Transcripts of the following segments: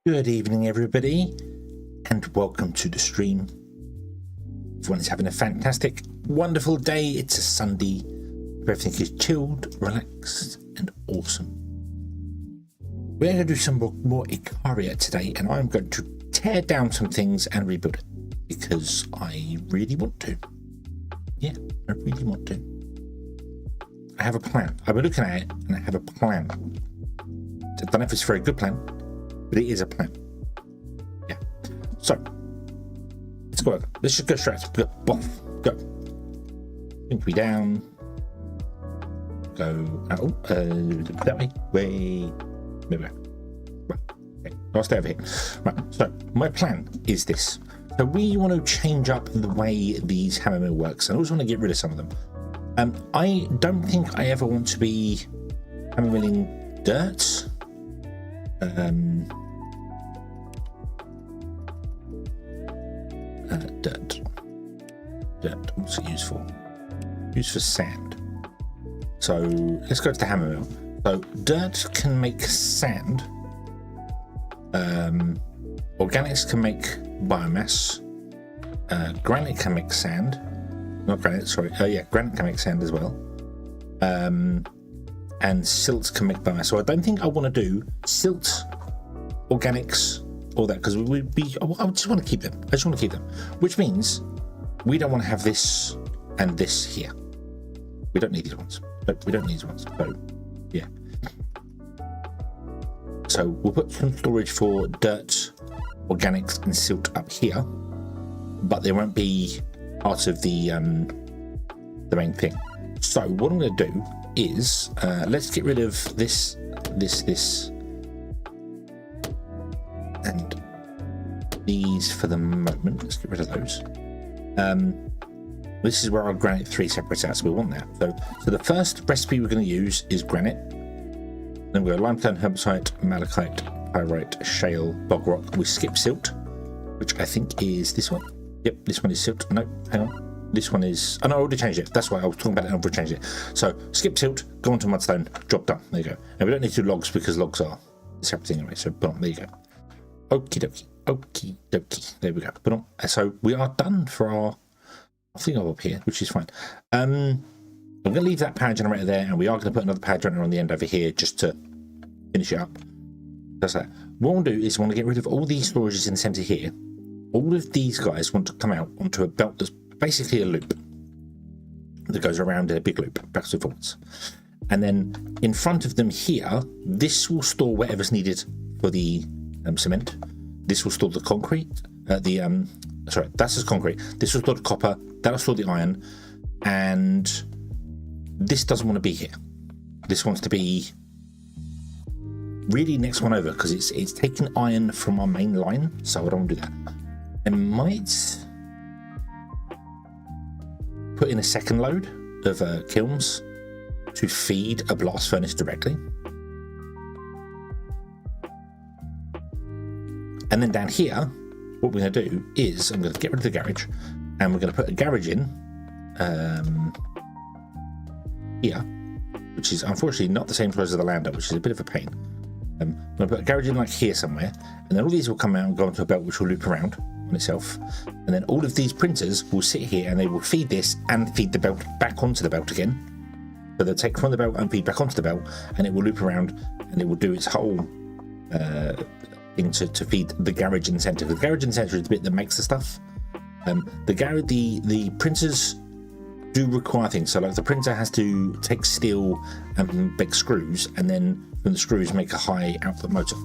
Good evening, everybody, and welcome to the stream. Everyone is having a fantastic, wonderful day. It's a Sunday. Everything is chilled, relaxed, and awesome. We're going to do some more Icaria today, and I'm going to tear down some things and rebuild it because I really want to. Yeah, I really want to. I have a plan. I've been looking at it, and I have a plan. I don't know if it's a very good plan, but it is a plan. Yeah. So let's go over. Let's just go straight. Go. Think we down. Go out. That way. Way. Maybe. Right. Okay. I'll stay over here. Right. So my plan is this. So we want to change up the way these hammer mill works, and I also want to get rid of some of them. I don't think I ever want to be hammer milling dirt. Dirt. What's it used for? Used for sand. So let's go to the hammer mill. So dirt can make sand. Organics can make biomass. Granite can make sand. Not granite, sorry. Granite can make sand as well. And silt can make biomass. So I don't think I want to do silt, organics, all that, because I just want to keep them. I just want to keep them, which means we don't want to have this and this here. We don't need these ones. We don't need these ones. So yeah. So we'll put some storage for dirt, organics, and silt up here, but they won't be part of the main thing. So what I'm going to do is let's get rid of this, and these for the moment. Let's get rid of those. This is where our granite 3 separates out, so we want that. So the first recipe we're going to use is granite. Then we go limestone, herbicide, malachite, pyrite, shale, bog rock. We skip silt, which I think is this one. Yep, this one is silt. No, hang on. This one is... Oh, no, I already changed it. That's why I was talking about it. I've already changed it. So, skip silt, go on to mudstone, job done. There you go. And we don't need to do logs because logs are separate anyway. So, boom, there you go. Okie dokie. Okie dokie. There we go. Boom. So, we are done for our thing up here, which is fine. I'm going to leave that power generator there, and we are going to put another power generator on the end over here just to finish it up. That's that. What we'll do is we'll get rid of all these storages in the center here. All of these guys want to come out onto a belt that's basically a loop that goes around in a big loop, backwards and forwards. And then in front of them here, this will store whatever's needed for the cement. This will store the concrete. Sorry, that's just concrete. This will store the copper. That'll store the iron. And this doesn't want to be here. This wants to be really next one over because it's taking iron from our main line. So I don't want to do that. I might put in a second load of kilns to feed a blast furnace directly. And then down here, what we're going to do is I'm going to get rid of the garage, and we're going to put a garage in here, which is unfortunately not the same size as the lander, which is a bit of a pain. I'm going to put a garage in like here somewhere, and then all these will come out and go onto a belt which will loop around on itself, and then all of these printers will sit here and they will feed this and feed the belt back onto the belt again. So they'll take from the belt and feed back onto the belt, and it will loop around and it will do its whole thing to feed the garage in the center. The garage in the center is the bit that makes the stuff. The printers do require things. So like the printer has to take steel and make screws, and then from the screws make a high output motor.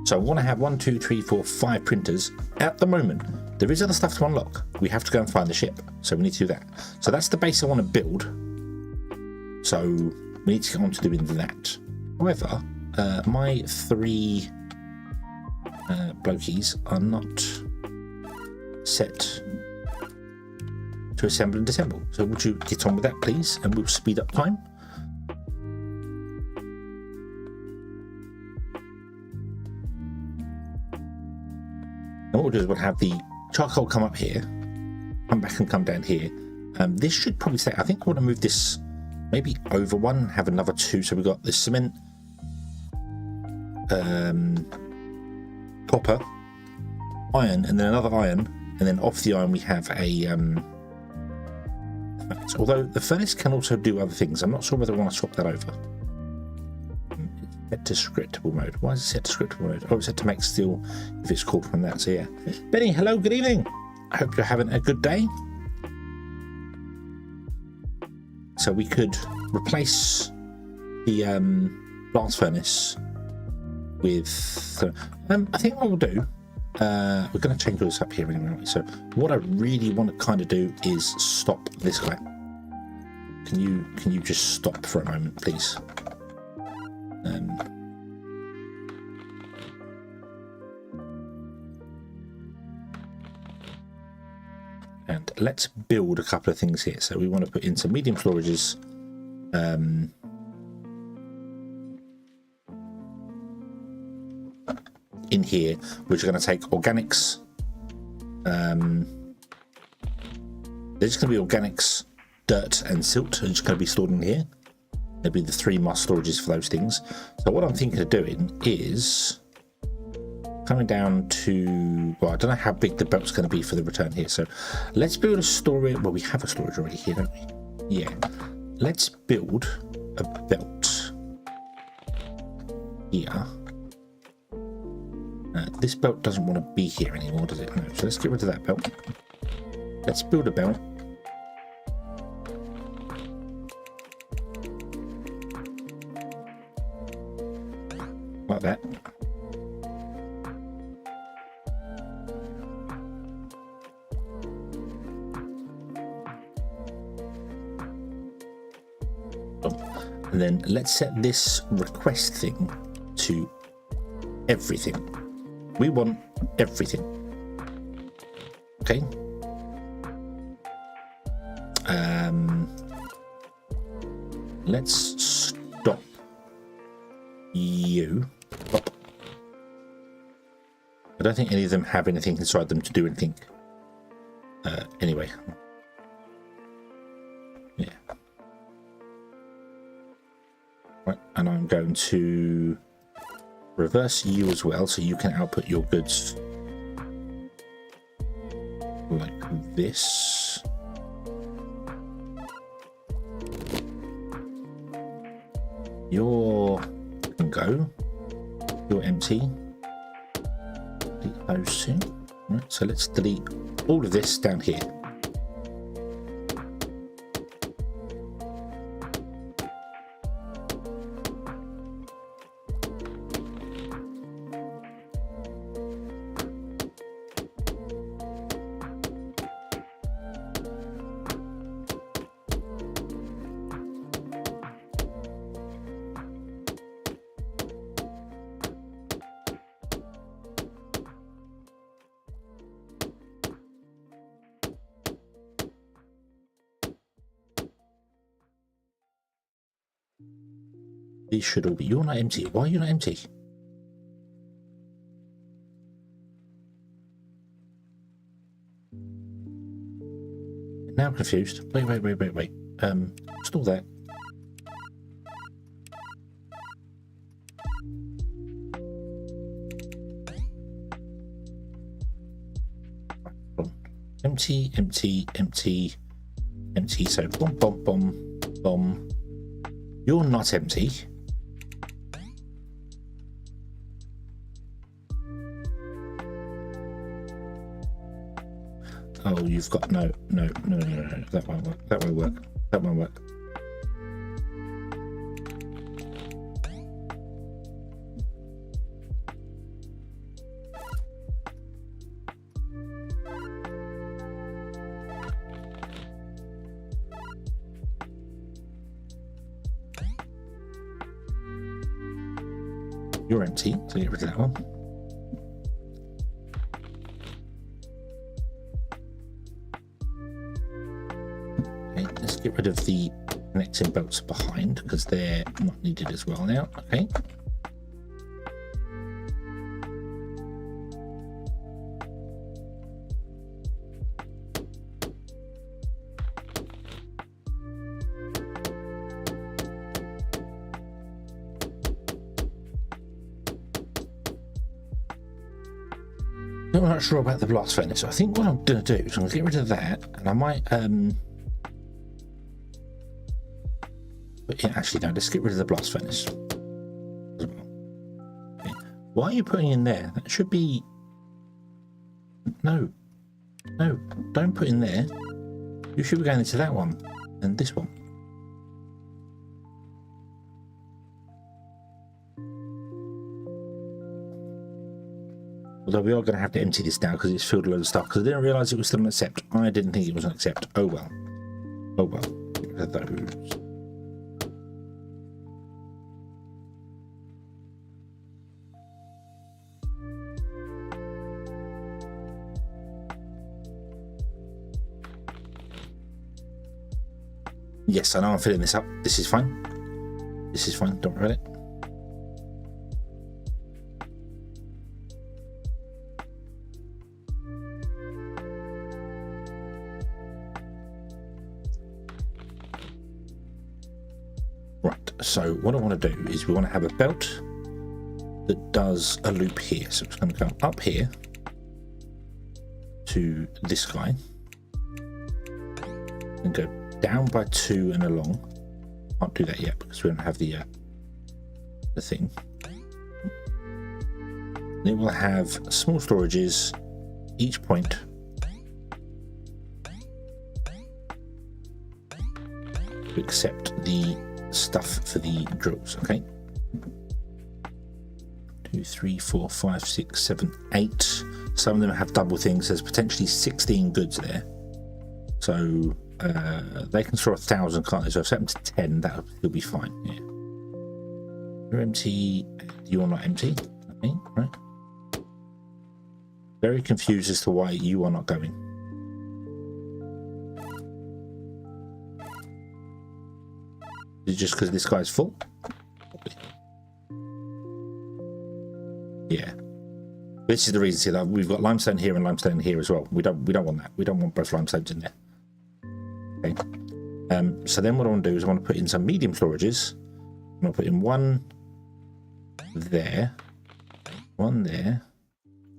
So I want to have 1, 2, 3, 4, 5 printers at the moment. There is other stuff to unlock. We have to go and find the ship, so we need to do that. So that's the base I want to build. So we need to get on to doing that. However, my 3 blokies are not set to assemble and disassemble. So would you get on with that, please, and we'll speed up time. And what we'll do is we'll have the charcoal come up here, come back and come down here. This should probably stay. I think I want to move this maybe over one, have another 2. So we've got the cement, copper, iron, and then another iron, and then off the iron we have a although the furnace can also do other things. I'm not sure whether I want to swap that over. Set to scriptable mode. Why is it set to scriptable mode? Oh, it's set to make steel if it's called from that. So yeah. Benny, hello, good evening. I hope you're having a good day. So we could replace the blast furnace with I think what we'll do, we're going to change this up here anyway, aren't we? So what I really want to kind of do is stop this guy. Can you just stop for a moment, please? And let's build a couple of things here. So we want to put in some medium storages. In here, which are going to take organics. They're just going to be organics, dirt, and silt. Are just going to be stored in here. There'll be the 3 mass storages for those things. So what I'm thinking of doing is coming down to, well, I don't know how big the belt's going to be for the return here. So let's build a storage. Well, we have a storage already here, don't we? Yeah. Let's build a belt here. This belt doesn't want to be here anymore, does it? No. So let's get rid of that belt. Let's build a belt. Like that. And then let's set this request thing to everything. We want everything. Okay. Let's stop you. Stop. I don't think any of them have anything inside them to do anything. Anyway. Yeah. Right, and I'm going to reverse you as well, so you can output your goods like this. You're can go. You're empty. Delete those two. Right, so let's delete all of this down here. These should all be. You're not empty. Why are you not empty? Now I'm confused. Wait. Install that. Empty. So bomb. You're not empty. Oh, you've got no. That won't work. That won't work. You're empty, so get rid of that one. Get rid of the connecting belts behind because they're not needed as well now. Okay. Not much sure about the blast furnace. So I think what I'm going to do is I'm going to get rid of that, and I might but yeah, actually no, let's get rid of the blast furnace. Okay. Why are you putting in there? That should be no, don't put in there. You should be going into that one and this one. Although we are going to have to empty this now because it's filled with a load of stuff, because I didn't realise it was still an accept. I didn't think it was an accept. Oh well. Oh well. Get rid of those. Yes, I know I'm filling this up. This is fine. This is fine. Don't worry about it. So what I want to do is we want to have a belt that does a loop here. So it's going to go up here to this guy and go down by 2 and along. Can't do that yet because we don't have the thing. Then we'll have small storages each point to accept the stuff for the drills. Okay, 2, 3, 4, 5, 6, 7, 8. Some of them have double things. There's potentially 16 goods there, so they can store 1,000, can't they? So if I set them to 10, that'll be fine. Yeah, you're empty. You are not empty. Okay, right. Very confused as to why you are not going. Is it just because this guy's full? Yeah. This is the reason. See that we've got limestone here and limestone here as well. We don't want that. We don't want both limestones in there. Okay. So then what I want to do is I want to put in some medium storages. I'm going to put in one there, one there,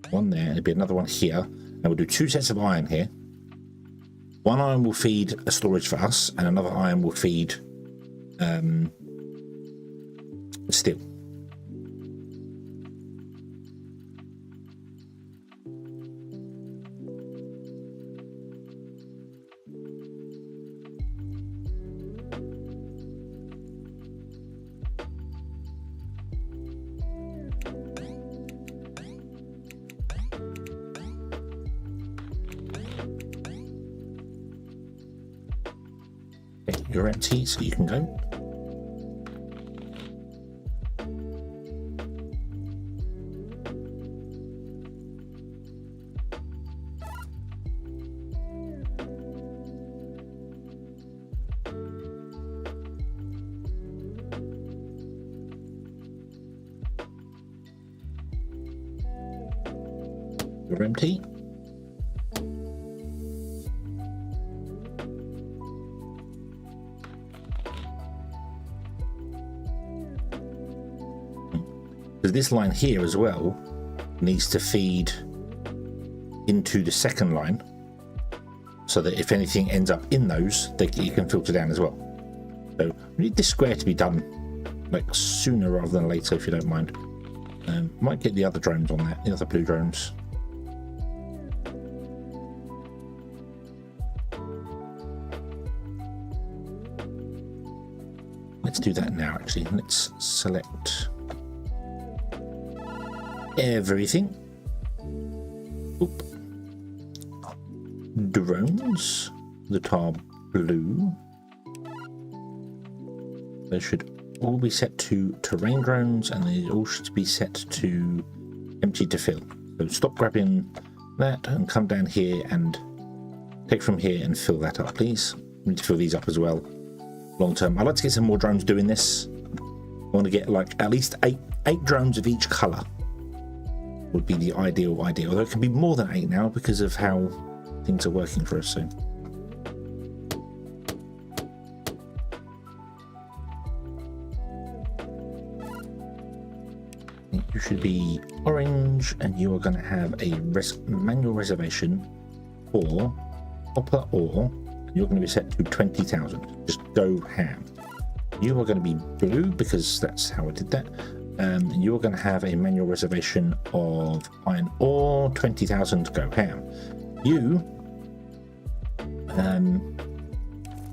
one there, and there'll be another one here. And we'll do 2 sets of iron here. One iron will feed a storage for us, and another iron will feed steel. Okay, you're empty, so you can go. You're empty. Because this line here as well needs to feed into the second line, so that if anything ends up in those, you can filter down as well. So we need this square to be done like sooner rather than later, if you don't mind. Might get the other drones on that, the other blue drones. Let's do that now, actually. Let's select everything. Oop. Drones that are blue. They should all be set to terrain drones, and they all should be set to empty to fill. So stop grabbing that and come down here and take from here and fill that up, please. We need to fill these up as well. Long term, I'd like to get some more drones doing this. I want to get like at least eight drones of each color would be the ideal, although it can be more than 8 now because of how things are working for us. So Okay, you should be orange, and you are going to have a manual reservation for copper ore. You're going to be set to 20,000. Just go ham. You are going to be blue because that's how I did that. You are going to have a manual reservation of iron ore, 20,000. Go ham. You,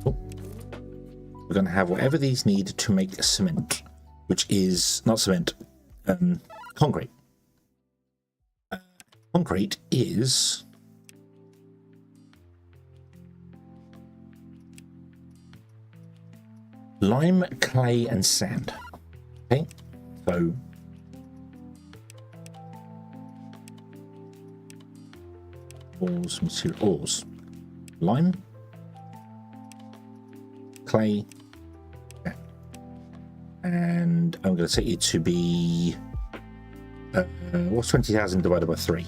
we're going to have whatever these need to make cement, which is not cement, concrete. Concrete is lime, clay, and sand. Okay, so ores, material ores, lime, clay, and I'm going to set you to be what's 20,000 divided by 3?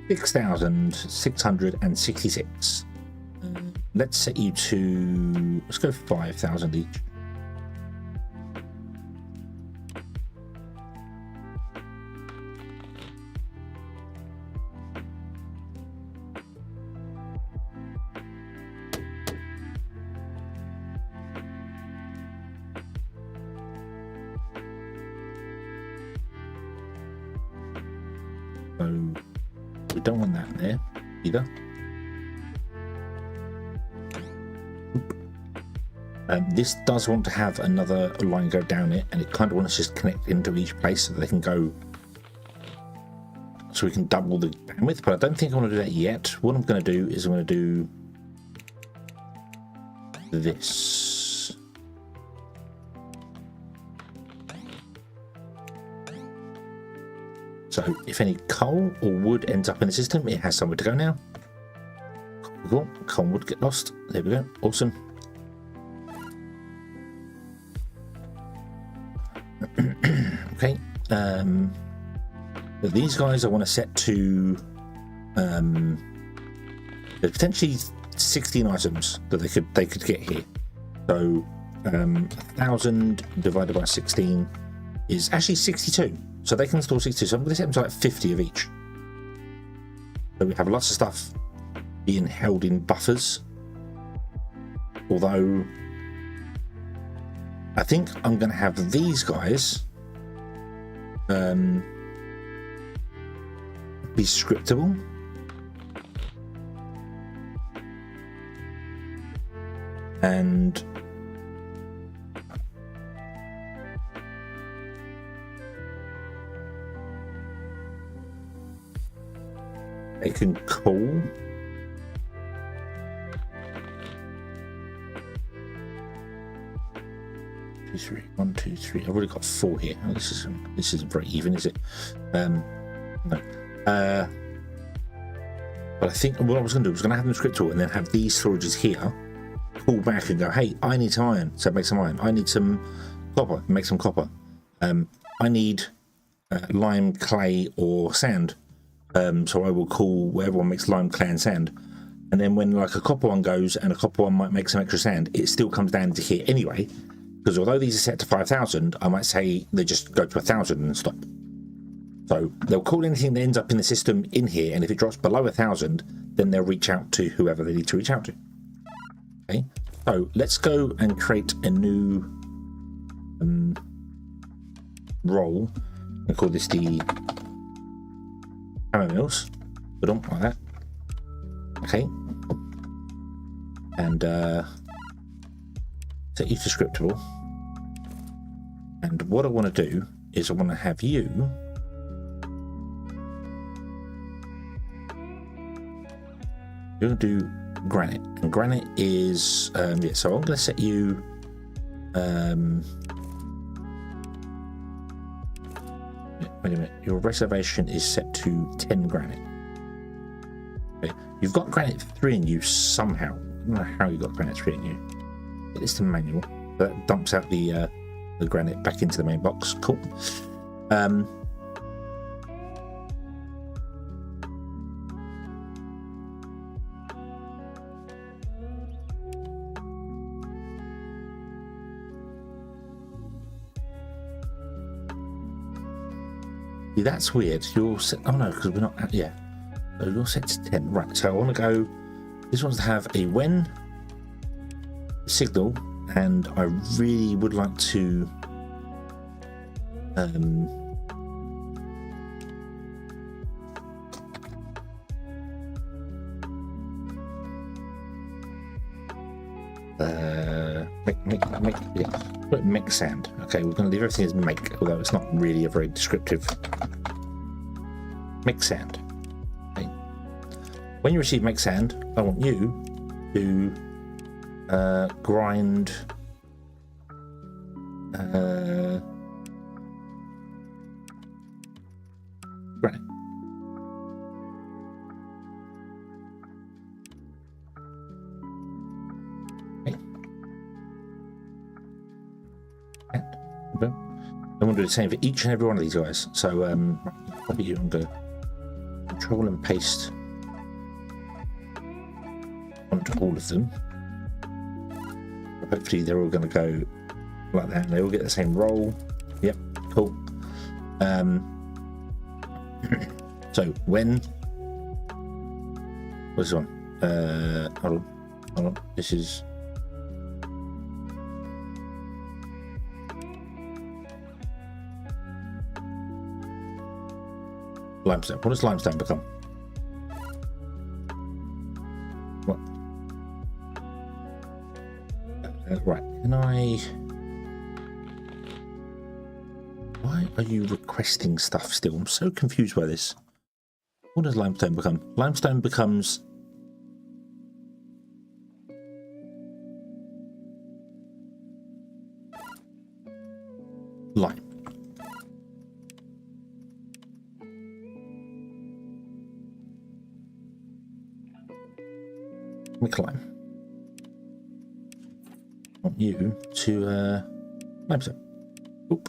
6,666. Let's set you to, let's go 5,000 each. So we don't want that there either. This does want to have another line go down it, and it kind of wants to just connect into each place so they can go, so we can double the bandwidth, but I don't think I want to do that yet. What I'm going to do is I'm going to do this. So if any coal or wood ends up in the system, it has somewhere to go now. Cool. Coal would get lost. There we go. Awesome. Okay. These guys I want to set to there's potentially 16 items that they could get here. So 1,000 divided by 16 is actually 62. So they can store 62. So I'm going to set them to like 50 of each. So we have lots of stuff being held in buffers. Although I think I'm going to have these guys be scriptable. And they can call. Three, 1, 2, 3. I've already got 4 here. Oh, this isn't very even, is it? No. But I think what I was going to do was going to have them scriptable and then have these storages here pull back and go, hey, I need some iron, so make some iron. I need some copper, make some copper. I need lime, clay, or sand. So I will call where everyone makes lime, clay, and sand. And then when like a copper one goes and a copper one might make some extra sand, it still comes down to here anyway. Because although these are set to 5,000, I might say they just go to 1,000 and stop. So they'll call anything that ends up in the system in here, and if it drops below 1,000, then they'll reach out to whoever they need to reach out to. Okay, so let's go and create a new role and call this the hammer mills. Put on like that. Okay, and set you to scriptable. And what I want to do is I want to have you you're going to do granite, and granite is yeah, so I'm going to set you wait a minute, your reservation is set to 10 granite. Okay. You've got granite 3 in you somehow. I don't know how you got granite 3 in you. Get this to manual. So that dumps out the granite back into the main box. Cool. See, that's weird. You're set. Oh no, because we're not. Yeah. So you're set to 10. Right. So I want to go. This one's to have a when signal, and I really would like to. Make sound. Okay, we're going to leave everything as make, although it's not really a very descriptive. Make sound. Okay. When you receive make sound, I want you to grind granite. I want to do the same for each and every one of these guys. So probably you, I'm going to control and paste onto all of them. Hopefully they're all going to go like that and they all get the same roll. Yep, cool. So when what's this one? Hold on. This is limestone. What does limestone become? What? Right. Can I? Why are you requesting stuff still? I'm so confused by this. What does limestone become? Limestone becomes lime. Climb. I want you to limestone. Oop.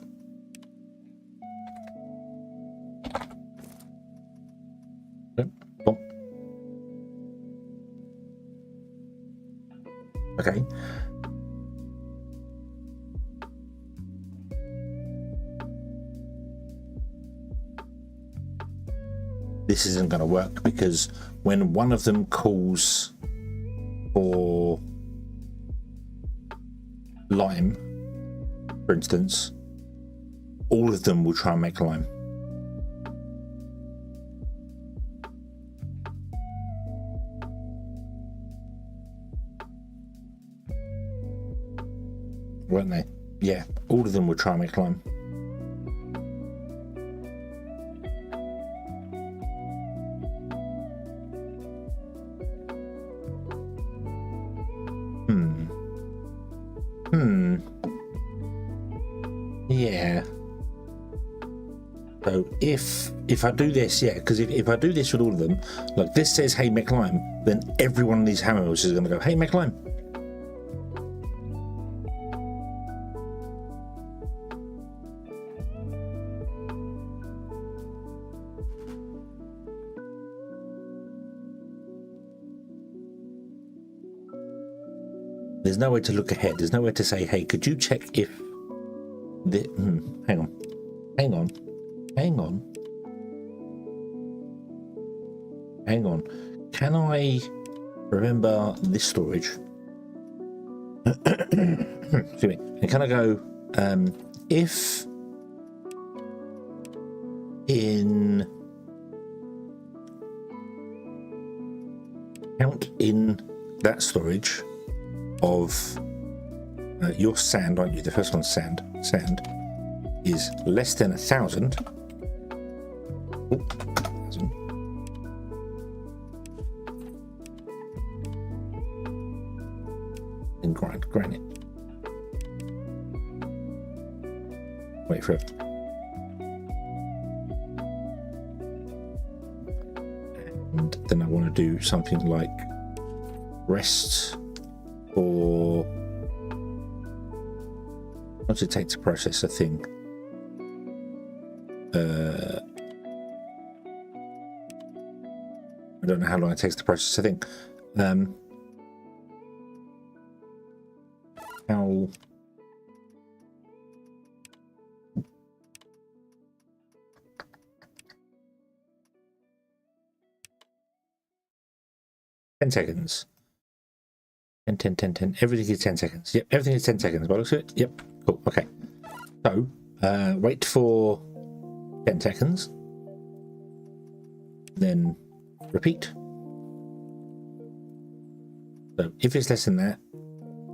Boom. Okay. This isn't going to work because when one of them calls for lime, for instance, all of them will try and make lime. Weren't they? Yeah, all of them will try and make lime. Yeah. So if I do this, yeah, because if I do this with all of them, like this says hey make lime, then every one of these hammer wheels is going to go hey make lime. There's no way to look ahead. There's no way to say, hey, could you check if the hang on. Can I remember this storage? Excuse me. And can I go if in count in that storage of your sand, aren't you? The first one's sand. Sand is less than 1,000. And grind granite. Wait for it. And then I want to do something like rest. Or once it takes to process a thing, I don't know how long it takes to process a thing. How 10 seconds. 10, 10, 10, 10. Everything is 10 seconds. Yep, everything is 10 seconds. By the looks of it. Yep, cool. Okay. So, wait for 10 seconds. Then repeat. So, if it's less than that,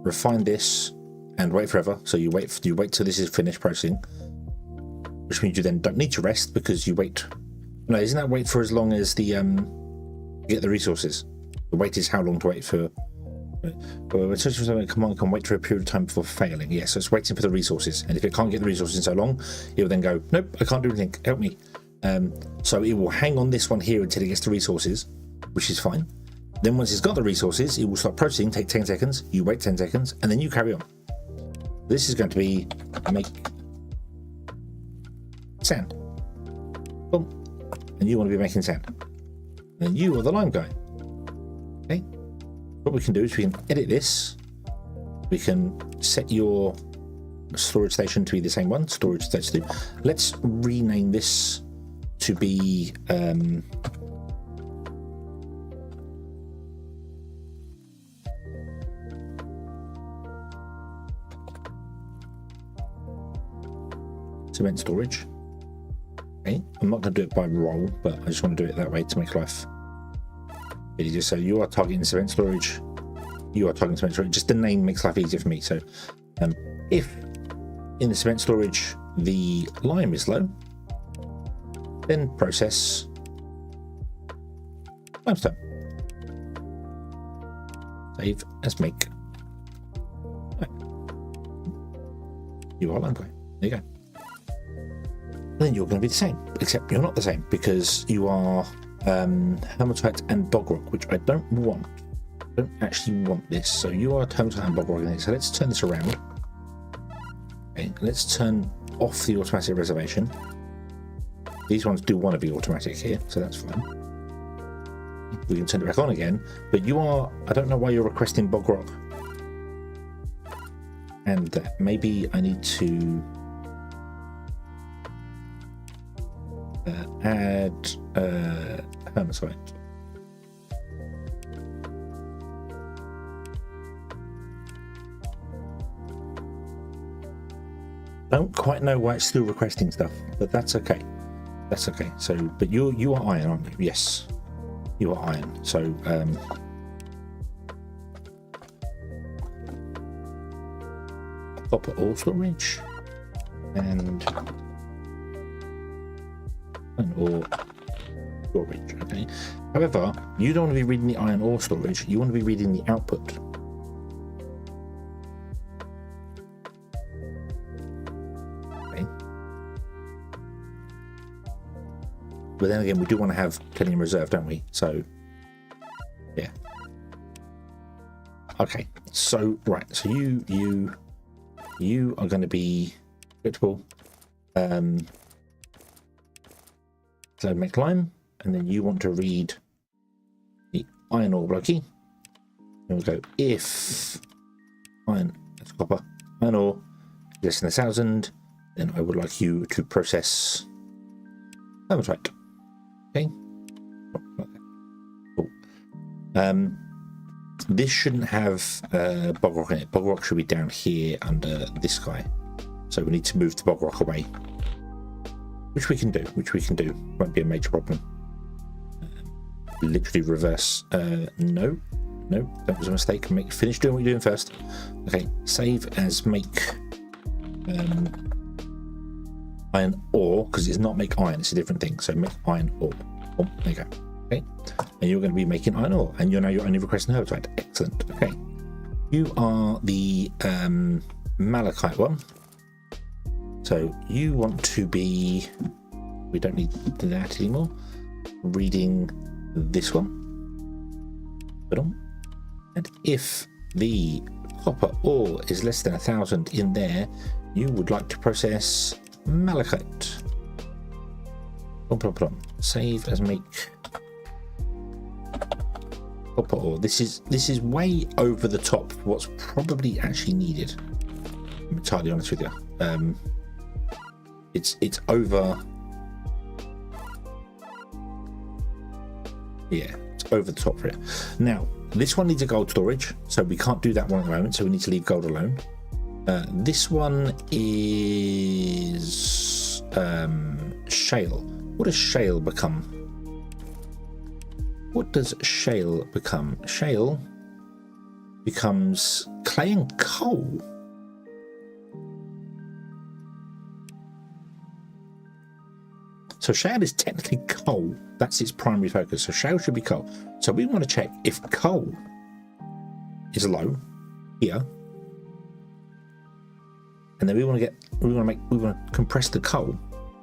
refine this and wait forever. So you wait till this is finished processing, which means you then don't need to rest because you wait. No, isn't that wait for as long as the you get the resources? The wait is how long to wait for. Command can wait for a period of time before failing. Yes, so it's waiting for the resources, and if it can't get the resources in so long, it will then go, nope, I can't do anything, help me. So it will hang on this one here until it gets the resources, which is fine. Then once it's got the resources, it will start processing, take 10 seconds, you wait 10 seconds, and then you carry on. This is going to be make sand. Boom. And you want to be making sand. And you are the lime guy. Okay. What we can do is we can edit this. We can set your storage station to be the same one, storage station 2. Let's rename this to be cement storage. Okay, I'm not going to do it by role, but I just want to do it that way to make life easier. So you are targeting cement storage, you are targeting cement storage. Just the name makes life easier for me. So if in the cement storage the lime is low, then process limestone. Save as make. Right. You are lime guy. There you go. Then you're going to be the same, except you're not the same because you are hematite and bog rock, which I don't want. I don't actually want this. So you are hematite and bog rock. So let's turn this around. Okay, let's turn off the automatic reservation. These ones do want to be automatic here, so that's fine. We can turn it back on again, but you are, I don't know why you're requesting bog rock. And that maybe I need to add hematite. Don't quite know why it's still requesting stuff, but that's okay. That's okay. So, but you are iron, aren't you? Yes, you are iron. So, copper ore storage and ore storage. Okay. However, you don't want to be reading the iron ore storage. You want to be reading the output. But then again, we do want to have plenty in reserve, don't we? So, yeah. Okay. So, right. So you are going to be predictable. So make lime, and then you want to read the iron ore blocky. And we'll go if iron, that's copper, iron ore less than 1,000, then I would like you to process hematite. Okay. Cool. This shouldn't have bog rock in it. Bog rock should be down here under this guy. So we need to move the bog rock away. Which we can do. Won't be a major problem. Literally reverse. No, that was a mistake. Finish doing what you're doing first. Okay, save as make iron ore, because it's not make iron, it's a different thing. So make iron ore. Oh, there you go. Okay, and you're going to be making iron ore, and you're only requesting hematite. Excellent. Okay, you are the malachite one. So you want to be, we don't need that anymore, reading this one. And if the copper ore is less than 1,000 in there, you would like to process malachite. Save as make copper ore. This is way over the top for what's probably actually needed. I'm entirely honest with you. It's over. Yeah, it's over the top for it. Now, this one needs a gold storage, so we can't do that one at the moment, so we need to leave gold alone. This one is shale. What does shale become? What does shale become? Shale becomes clay and coal. So shale is technically coal. That's its primary focus. So shale should be coal. So we want to check if coal is low here, and then we want to compress the coal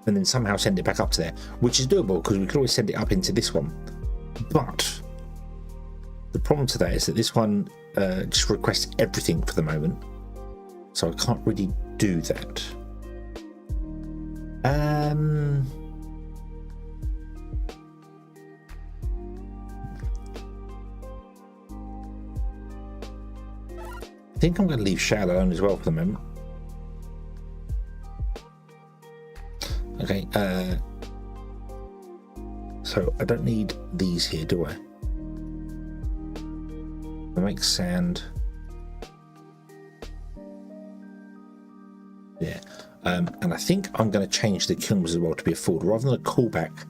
and then somehow send it back up to there, which is doable because we could always send it up into this one. But the problem to that is that this one just requests everything for the moment, so I can't really do that. I think I'm going to leave shale alone as well for the moment. Okay, so I don't need these here, do I? I make sand. Yeah, and I think I'm going to change the kilns as well to be a forward. Rather than a callback,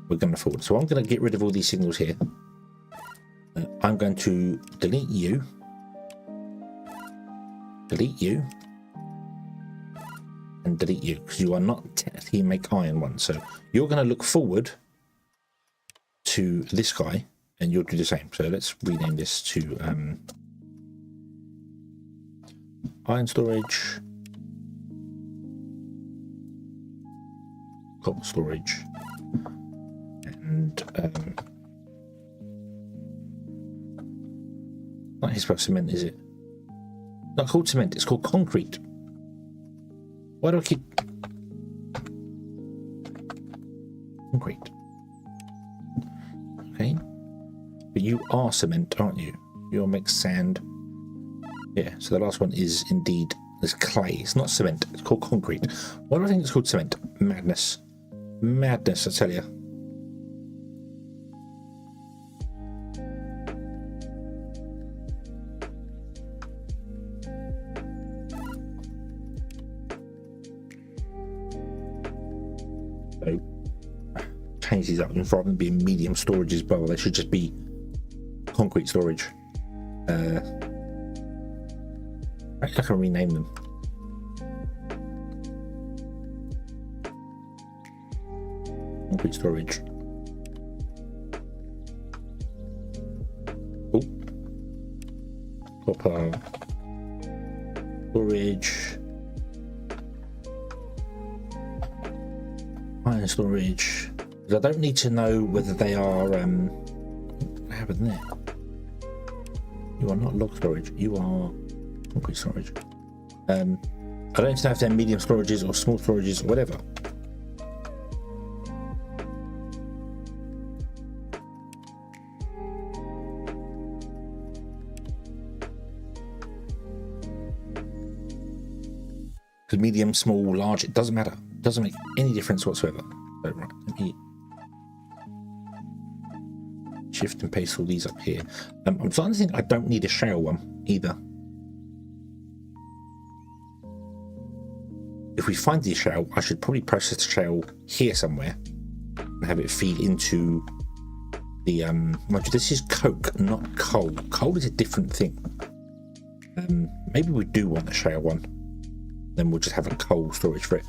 we're going to forward. So I'm going to get rid of all these signals here. I'm going to delete you. Delete you. And delete you, because you are not technically make iron one. So you're going to look forward to this guy, and you'll do the same. So let's rename this to iron storage, copper storage, and not his cement, is it? Not called cement, it's called concrete. Why do I keep concrete? Okay, but you are cement, aren't you? You'll make sand. Yeah, so the last one is indeed this clay. It's not cement, it's called concrete. Why do I think it's called cement? Madness. Madness, I tell you. So change these up, and rather than being medium storage as well, they should just be concrete storage. I can rename them. Concrete storage. Oh, copper storage. Iron storage. I don't need to know whether they are what happened there? You are not log storage, you are concrete storage. I don't know if they're medium storages or small storages or whatever. Because medium, small, large, it doesn't matter. It doesn't make any difference whatsoever. So, right, let me shift and paste all these up here. I'm starting to think I don't need a shale one either. If we find the shale, I should probably process the shale here somewhere and have it feed into the this is coke, not coal. Coal is a different thing. Maybe we do want a shale one. Then we'll just have a coal storage for it.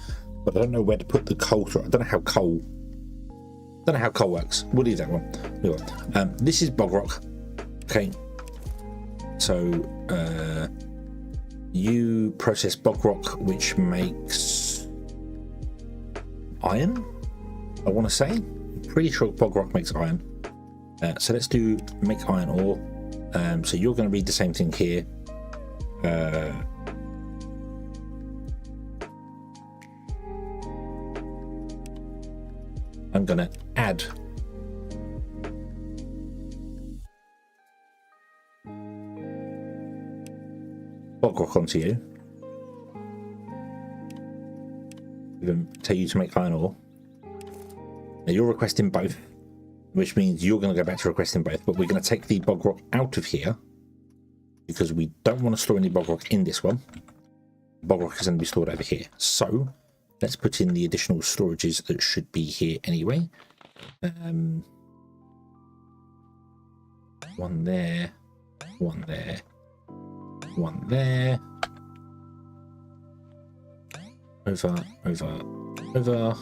But I don't know where to put the coal storage. I don't know how coal works. We'll leave that one. This is bog rock. Okay. So you process bog rock, which makes iron, I want to say. I'm pretty sure bog rock makes iron. So let's do make iron ore. So you're going to read the same thing here. I'm going to add bog rock onto you. We're going to tell you to make iron ore. Now you're requesting both. which means you're going to go back to requesting both, but we're going to take the bog rock out of here because we don't want to store any bog rock in this one. Bog rock is going to be stored over here. So let's put in the additional storages that should be here anyway. One there, one there, one there. Over, over, over.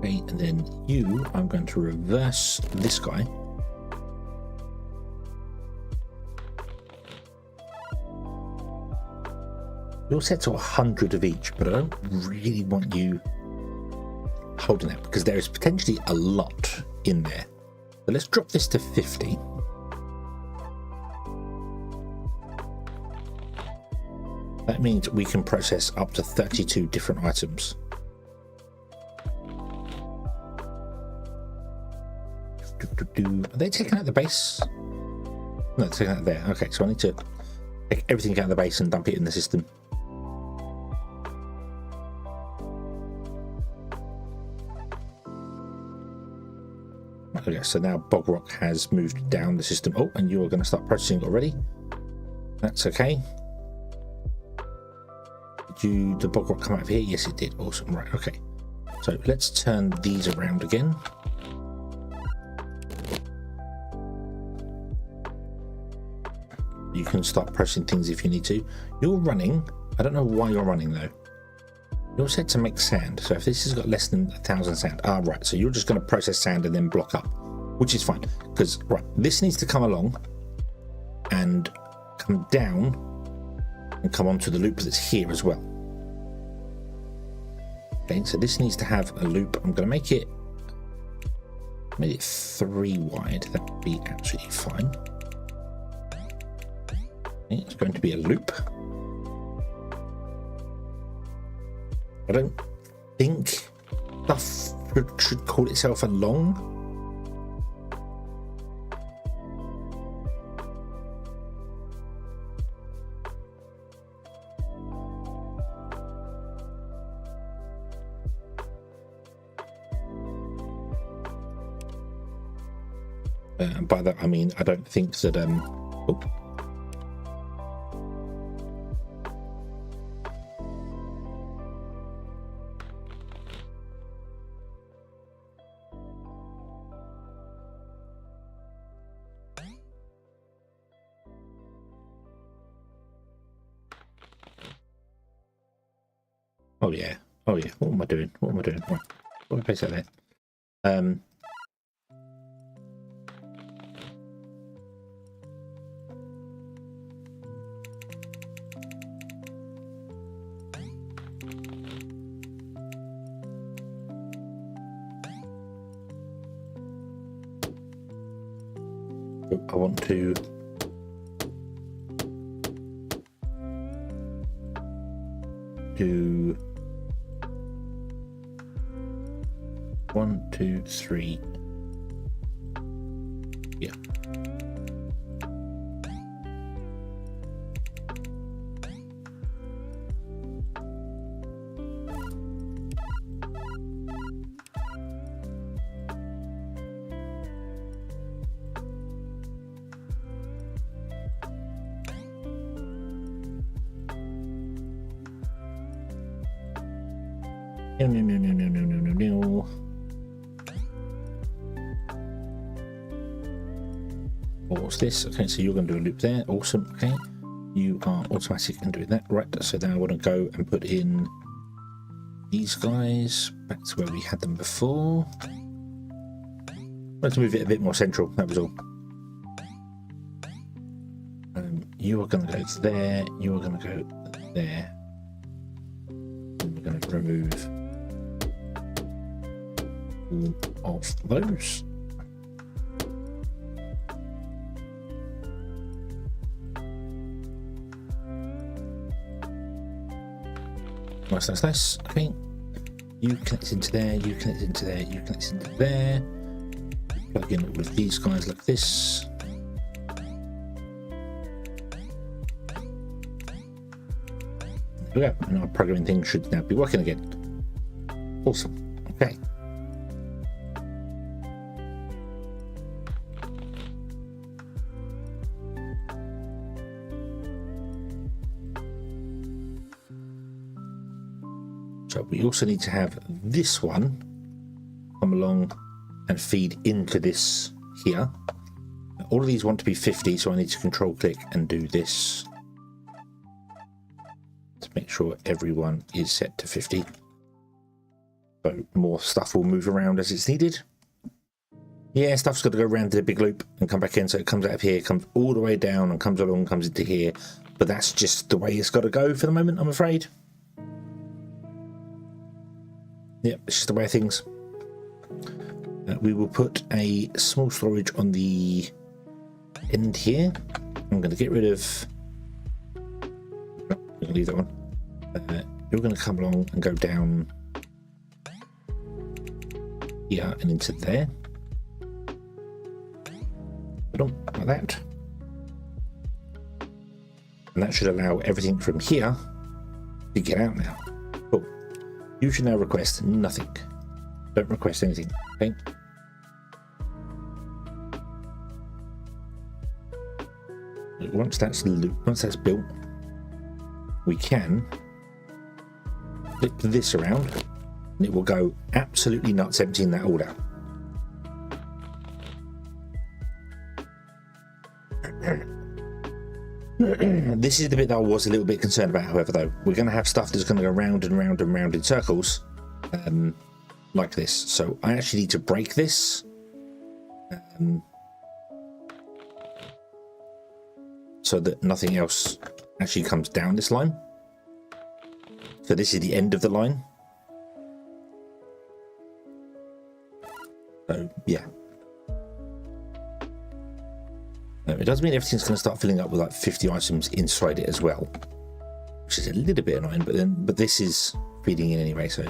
Okay, and then you, I'm going to reverse this guy. You're set to 100 of each, but I don't really want you holding that because there is potentially a lot in there. So let's drop this to 50. That means we can process up to 32 different items. Are they taking out the base? No, they're taking out there. Okay, so I need to take everything out of the base and dump it in the system. Okay, so now bog rock has moved down the system. Oh, and you are going to start processing already. That's okay. Did the bog rock come out of here? Yes, it did. Awesome. Right, okay. So let's turn these around again. You can start processing things if you need to. You're running. I don't know why you're running though. You're set to make sand. So if this has got less than 1,000 sand, right. So you're just going to process sand and then block up, which is fine because right, this needs to come along and come down and come onto the loop that's here as well. Okay, so this needs to have a loop. I'm going to make it 3 wide. That would be absolutely fine. It's going to be a loop. I don't think stuff should call itself a long. And by that I mean I don't think that oh. Oh yeah, oh yeah. What am I doing? What am I doing? Right. What do I place that there? I want to do 1, 2, 3. Yeah. No. What's this? Okay, so you're going to do a loop there. Awesome. Okay, you are automatic in doing that. Right, so now I want to go and put in these guys back to where we had them before. Let's move it a bit more central. That was all. You are going to go there. You are going to go there. And we're going to remove all of those. Nice, nice, nice. Okay. You connect into there, you connect into there, you connect into there. Plug in with these guys like this. There we go. And our programming thing should now be working again. Awesome. Okay. So we also need to have this one come along and feed into this here. All of these want to be 50, so I need to control click and do this to make sure everyone is set to 50. So more stuff will move around as it's needed. Yeah, stuff's got to go around to the big loop and come back in, so it comes out of here, comes all the way down and comes along, comes into here. But that's just the way it's got to go for the moment, I'm afraid. Yeah, it's just the way of things. We will put a small storage on the end here. I'm going to get rid of... I'm going to leave that one. You're going to come along and go down here and into there. Like that. And that should allow everything from here to get out now. Cool. You should now request nothing. Don't request anything. Okay. Once that's built, we can flip this around and it will go absolutely nuts, emptying that all out. This is the bit that I was a little bit concerned about, however, though. We're going to have stuff that's going to go round and round and round in circles, like this. So I actually need to break this. So that nothing else actually comes down this line. So this is the end of the line. So, yeah. It does mean everything's going to start filling up with like 50 items inside it as well, which is a little bit annoying, but this is feeding in anyway, so.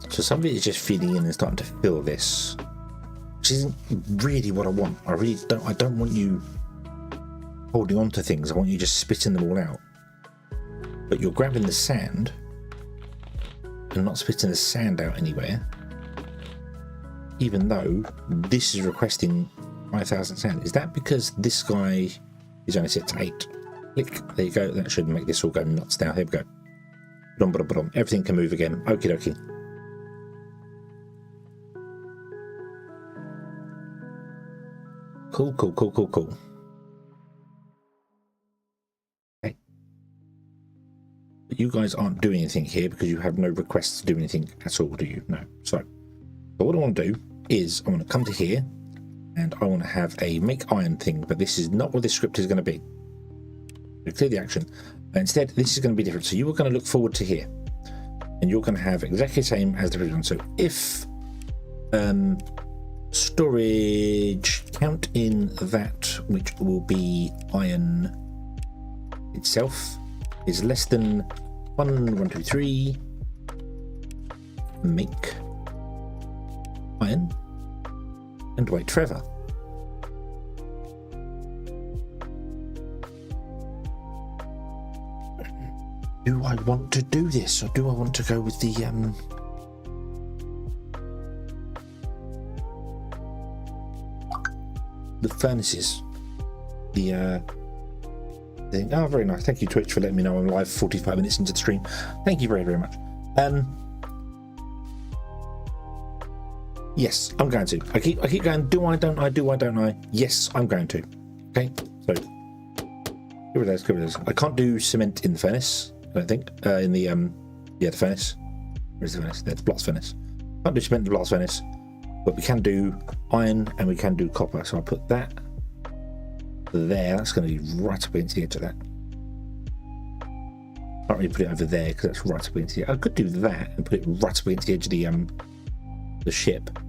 So some of it is just feeding in and starting to fill this, which isn't really what I want. I don't want you holding on to things. I want you just spitting them all out. But you're grabbing the sand and not spitting the sand out anywhere, even though this is requesting 5,000 sand. Is that because this guy is only set to 8? Click. There you go. That should make this all go nuts now. Here we go. Ba-dum. Everything can move again. Okie dokie. Cool. Okay. But you guys aren't doing anything here because you have no requests to do anything at all, do you? No. So what I want to do is I want to come to here and I want to have a make iron thing, but this is not what this script is going to be. Clear the action. Instead, this is going to be different. So you are going to look forward to here and you're going to have exactly the same as the previous one. So if storage count in that which will be iron itself is less than 1, 2, 3, make iron and wait forever. Do I want to do this, or do I want to go with the furnaces? The thing. Oh, very nice. Thank you, Twitch, for letting me know I'm live 45 minutes into the stream. Thank you very, very much. Yes, I'm going to. I keep going. Do I? Don't I? Do I? Don't I? Yes, I'm going to. Okay. So get rid of those. I can't do cement in the furnace. I don't think. In the the furnace. Where's the furnace? There's the blast furnace. Can't do cement in the blast furnace. but we can do iron and we can do copper. So I'll put that there. That's going to be right up against the edge of that. Can't really put it over there because that's right up against the edge. I could do that and put it right up against the edge of the ship.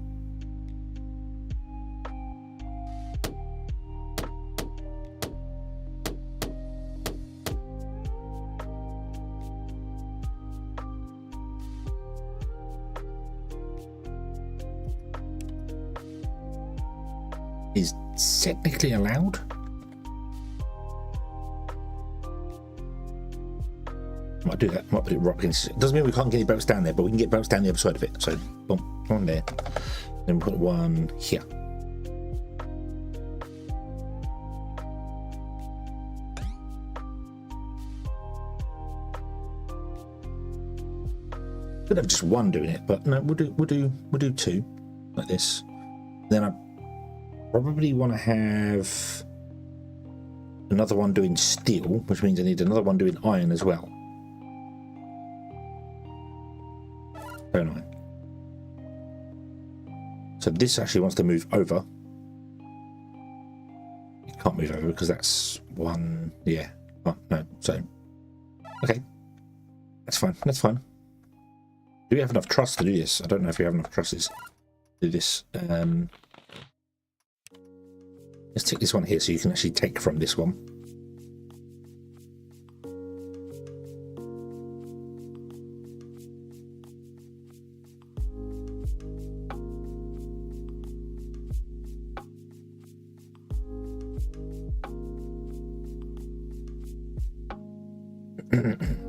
Is technically allowed. Might do that. Might put it right against. It doesn't mean we can't get any boats down there, but we can get boats down the other side of it. So, boom, one there. Then we'll put one here. Could have just one doing it, but no, we'll do two like this. Then I probably want to have another one doing steel, which means I need another one doing iron as well. Don't I? So this actually wants to move over. It can't move over because that's one. Yeah. Oh, no. So okay, that's fine. That's fine. Do we have enough truss to do this? I don't know if we have enough trusses to do this. Let's take this one here so you can actually take from this one.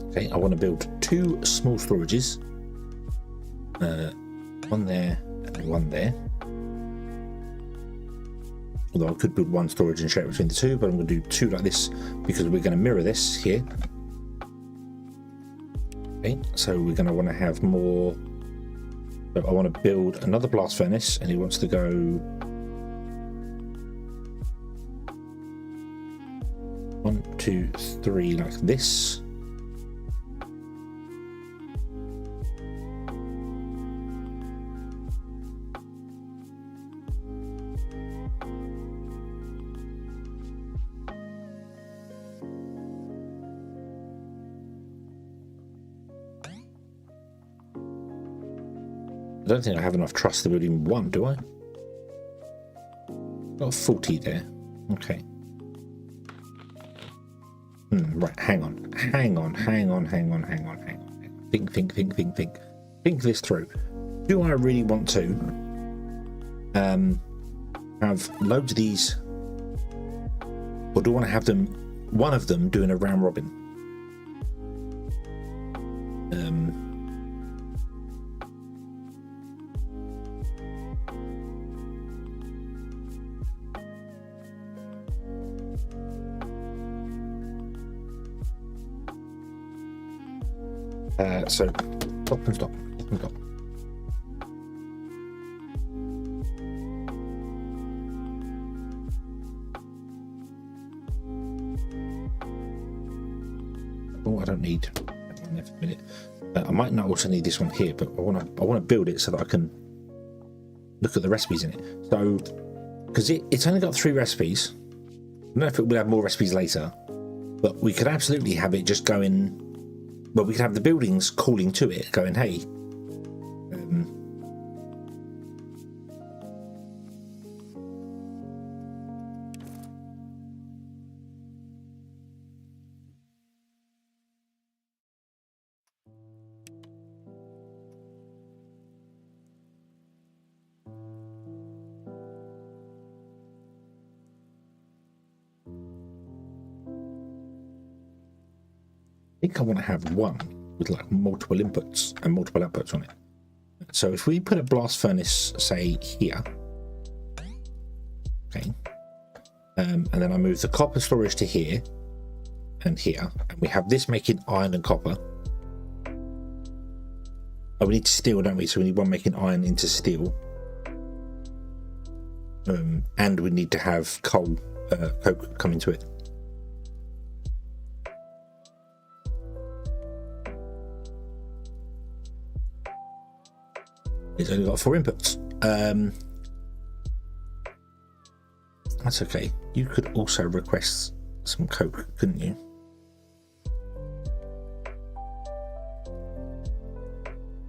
Okay, I want to build two small storages. One there and one there. Although I could build one storage and share it between the two, but I'm going to do two like this because we're going to mirror this here. Okay, so we're going to want to have more. So I want to build another blast furnace, and he wants to go 1, 2, 3 like this. I don't think I have enough trust to build even one, do I? Got 40 there. Okay. Right, hang on. Think this through. Do I really want to have loads of these, or do I want to have them, one of them doing a round robin? So stop and stop. Oh, I don't need that one there for a minute. I might not also need this one here, but I want to build it so that I can look at the recipes in it. So, because it's only got 3 recipes. I don't know if it will have more recipes later, but we could absolutely have it just going. Well, we could have the buildings calling to it, going, hey. I think I want to have one with like multiple inputs and multiple outputs on it. So if we put a blast furnace, say here, okay, and then I move the copper storage to here and here, and we have this making iron and copper. Oh, we need steel, don't we? So we need one making iron into steel, and we need to have coke come into it. It's only got 4 inputs. That's okay. You could also request some coke, couldn't you?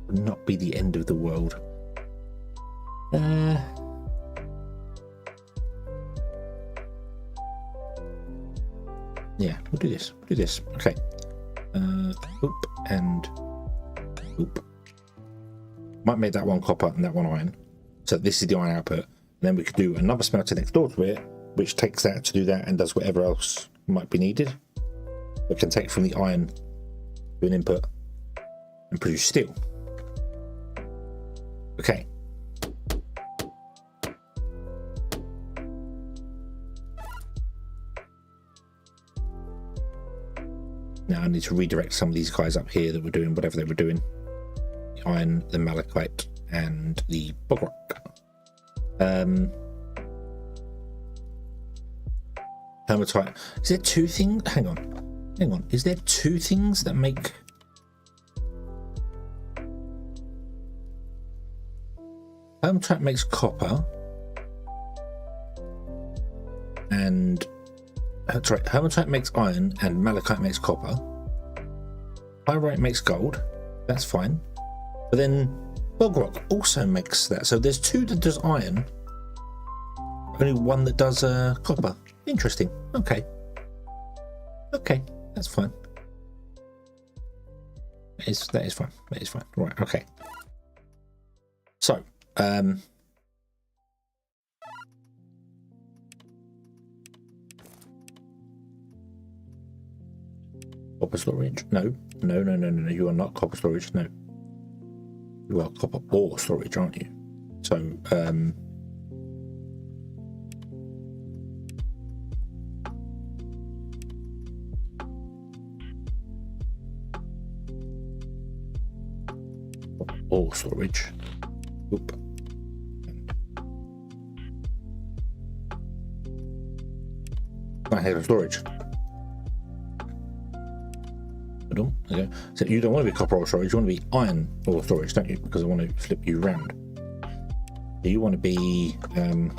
Would not be the end of the world. Yeah, we'll do this. We'll do this. Okay. Oop and oop. Might make that one copper and that one iron. So this is the iron output. And then we could do another smelter next door to it, which takes that to do that and does whatever else might be needed. We can take from the iron to an input and produce steel. Okay. Now I need to redirect some of these guys up here that were doing whatever they were doing. The iron, the malachite, and the bog rock. Hematite. Is there two things? Hang on. Is there two things that make... Hematite makes copper. And... That's right. Hematite makes iron and malachite makes copper. Pyrite makes gold. That's fine. But then bog rock also makes that. So there's two that does iron. Only one that does copper. Interesting. Okay. Okay, that's fine. That is fine. That is fine. Right. Okay. So, copper storage? No. No. You are not copper storage. No. You are copper ore storage, aren't you? So, ore storage. Oop. I have storage. Okay. So you don't want to be copper ore storage, you want to be iron ore storage, don't you? Because I want to flip you around. So you want to be iron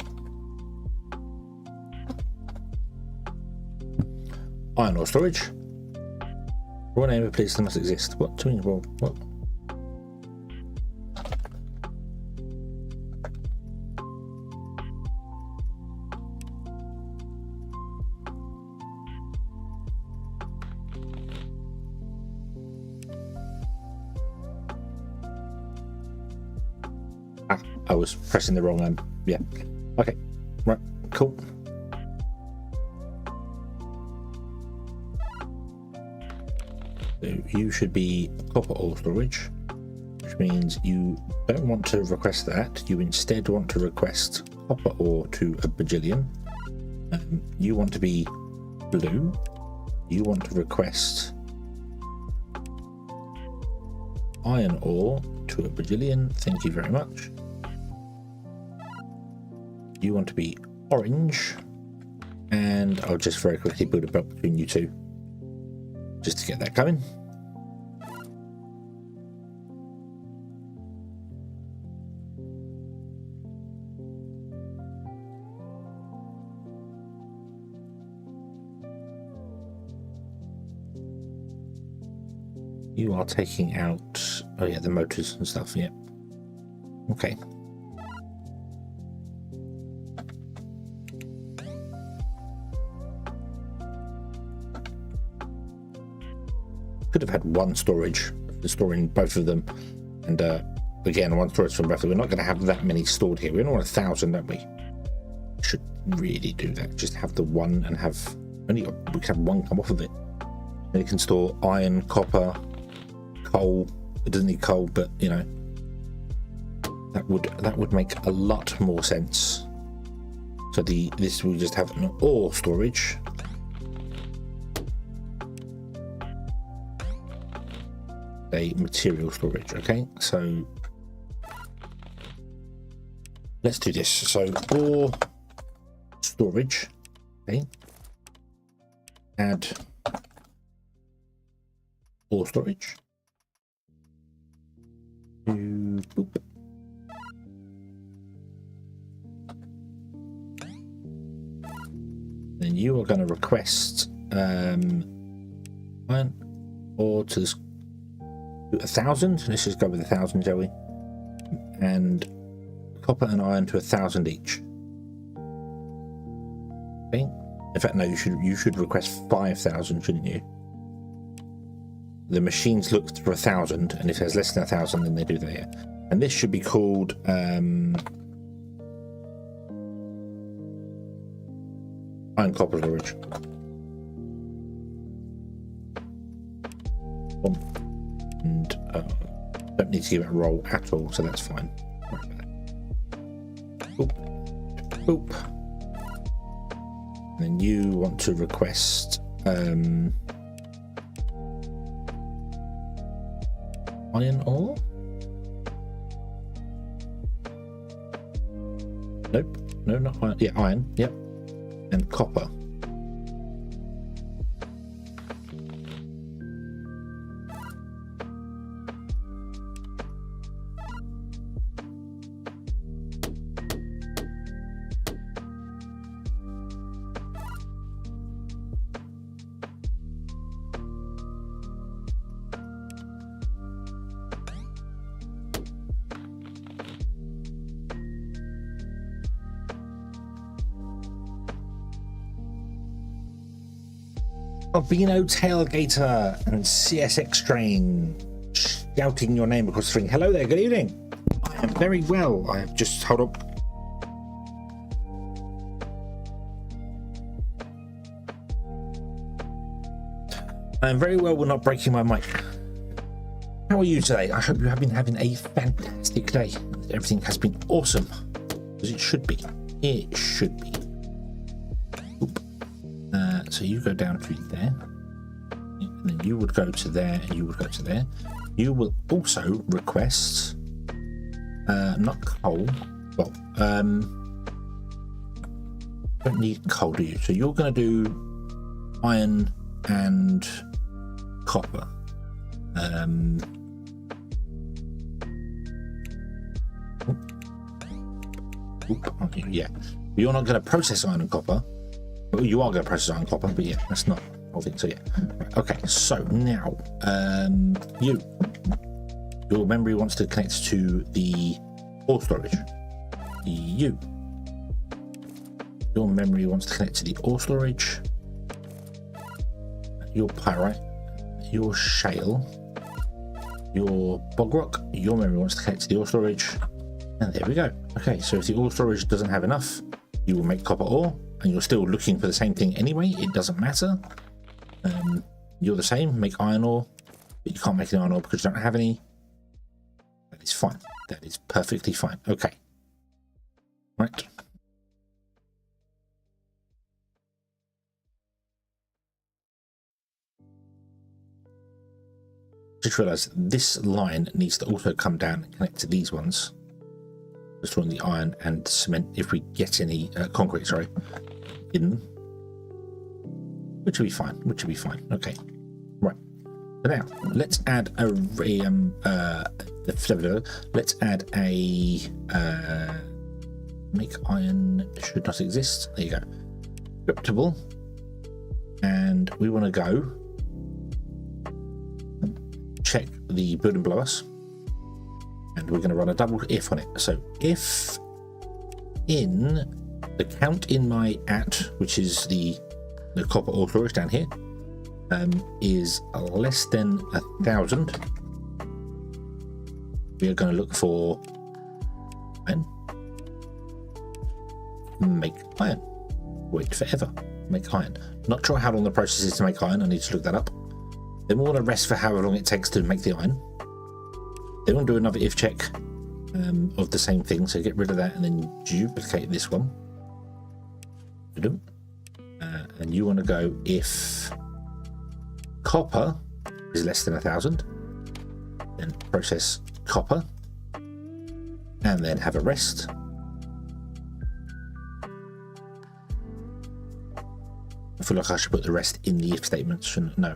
ore storage. Raw name of place that must exist. What? What? I was pressing the wrong yeah. Okay. Right. Cool. So you should be copper ore storage, which means you don't want to request that. You instead want to request copper ore to a bajillion. You want to be blue. You want to request iron ore to a bajillion. Thank you very much. You want to be orange, and I'll just very quickly build a belt between you two just to get that going. You are taking out, oh yeah, the motors and stuff, yeah. Okay. Could have had one storage for storing both of them, and again, one storage for both of them. We're not going to have that many stored here. We only want 1,000, don't we? Should really do that. Just have the one and have only we can have one come off of it. And you can store iron, copper, coal. It doesn't need coal, but you know that would make a lot more sense. So this will just have an ore storage. A material storage. Okay, so let's do this. So ore storage. Okay, add ore storage. Boop. you are going to request iron ore to 1,000. Let's just go with 1,000, shall we? And copper and iron to 1,000 each. Okay. In fact, no, you should request 5,000, shouldn't you? The machines look for 1,000, and if there's less than 1,000, then they do that. Yeah. And this should be called iron copper storage. And don't need to give it a roll at all, so that's fine. Boop, boop. And then you want to request iron ore? Nope, no, not iron. Yeah, iron, yep. And copper. Albino Tailgater and CSX Train shouting your name across the string. Hello there, good evening. I am very well. I have just hold up. I am very well. We're not breaking my mic. How are you today? I hope you have been having a fantastic day. Everything has been awesome, as it should be. It should be. Oop. So you go down to there, and then you would go to there, and you would go to there. You will also request, not coal, well, don't need coal, do you? So you're going to do iron and copper. Yeah, you're not going to process iron and copper. Well, you are going to process iron and copper, but yeah, that's not the whole thing. So yeah, right, okay. So now, your memory wants to connect to the ore storage. Your memory wants to connect to the ore storage. Your pyrite, your shale, your bog rock. Your memory wants to connect to the ore storage, and there we go. Okay, so if the ore storage doesn't have enough, you will make copper ore. And you're still looking for the same thing anyway, it doesn't matter. You're the same, make iron ore, but you can't make an iron ore because you don't have any. That is fine. That is perfectly fine. Okay. Right. Just realised this line needs to also come down and connect to these ones. Just on the iron and cement if we get any concrete, sorry, in, which will be fine. Which will be fine. Okay, right. So now let's add let's add a make iron should not exist. There you go. Scriptable, and we want to go check the building below us. And we're going to run a double if on it. So if in the count in my which is the copper ore storage down here, is less than 1,000, we are going to look for iron. Make iron. Wait forever. Make iron. Not sure how long the process is to make iron. I need to look that up. Then we want to rest for however long it takes to make the iron. Then we'll do another if check of the same thing. So get rid of that and then duplicate this one. And you want to go if copper is less than 1,000, then process copper and then have a rest. I feel like I should put the rest in the if statement, shouldn't I? No.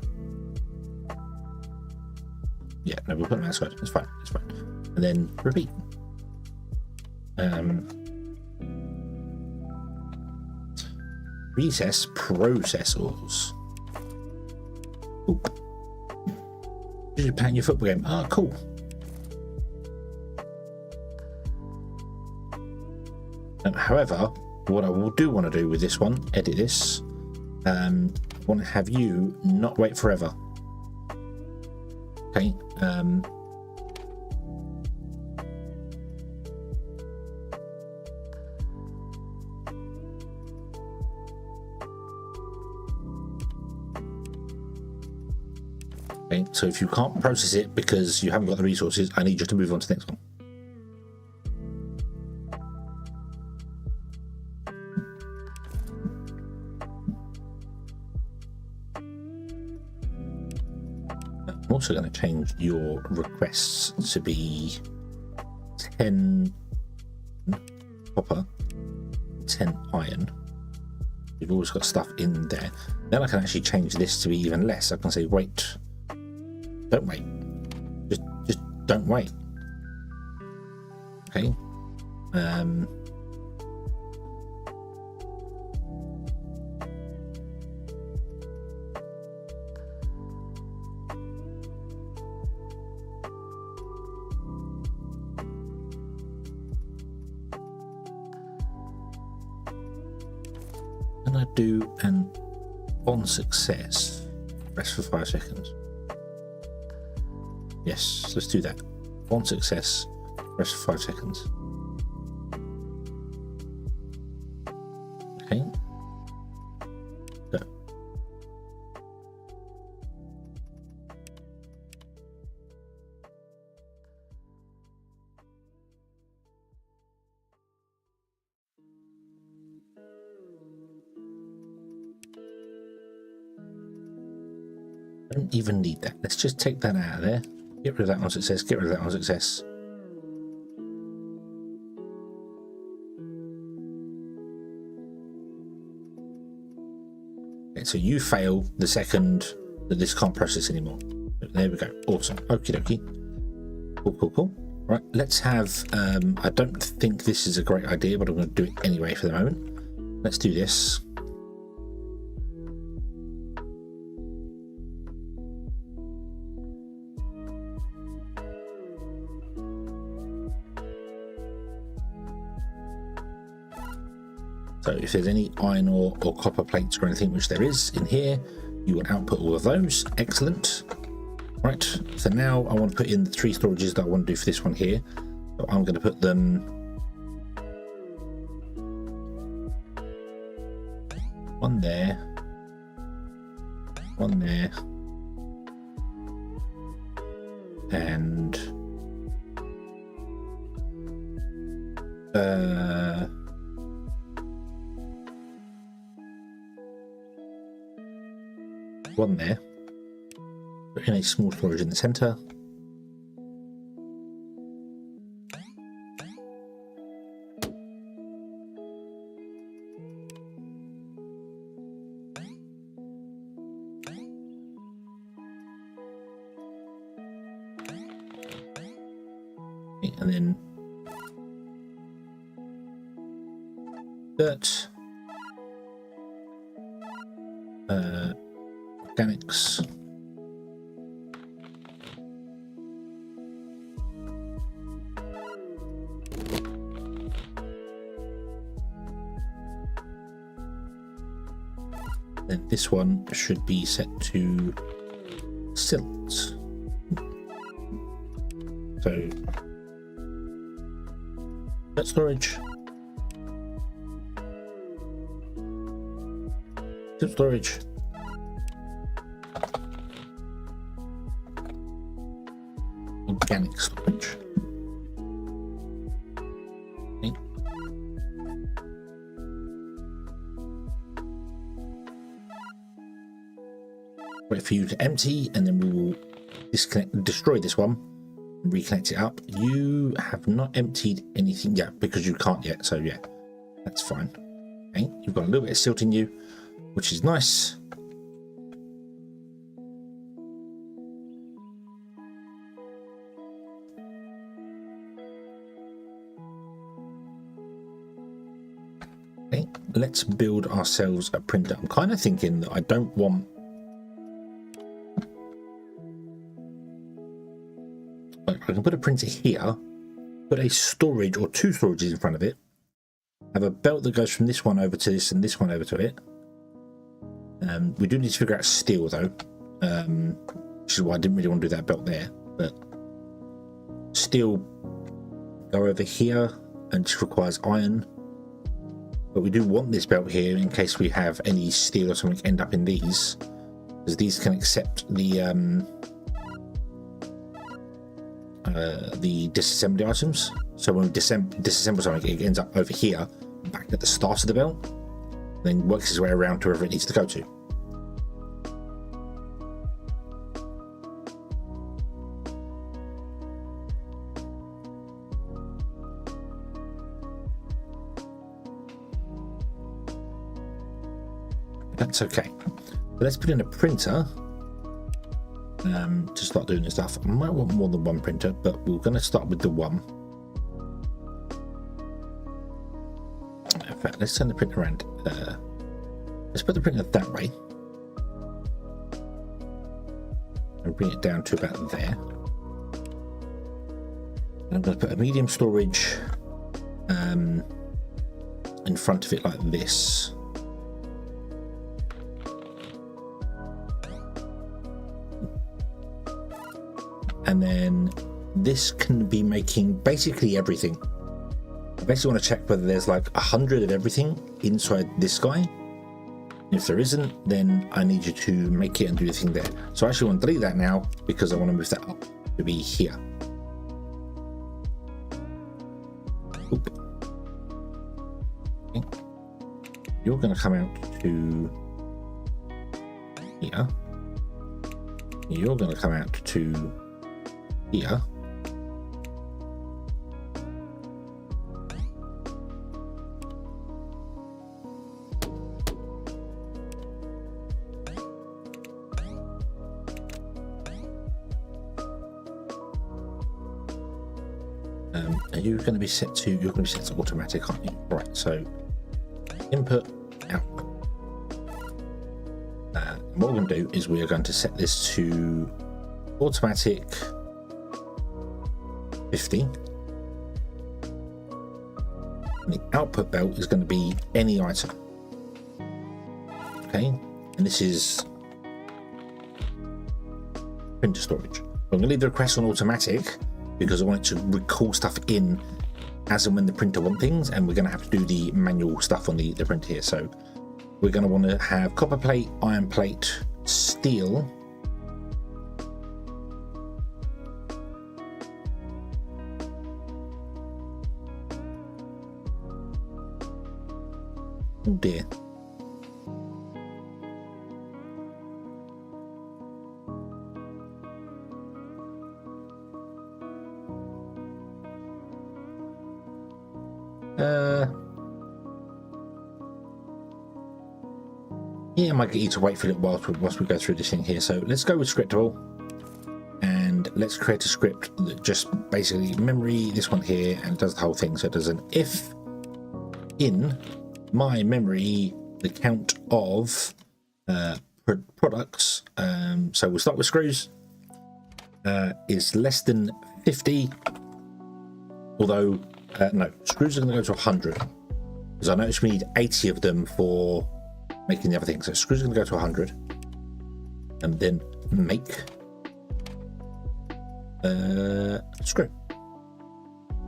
Yeah, no, we'll put them outside. It's fine. It's fine. And then repeat. Recess processors. Ooh. You're playing your football game. Ah, cool. However, what I want to do with this one, edit this. I want to have you not wait forever. Okay. Okay, so if you can't process it because you haven't got the resources, I need you to move on to the next one. I'm also going to change your requests to be 10 copper, 10 iron. You've always got stuff in there. Then I can actually change this to be even less. I can say wait. Don't wait. Just don't wait. Okay. Can I do an on success? Rest for 5 seconds. Yes, let's do that. On success, rest for 5 seconds. Okay. Go. I don't even need that. Let's just take that out of there. Get rid of that on success, get rid of that on success. Okay, so you fail the second that this can't process anymore. There we go. Awesome. Okie dokie. Cool, cool, cool. Right, let's have, I don't think this is a great idea, but I'm going to do it anyway for the moment. Let's do this. So if there's any iron ore or copper plates or anything, which there is in here, you will output all of those. Excellent. Right, so now I want to put in the 3 storages that I want to do for this one here. So I'm going to put them one there, one there, and one there. Put in a small storage in the center. Okay, and then dirt, organics, then this one should be set to silt. So dirt storage, silt storage, organic storage. Okay. Wait for you to empty, and then we will destroy this one and reconnect it up. You have not emptied anything yet because you can't yet, so yeah, that's fine. Okay, you've got a little bit of silt in you, which is nice. Okay, let's build ourselves a printer. I'm kind of thinking that I don't want... I can put a printer here, put a storage or two storages in front of it, have a belt that goes from this one over to this and this one over to it. We do need to figure out steel though, which is why I didn't really want to do that belt there, but steel go over here and just requires iron. But we do want this belt here in case we have any steel or something end up in these, because these can accept the disassembly items. So when we disassemble something, it ends up over here, back at the start of the belt, then works its way around to wherever it needs to go to. That's okay. So let's put in a printer to start doing this stuff. I might want more than one printer, but we're going to start with the one. In fact, let's turn the printer around. Let's put the printer that way and bring it down to about there. And I'm going to put a medium storage in front of it like this. And then this can be making basically everything. I basically want to check whether there's like 100 of everything inside this guy. If there isn't, then I need you to make it and do the thing there. So I actually want to delete that now because I want to move that up to be here. Oop. Okay. You're going to come out to here. You're going to come out to here. Are you going to be set to? You're going to be set to automatic, aren't you? Right. So input, output. What we're going to do is we are going to set this to automatic 50. And the output belt is going to be any item. Okay, and this is printer storage. I'm going to leave the request on automatic because I want it to recall stuff in as and when the printer wants things, and we're going to have to do the manual stuff on the printer here. So we're going to want to have copper plate, iron plate, steel, oh dear. Yeah, I might get you to wait for it whilst we go through this thing here. So let's go with scriptable, and let's create a script that just basically memory this one here and does the whole thing. So it does an if in my memory the count of products. So we'll start with screws. Is less than 50. Although no, screws are going to go to 100 because I noticed we need 80 of them for making the other thing. So screws are going to go to 100, and then make screw.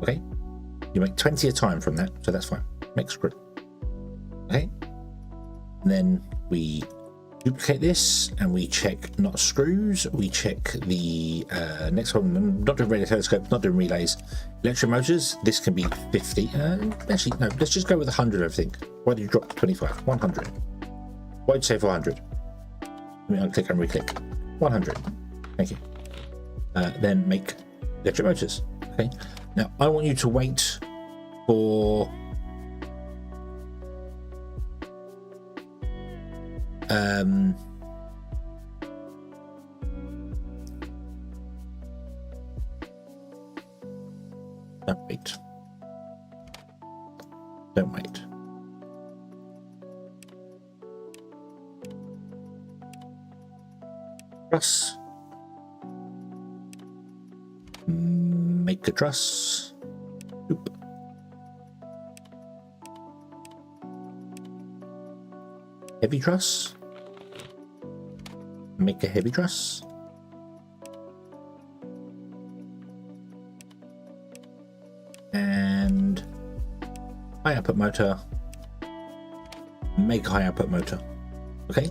Okay, you make 20 a time from that, so that's fine. Make screw. Okay, and then we duplicate this and we check not screws. We check the next one. I'm not doing radio telescopes, not doing relays. Electric motors, this can be 50. Actually, no, let's just go with 100 everything. Why did you drop to 25? 100. Why did you say 400? Let me unclick and re-click. 100. Thank you. Then make electric motors. Okay. Now I want you to wait for don't wait. Don't wait. Truss. Make a truss. Oop. Heavy truss. Make a heavy truss. And high output motor. Make a high output motor. Okay.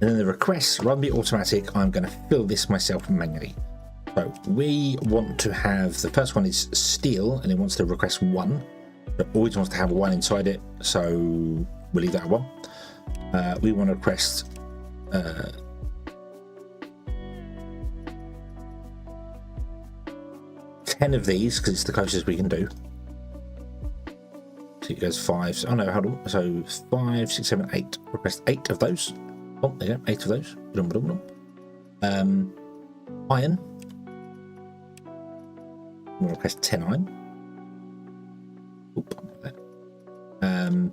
And then the requests, rather than be automatic, I'm going to fill this myself manually. So we want to have, the first one is steel, and it wants to request 1. It always wants to have 1 inside it, so we'll leave that at 1. We want to request 10 of these, because it's the closest we can do. So it goes 5. Oh no, hold on. So 5, 6, 7, 8. Request 8 of those. Oh, there you go, 8 of those. Iron. We'll request 10 iron. Oop, and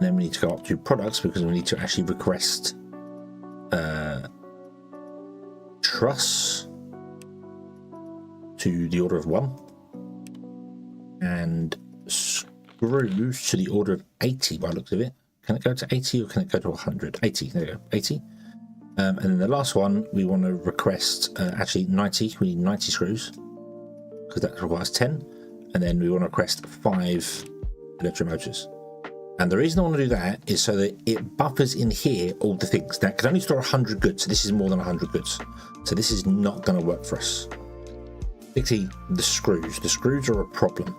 then we need to go up to products because we need to actually request truss to the order of 1 and screws to the order of 80 by the looks of it. Can it go to 80 or can it go to 100? 80, there you go, 80. And then the last one, we want to request actually 90. We need 90 screws because that requires 10. And then we want to request 5 electric motors. And the reason I want to do that is so that it buffers in here all the things. Now, it can only store 100 goods, so this is more than 100 goods. So this is not going to work for us. Particularly the screws. The screws are a problem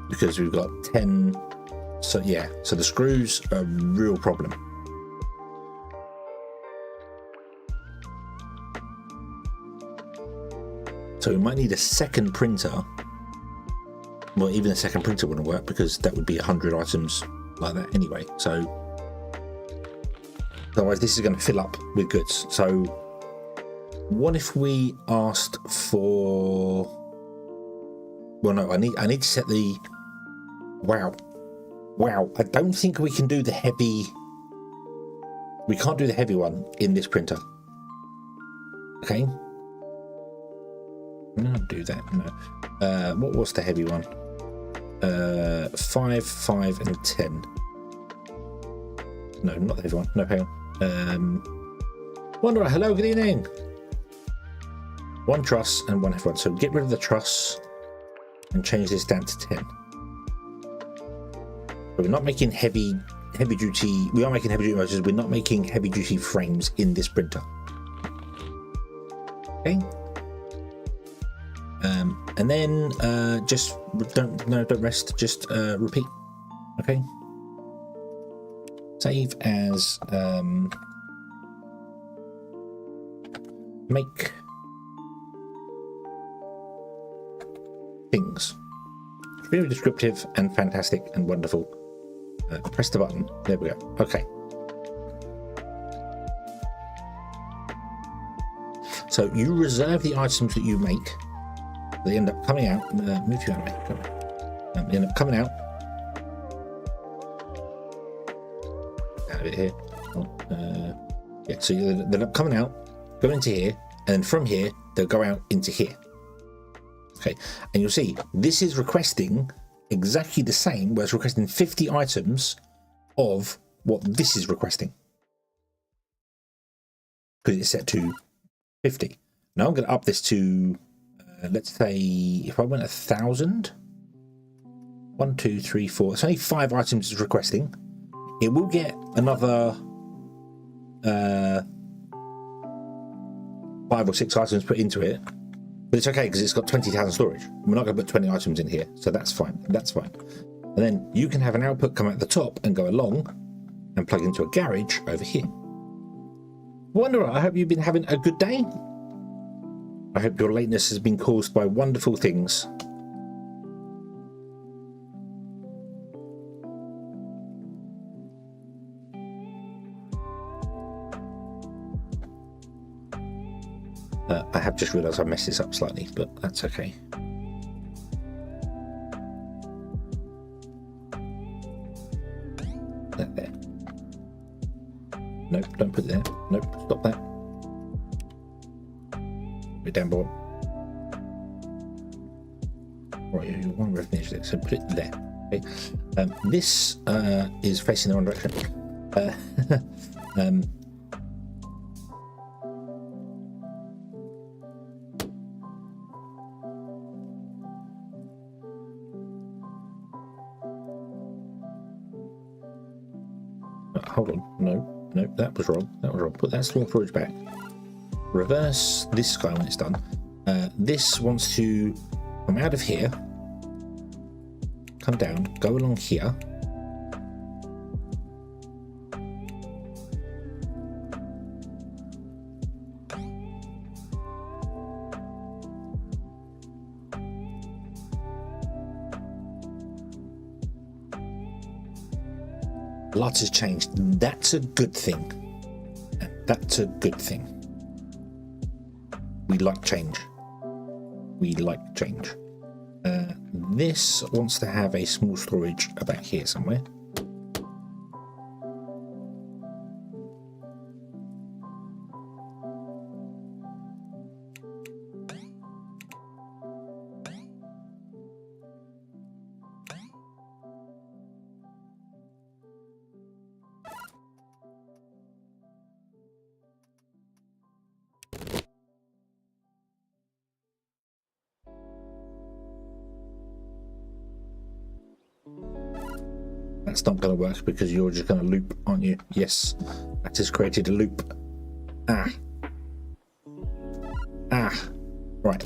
because we've got 10. So yeah, so the screws are a real problem. So we might need a second printer. Well, even a second printer wouldn't work because that would be 100 items like that anyway. So otherwise this is going to fill up with goods. So what if we asked for, well no, I need to set the, wow, I don't think we can do the heavy, we can't do the heavy one in this printer. Okay. No, do that. No. What was the heavy one? 5, 5, and 10. No, not the heavy one. No, hang on. Wanderer, hello, good evening. 1 truss and 1 heavy one. So get rid of the truss and change this down to 10. But we're not making heavy duty. We are making heavy duty motors. We're not making heavy duty frames in this printer. Okay. And then just don't rest, just repeat. Okay. Save as make things. Very descriptive and fantastic and wonderful. Press the button. There we go. Okay. So you reserve the items that you make. They end up coming out. Move you out of me. They end up coming out. Out of it here. Yeah. So they end up coming out, go into here, and then from here they'll go out into here. Okay. And you'll see this is requesting exactly the same, where it's requesting 50 items of what this is requesting because it's set to 50. Now I'm going to up this to let's say if I went 1,000, 1, 2, 3, 4, it's only 5 items it's requesting. It will get another 5 or 6 items put into it, but it's okay because it's got 20,000 storage. We're not going to put 20 items in here, so that's fine. That's fine. And then you can have an output come out the top and go along and plug into a garage over here. Wanderer, I hope you've been having a good day. I hope your lateness has been caused by wonderful things. I have just realised I messed this up slightly, but that's okay. That there. Nope, don't put it there. Nope, stop that. Put it down below. Right, you want to finish it, so put it there. Okay. This is facing the wrong direction. Hold on, no, that was wrong. That was wrong. Put that small storage back. Reverse this guy when it's done. This wants to come out of here, come down, go along here. Lots has changed. That's a good thing. That's a good thing. We like change. We like change. This wants to have a small storage about here somewhere. That's not going to work because you're just going to loop, aren't you? Yes, that has created a loop. Ah. Right.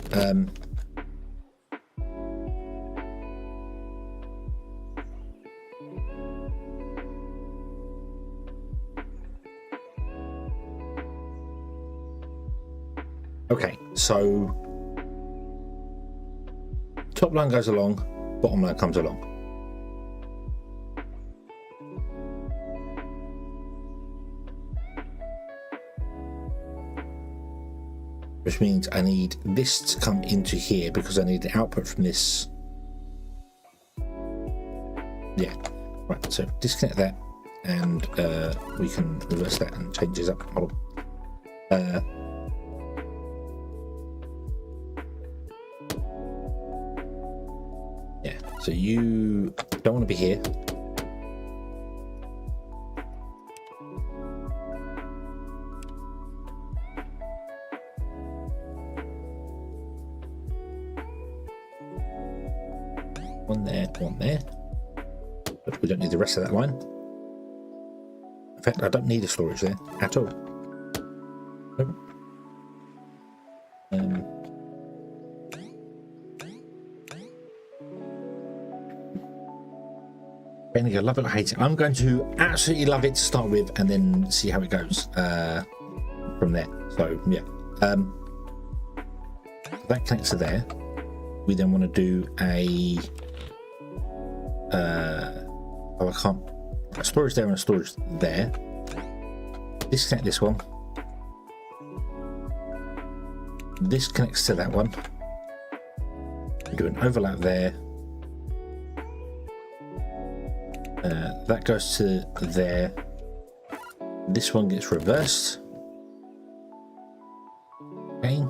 Okay, so top line goes along, bottom line comes along. Which means I need this to come into here because I need the output from this. Yeah, right, so disconnect that and we can reverse that and change this up. Hold on. Yeah, so you don't want to be here. One there, but we don't need the rest of that line. In fact, I don't need a storage there at all. Nope. I love it or hate it. I'm going to absolutely love it to start with and then see how it goes from there. So yeah, that connects to there. We then want to do a oh, I can't. A storage there and a storage there. Disconnect this one. This connects to that one. Do an overlap there. That goes to there. This one gets reversed. Okay.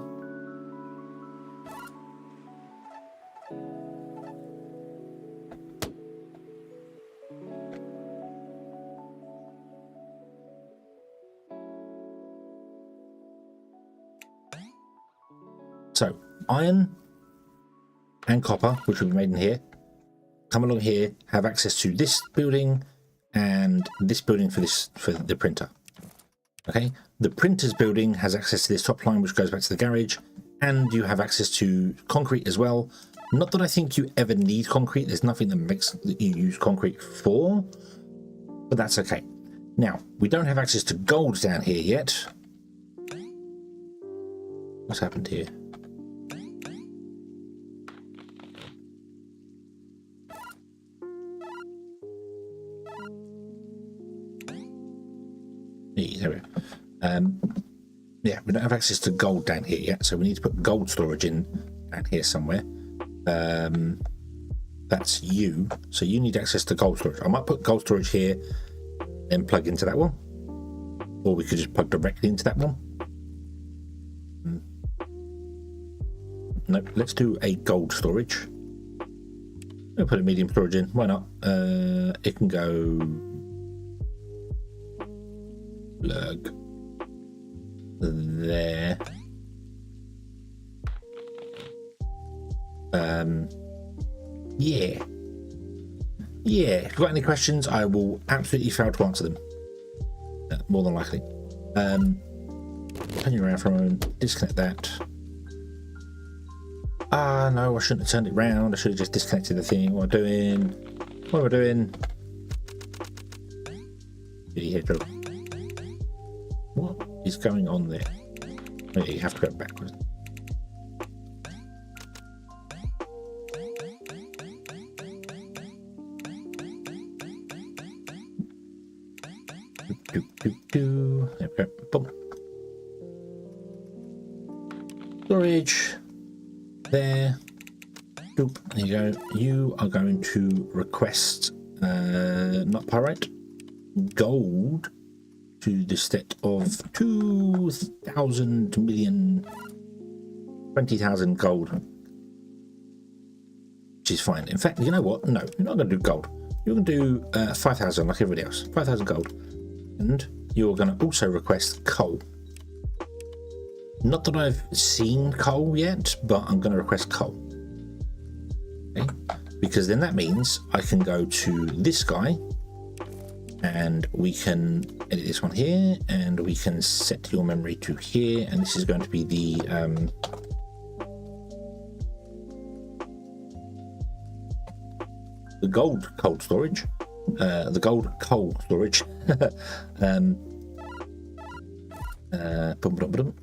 So iron and copper, which will be made in here, come along here, have access to this building and this building for the printer. Okay, the printer's building has access to this top line, which goes back to the garage, and you have access to concrete as well. Not that I think you ever need concrete. There's nothing that you use concrete for, but that's okay. Now, we don't have access to gold down here yet. What's happened here? There we go. Yeah, we don't have access to gold down here yet, so we need to put gold storage in down here somewhere. That's you, so you need access to gold storage. I might put gold storage here and plug into that one. Or we could just plug directly into that one. Nope, let's do a gold storage. We'll put a medium storage in, why not? It can go plug there. Yeah. If you've got any questions, I will absolutely fail to answer them. More than likely. Turn you around for a moment, disconnect that. No, I shouldn't have turned it round. I should have just disconnected the thing. What am I doing? What am I doing? Hedgehog. What is going on there? Oh, you have to go backwards. There we go. Boom. Storage. There. Boop. There you go. You are going to request not pyrite, gold to the state of 2,000 million, 20,000 gold, which is fine. In fact, you know what? No, you're not going to do gold. You're going to do 5,000 like everybody else. 5,000 gold. And you're going to also request coal. Not that I've seen coal yet, but I'm going to request coal. Okay? Because then that means I can go to this guy and we can edit this one here and we can set your memory to here. And this is going to be the gold cold storage. The gold coal storage.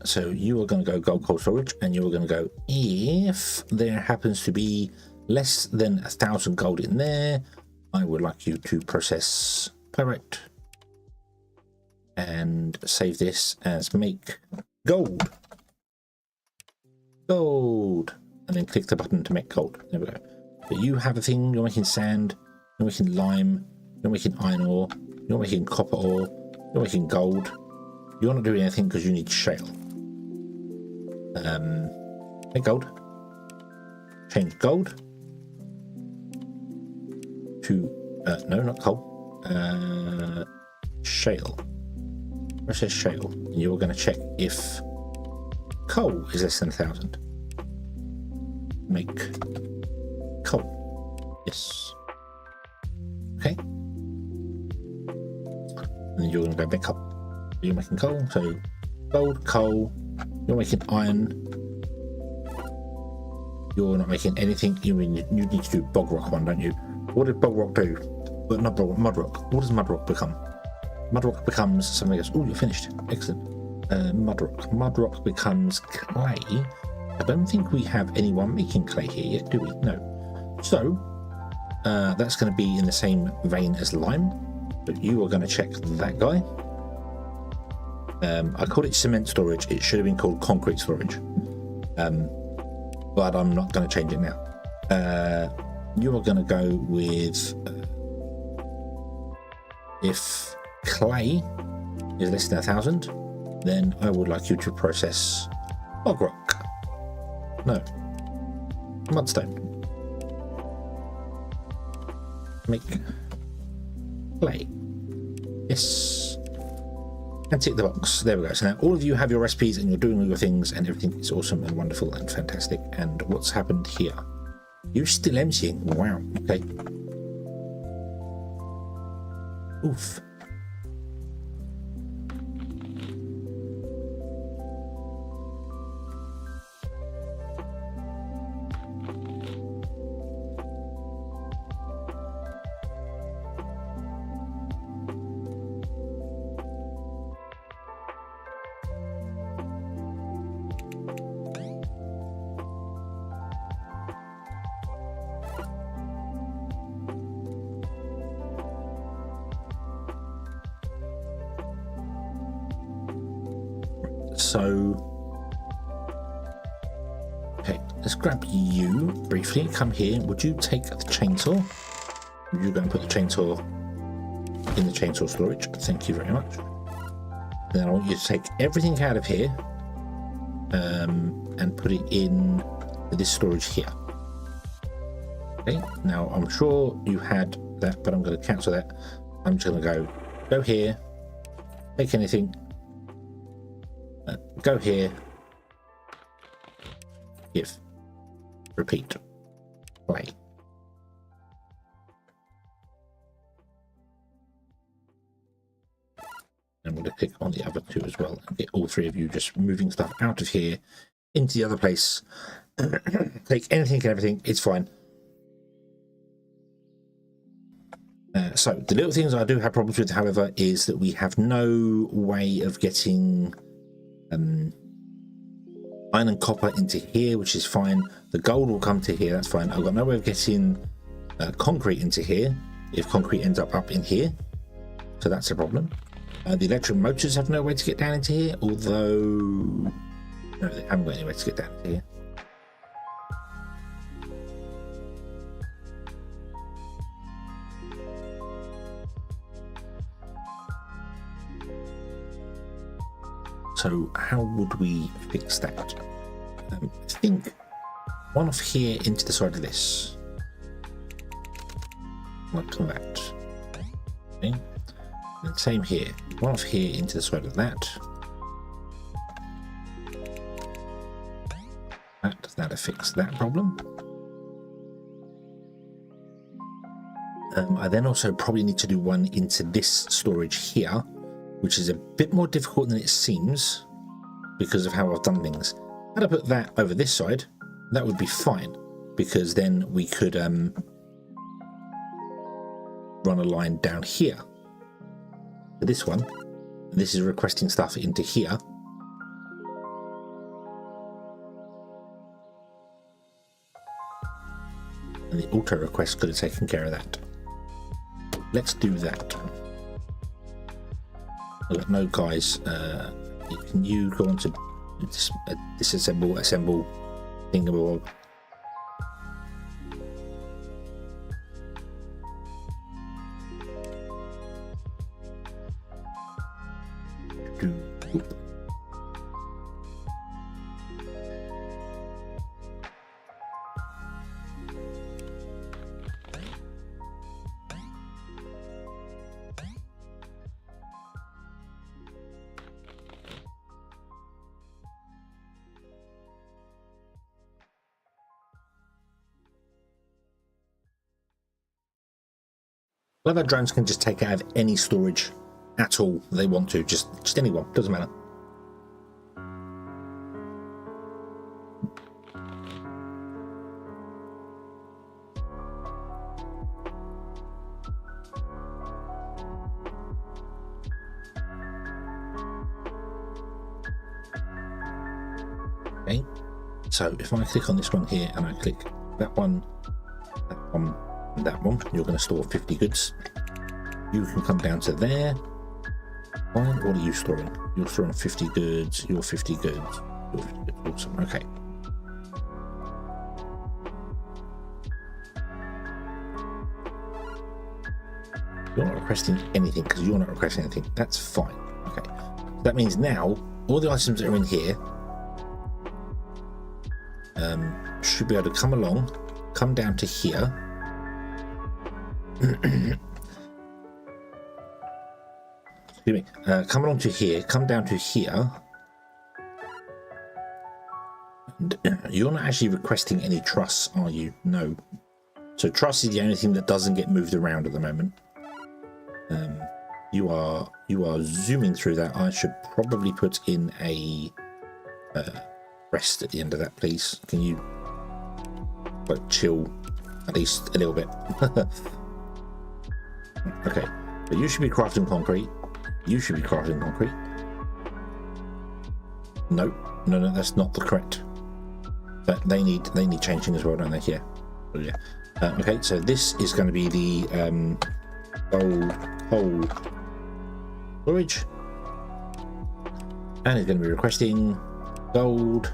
So you are going to go gold coal storage, and you are going to go, if there happens to be less than 1,000 gold in there, I would like you to process pyrite and save this as make gold, and then click the button to make gold. There we go. But you have a thing, you're making sand, you're making lime, you're making iron ore, you're making copper ore, you're making gold. You're not doing anything because you need shale. Make gold. Change gold to no, not coal. Shale. Where says shale? And you're going to check if coal is less than 1,000. Make coal. Yes. Okay. And then you're going to go make coal. You're making coal, so gold, coal, you're making iron, you're not making anything. You need to do bog rock one, don't you? What did bog rock do? But not bog rock, mud rock. What does mud rock become? Mud rock becomes something else. Oh, you're finished. Excellent. Mud rock. Mud rock becomes clay. I don't think we have anyone making clay here yet, do we? No. So that's going to be in the same vein as lime, but you are going to check that guy. I called it cement storage. It should have been called concrete storage, but I'm not going to change it now. You are going to go with if clay is less than 1,000, then I would like you to process bog rock. No, mudstone. Make clay. Yes. And tick the box. There we go. So now all of you have your recipes and you're doing all your things and everything is awesome and wonderful and fantastic. And what's happened here? You're still emptying. Wow. Okay. Oof. So, okay, let's grab you briefly. Come here. Would you take the chainsaw? Would you go and put the chainsaw in the chainsaw storage? Thank you very much. Then I want you to take everything out of here and put it in this storage here. Okay, now I'm sure you had that, but I'm going to cancel that. I'm just going to go here, take anything, go here, give, repeat, play. I'm going to click on the other two as well and get all three of you just moving stuff out of here into the other place. Take anything and everything, it's fine. So the little things I do have problems with, however, is that we have no way of getting iron and copper into here, which is fine. The gold will come to here, that's fine. I've got no way of getting concrete into here if concrete ends up in here, so that's a problem. The electric motors have no way to get down into here, although no, they haven't got any way to get down into here. So how would we fix that? I think one off here into the side of this, like that. Okay. And same here, one off here into the side of that. That'll fix that problem. I then also probably need to do one into this storage here, which is a bit more difficult than it seems because of how I've done things. Had I put that over this side, that would be fine, because then we could run a line down here for this one. And this is requesting stuff into here. And the auto request could have taken care of that. Let's do that. No, guys, can you go on to disassemble, assemble, thingamabob? Other drones can just take out of any storage at all they want to, just anyone, doesn't matter. Okay, so if I click on this one here and I click that one, that one, you're going to store 50 goods. You can come down to there. Fine. What are you storing? You're storing 50 goods. You're 50 goods. You're 50 goods. Awesome. Okay. You're not requesting anything because you're not requesting anything. That's fine. Okay. That means now all the items that are in here should be able to come along, come down to here. Excuse me. Come along to here, come down to here. And you're not actually requesting any truss, are you? No. So truss is the only thing that doesn't get moved around at the moment. You are zooming through that. I should probably put in a rest at the end of that, please. Can you like chill at least a little bit? Okay, but you should be crafting concrete. You should be crafting concrete. No, that's not the correct. But they need changing as well, don't they? Yeah. Oh, yeah. Okay, so this is going to be the gold hole storage, and it's going to be requesting gold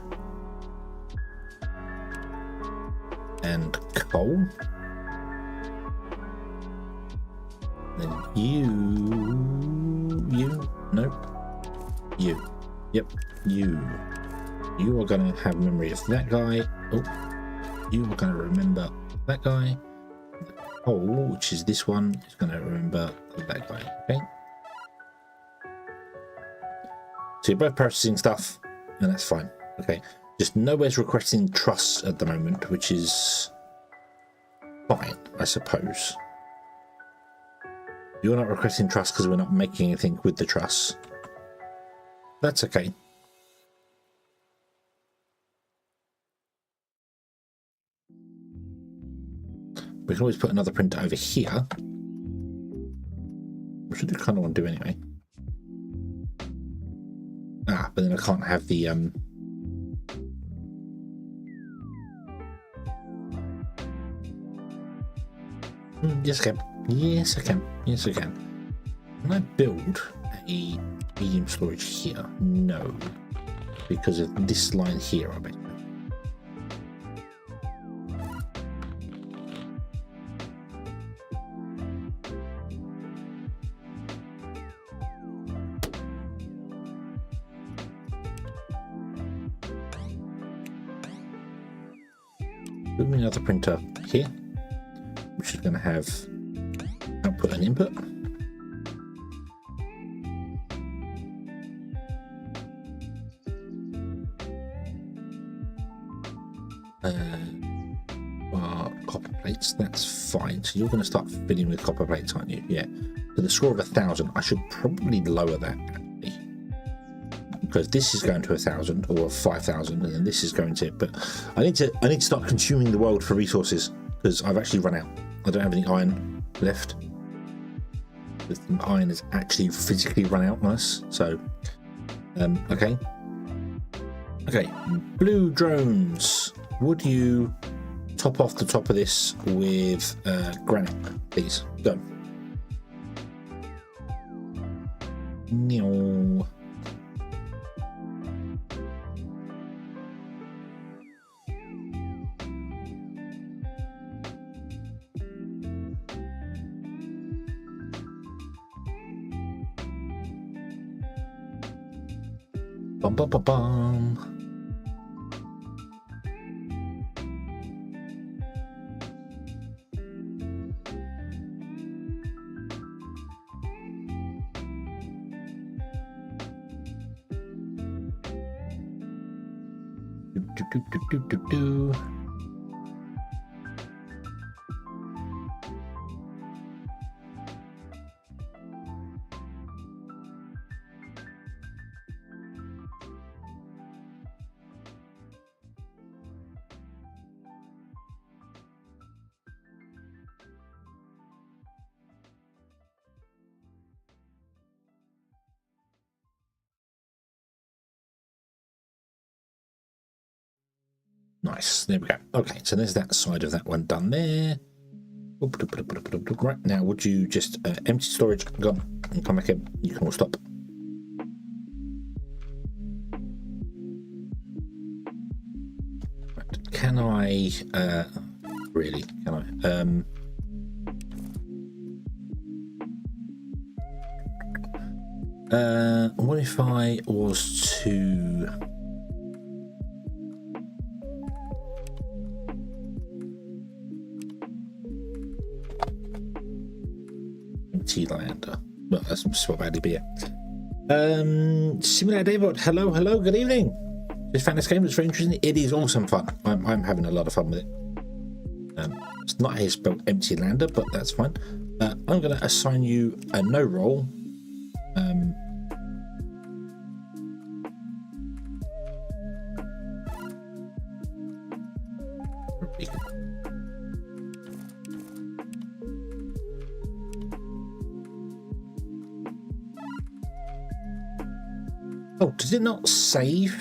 and coal. Then you, nope. You. Yep, you. You are going to have memory of that guy. Oh, you are going to remember that guy. Oh, which is this one, is going to remember that guy. Okay. So you're both processing stuff, and that's fine. Okay. Just nowhere's requesting trusts at the moment, which is fine, I suppose. You're not requesting trusts because we're not making anything with the trusts. That's okay. We can always put another printer over here, which I do kind of want to do anyway. Ah, but then I can't have the Yes, I can. Yes, I can. Yes, I can. Can I build a medium storage here? No, because of this line here, I bet. Put me another printer here, which is going to have output and input. Copper plates, that's fine. So you're going to start filling with copper plates, aren't you? Yeah. So the score of 1,000, I should probably lower that actually, because this is going to 1,000 or 5,000, and then this is going to. But I need to start consuming the world for resources because I've actually run out. I don't have any iron left. The iron is actually physically run out on us. So, okay. Okay, blue drones. Would you top off the top of this with granite, please? Go. No. Bum bum bum bum. Do. Nice, there we go. Okay, so there's that side of that one done there. Right, now would you just empty storage, gone, and come back in. You can all stop. Right, can I, really, can I? What if I was to... Lander. Well, that's so badly be it. Simulator David, hello, good evening. Just found this game, it's very interesting. It is awesome fun. I'm having a lot of fun with it. It's not how you spell empty lander, but that's fine. I'm going to assign you a no roll. Oh, does it not save?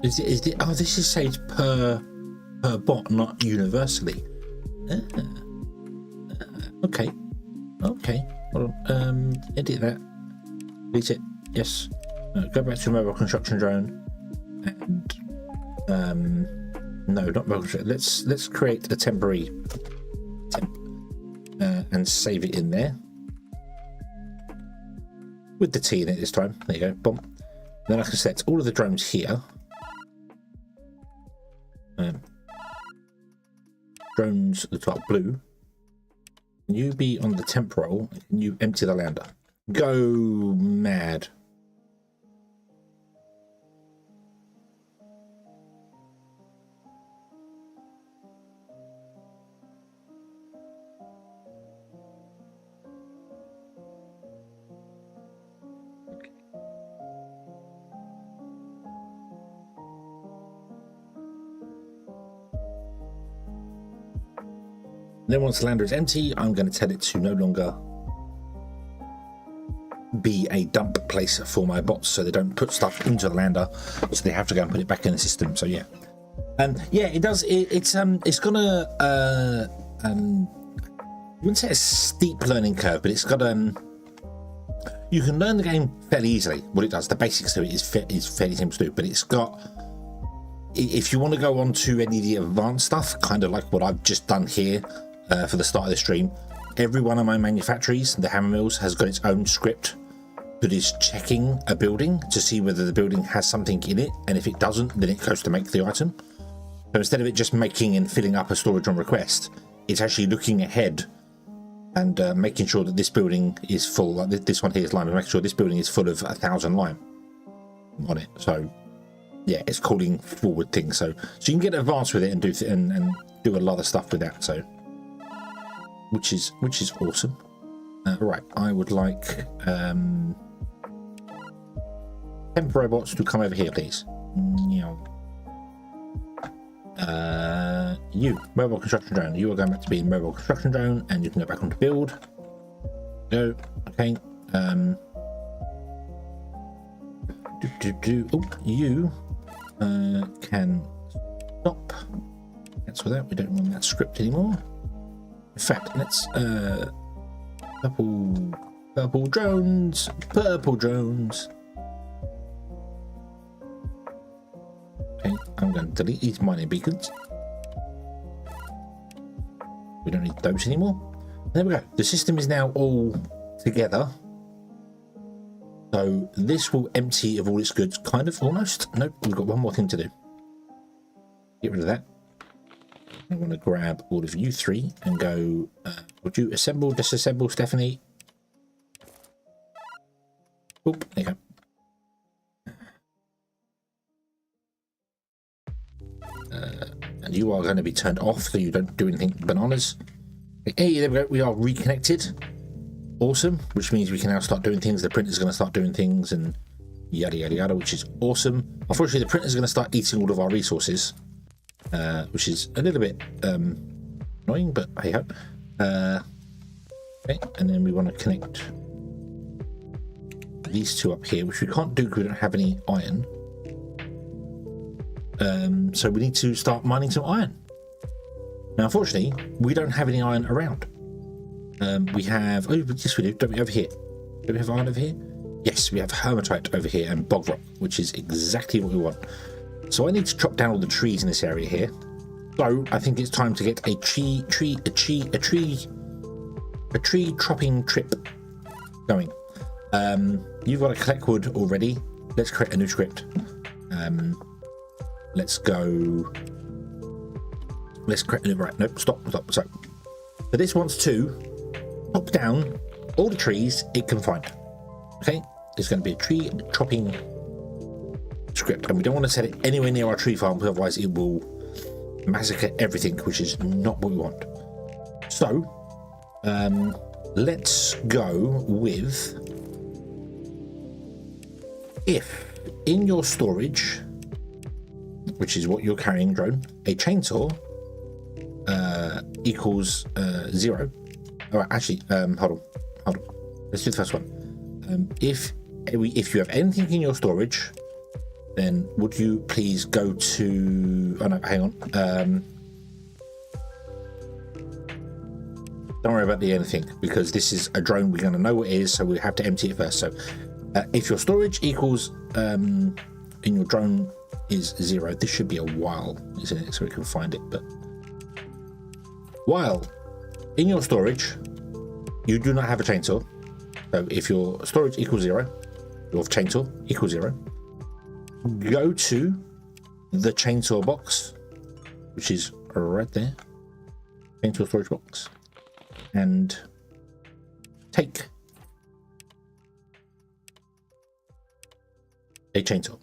Is it? Oh, this is saved per bot, not universally. Okay. Hold on. Edit that. Delete it. Yes. Go back to mobile construction drone. And no, not mobile construction. Let's create a temporary temp and save it in there. with the T in it this time. There you go, boom. Then I can select all of the drones here. Drones that are blue. You be on the temporal, you empty the lander. Go mad. Then once the lander is empty, I'm going to tell it to no longer be a dump place for my bots, so they don't put stuff into the lander, so they have to go and put it back in the system. So yeah, yeah, it does. It's gonna I wouldn't say a steep learning curve, but it's got you can learn the game fairly easily. What it does, the basics of it is fairly simple to do, but it's got. If you want to go on to any of the advanced stuff, kind of like what I've just done here. For the start of the stream, every one of my manufactories, the hammer mills, has got its own script that is checking a building to see whether the building has something in it, and if it doesn't, then it goes to make the item. So instead of it just making and filling up a storage on request, it's actually looking ahead and making sure that this building is full. Like this one here is lime, and making sure this building is full of 1,000 lime on it. So yeah, it's calling forward things. So you can get advanced with it and do a lot of stuff with that. So. Which is awesome. Right, I would like temp robots to come over here, please. You, mobile construction drone. You are going back to being mobile construction drone, and you can go back onto build. Go. Okay. Oh, you can stop. That's for that. We don't want that script anymore. In fact, let's purple drones. Okay, I'm going to delete these mining beacons. We don't need those anymore. There we go. The system is now all together. So this will empty of all its goods, kind of, almost. Nope, we've got one more thing to do. Get rid of that. I'm going to grab all of you three and go, would you assemble, disassemble, Stephanie? Oop, there you go. And you are going to be turned off so you don't do anything bananas. Hey, there we go. We are reconnected. Awesome, which means we can now start doing things. The printer's going to start doing things and yada, yada, yada, which is awesome. Unfortunately, the printer's going to start eating all of our resources. Which is a little bit annoying, but hey ho. Okay, and then we want to connect these two up here, which we can't do because we don't have any iron. So we need to start mining some iron. Now, unfortunately, we don't have any iron around. We have, oh yes we do, don't we, over here? Do we have iron over here? Yes, we have hematite over here and bog rock, which is exactly what we want. So I need to chop down all the trees in this area here. So I think it's time to get a tree chopping trip going. You've got to collect wood already. Let's create a new script. Let's go. Let's create a new, right, nope, stop. So this wants to chop down all the trees it can find. Okay, there's going to be a tree chopping script, and we don't want to set it anywhere near our tree farm, because otherwise it will massacre everything, which is not what we want. So let's go with, if in your storage, which is what you're carrying, drone, a chainsaw equals 0. All right, actually, hold on, let's do the first one. If you have anything in your storage, then would you please go to, oh no, hang on. Don't worry about the anything, because this is a drone. We're going to know what it is, so we have to empty it first. So if your storage equals, in your drone is 0, this should be a while, isn't it? So we can find it, but while in your storage, you do not have a chainsaw. So if your storage equals 0, your chainsaw equals 0, go to the chainsaw box, which is right there, chainsaw storage box, and take a chainsaw.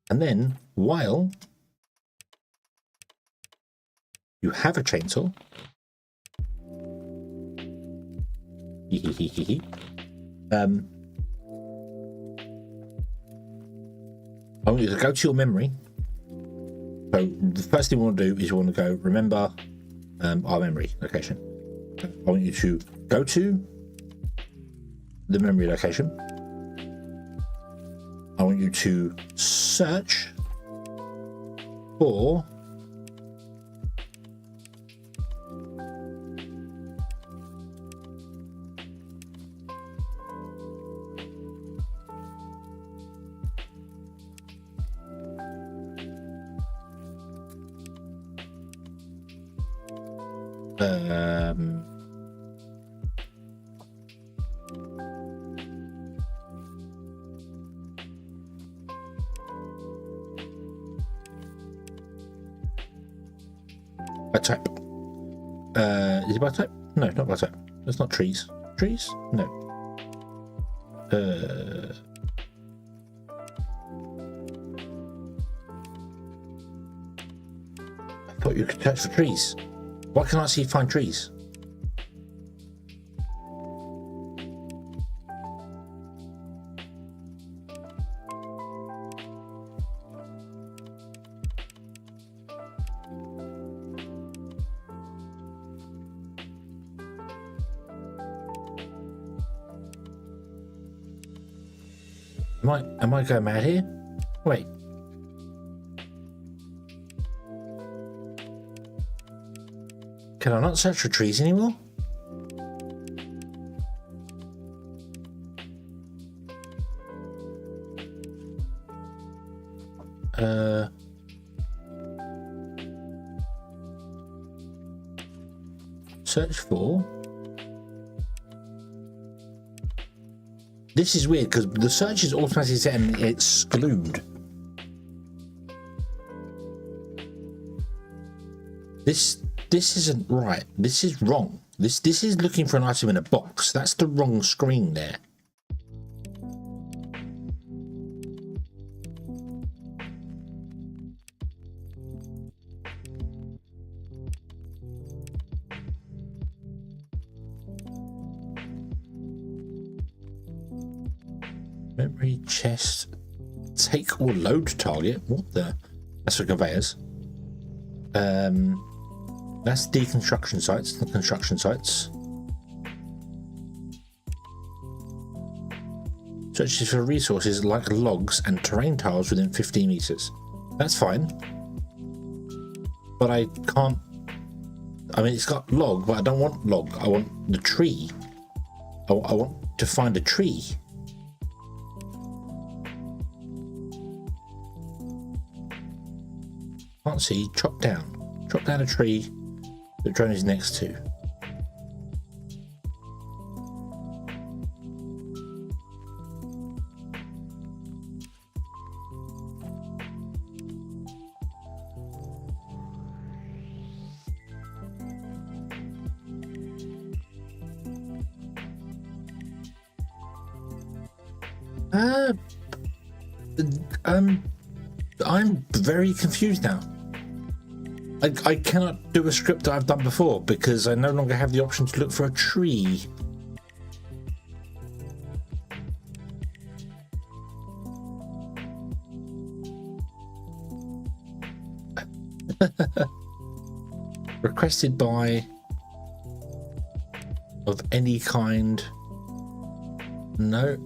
And then while you have a chainsaw, I want you to go to your memory. So the first thing we want to do is we want to go remember our memory location. I want you to go to the memory location. I want you to search for by type. Is it by type? No, not by type. It's not trees. Trees? No. I thought you could search for trees. Why can't I see find trees? Am I going mad here? Wait. Can I not search for trees anymore? Search for. This is weird because the search is automatically set and exclude. This isn't right. This is wrong. This is looking for an item in a box. That's the wrong screen there. Memory, chest, take or load target. What the? That's for conveyors. That's deconstruction sites, the construction sites. Searches for resources like logs and terrain tiles within 15 meters. That's fine. But I can't. I mean, it's got log, but I don't want log. I want the tree. I want to find a tree. Can't see. Chop down a tree that drone is next to. I'm very confused now. I cannot do a script that I've done before because I no longer have the option to look for a tree. Requested by of any kind. No.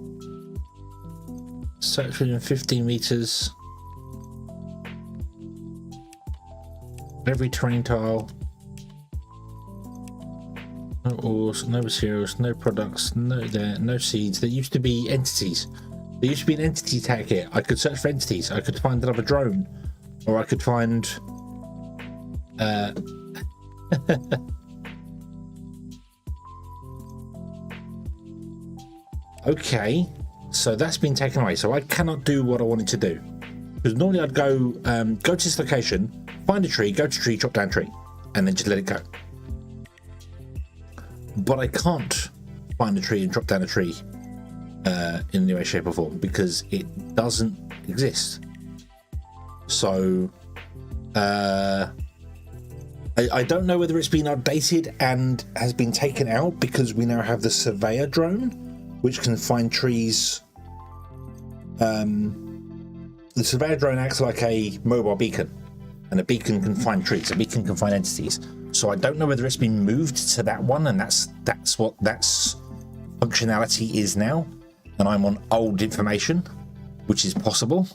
Search within 15 meters. Every terrain tile. No ores, no materials, no products, no seeds. There used to be entities. There used to be an entity tag here. I could search for entities. I could find another drone. Or I could find Okay, so that's been taken away. So I cannot do what I wanted to do. Because normally I'd go to this location, find a tree, go to tree, chop down tree, and then just let it go. But I can't find a tree and chop down a tree in any way, shape or form because it doesn't exist. So I don't know whether it's been updated and has been taken out because we now have the surveyor drone, which can find trees. The surveyor drone acts like a mobile beacon, and a beacon can find trees, a beacon can find entities. So I don't know whether it's been moved to that one, and that's what that's functionality is now, and I'm on old information, which is possible.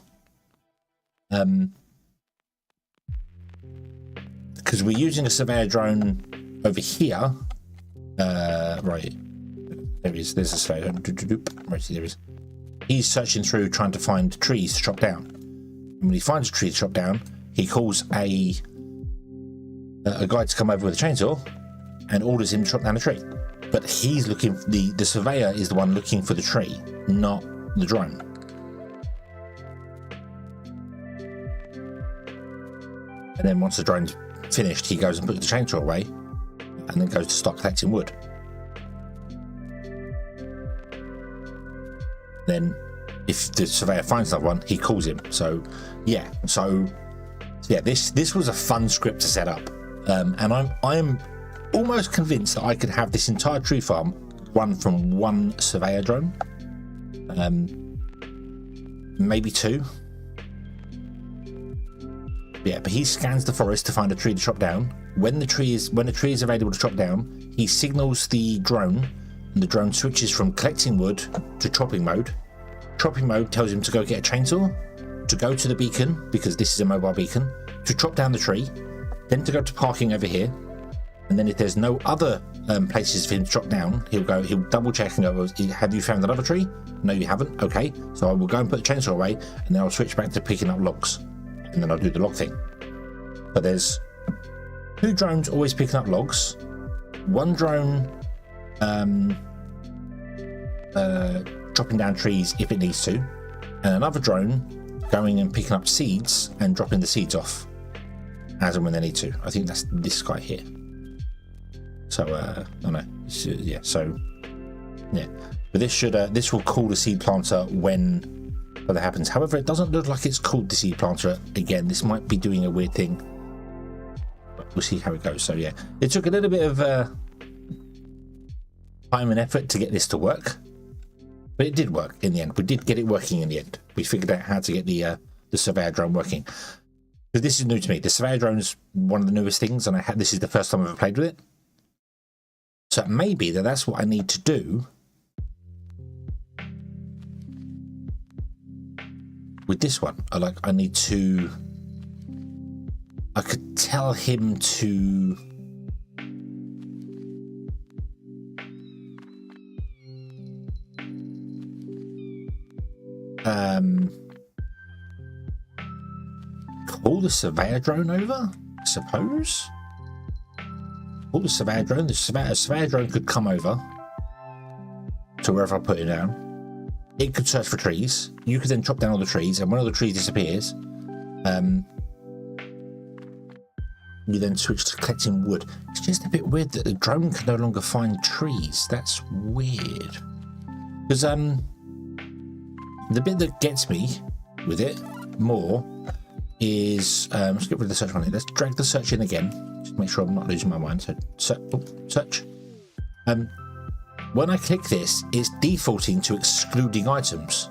Because we're using a surveyor drone over here. Right, there is. There's a surveyor. Right, there is. He's searching through trying to find trees to chop down. And when he finds a tree to chop down, he calls a guy to come over with a chainsaw and orders him to chop down a tree. But he's looking. The surveyor is the one looking for the tree, not the drone. And then once the drone's finished, he goes and puts the chainsaw away, and then goes to start collecting wood. Then, if the surveyor finds another one, he calls him. So, yeah. So yeah. This was a fun script to set up, and I'm almost convinced that I could have this entire tree farm run from one surveyor drone, maybe two. Yeah, but he scans the forest to find a tree to chop down. When the tree is available to chop down, he signals the drone, and the drone switches from collecting wood to chopping mode. Chopping mode tells him to go get a chainsaw, to go to the beacon, because this is a mobile beacon, to chop down the tree, then to go to parking over here, and then if there's no other places for him to chop down, he'll double check and go, have you found another tree? No, you haven't. Okay, so I will go and put the chainsaw away, and then I'll switch back to picking up logs, and then I'll do the log thing. But there's 2 drones always picking up logs, 1 drone chopping down trees if it needs to, and another drone going and picking up seeds and dropping the seeds off as and when they need to. I think that's this guy here. So oh no, yeah. So yeah, but this will call the seed planter when that happens. However, it doesn't look like it's called the seed planter again. This might be doing a weird thing, but we'll see how it goes. So yeah, it took a little bit of time and effort to get this to work. But it did work in the end. We did get it working in the end. We figured out how to get the surveyor drone working. Because this is new to me. The surveyor drone is one of the newest things, and this is the first time I've ever played with it. So it may be that that's what I need to do with this one. I could tell him to call the surveyor drone over, I suppose. Call the surveyor drone. The surveyor drone could come over to wherever I put it down. It could search for trees. You could then chop down all the trees, and when all the trees disappears, you then switch to collecting wood. It's just a bit weird that the drone can no longer find trees. That's weird. Because the bit that gets me with it more is let's get rid of the search one here. Let's drag the search in again, just to make sure I'm not losing my mind. So search. When I click this, it's defaulting to excluding items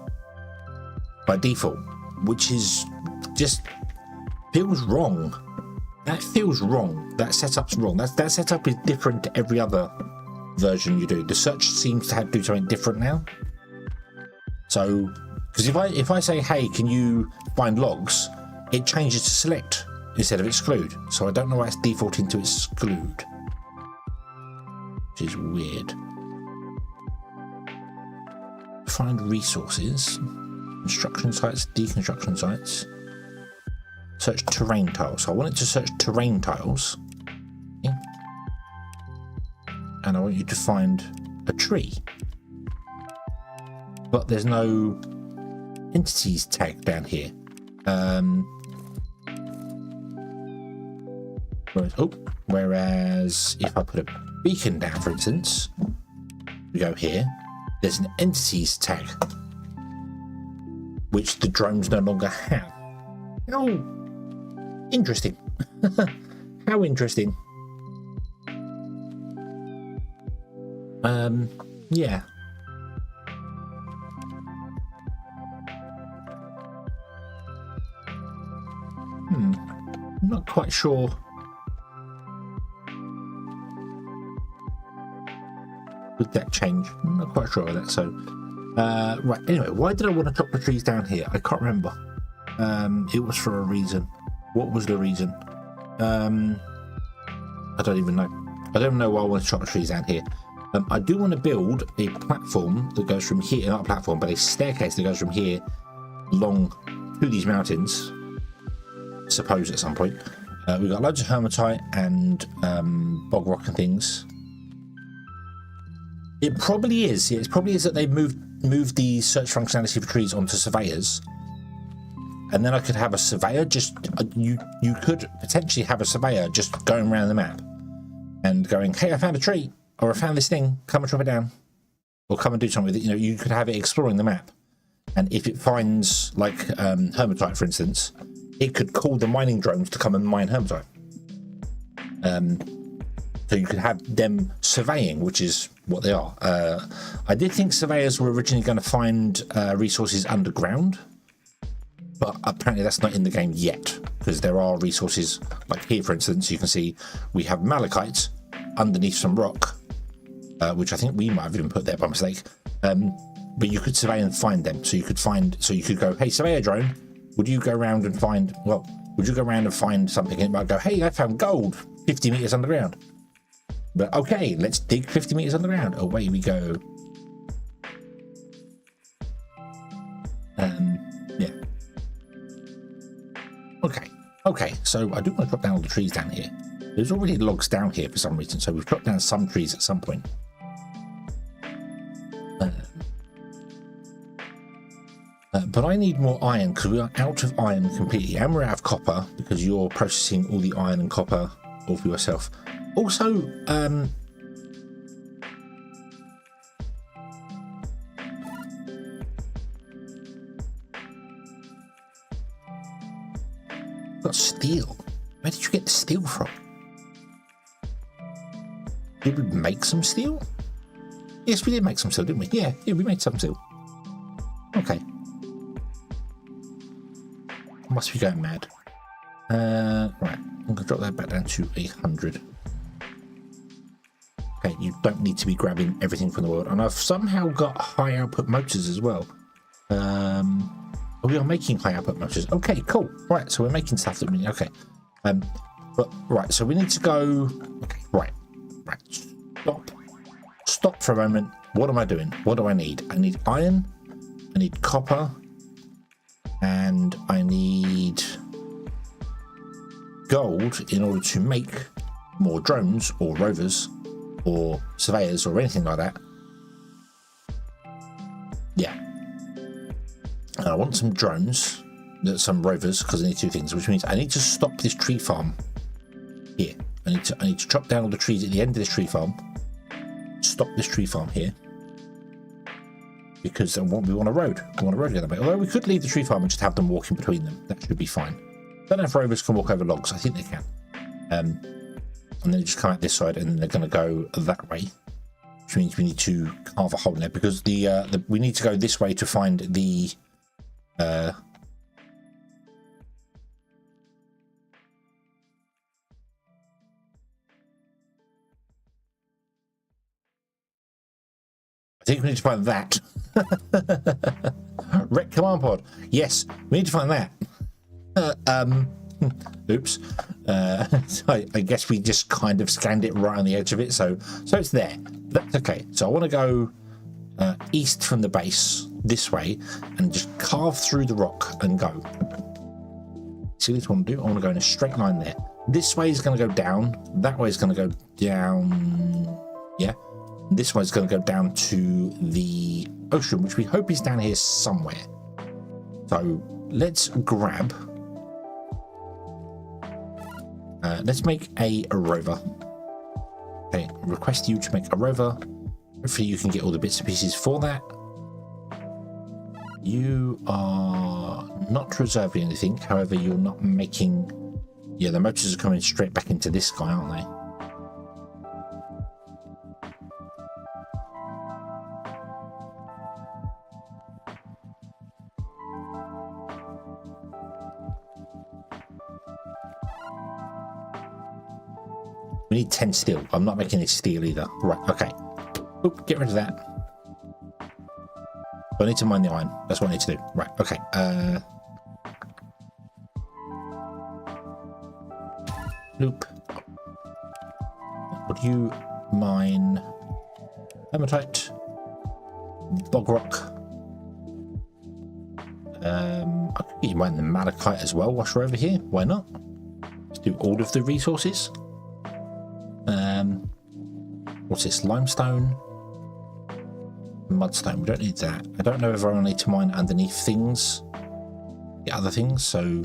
by default, which is just feels wrong. That feels wrong. That setup's wrong. That setup is different to every other version you do. The search seems to do something different now. So, because if I say, hey, can you find logs, it changes to select instead of exclude. So I don't know why it's defaulting to exclude, which is weird. Find resources, construction sites, deconstruction sites, search terrain tiles. So I want it to search terrain tiles, okay. And I want you to find a tree. but there's no entities tag down here. Whereas if I put a beacon down, for instance, we go here, there's an entities tag, which the drones no longer have. How interesting. How interesting. Yeah. I'm not quite sure. Would that change? I'm not quite sure of that. So, right. Anyway, why did I want to chop the trees down here? I can't remember. It was for a reason. What was the reason? I don't even know. I don't know why I want to chop the trees down here. I do want to build a platform that goes from here, not a platform, but a staircase that goes from here along to these mountains. Suppose at some point. We've got loads of hematite and bog rock and things. It probably is. Yeah, it probably is that they've moved the search functionality for trees onto surveyors. And then I could have a surveyor just... You could potentially have a surveyor just going around the map and going, hey, I found a tree. Or I found this thing, come and chop it down. Or come and do something with it. You know, you could have it exploring the map. And if it finds, like, hematite, for instance, it could call the mining drones to come and mine hematite. So you could have them surveying, which is what they are. I did think surveyors were originally going to find resources underground. But apparently that's not in the game yet. Because there are resources, like here, for instance, you can see we have malachite underneath some rock. Which I think we might have even put there by mistake. But you could survey and find them. So you could go, hey, surveyor drone, would you go around and find, would you go around and find something? And it might go, hey, I found gold 50 meters underground. But okay, let's dig 50 meters underground. Away we go. Yeah. Okay, so I do want to drop down all the trees down here. There's already logs down here for some reason, so we've dropped down some trees at some point. But I need more iron because we are out of iron completely, and we're out of copper because you're processing all the iron and copper all for yourself. Also, got steel. Where did you get the steel from? Did we make some steel? Yes, we did make some steel, didn't we? Yeah, we made some steel. Okay. Must be going mad. Right, I'm going to drop that back down to 100. Okay, you don't need to be grabbing everything from the world. And I've somehow got high output motors as well. We are making high output motors. Okay, cool. Right, so we're making stuff that we need. Okay. But right, so we need to go. Okay, right. Stop for a moment. What am I doing? What do I need? I need iron. I need copper. And I need gold in order to make more drones or rovers or surveyors or anything like that. Yeah. And I want some drones, some rovers, because I need two things, which means I need to stop this tree farm here. I need to chop down all the trees at the end of this tree farm. Stop this tree farm here. Because we want a road. We want a road the other way. Although we could leave the tree farm and just have them walking between them. That should be fine. Don't know if rovers can walk over logs. I think they can. And then they just come out this side and then they're going to go that way. Which means we need to carve a hole in there because we need to go this way to find the... I think we need to find that. Rec command pod. Yes, we need to find that. Oops. I guess we just kind of scanned it right on the edge of it, so it's there. That's okay. So I want to go east from the base this way and just carve through the rock and go. See what I want to do? I want to go in a straight line there. This way is going to go down. That way is going to go down. Yeah. This one's going to go down to the ocean, which we hope is down here somewhere. So let's grab. Let's make a rover. Okay, request you to make a rover. Hopefully you can get all the bits and pieces for that. You are not reserving anything, however you're not making... Yeah, the motors are coming straight back into this guy, aren't they? We need 10 steel. I'm not making it steel either. Right, okay. Oop, get rid of that. I need to mine the iron. That's what I need to do. Right, okay. Loop. Would you mine hematite, bog rock? I could get you mine the malachite as well whilst we're over here. Why not? Let's do all of the resources. What's this? Limestone, mudstone. We don't need that. I don't know if I need to mine underneath things, the other things. So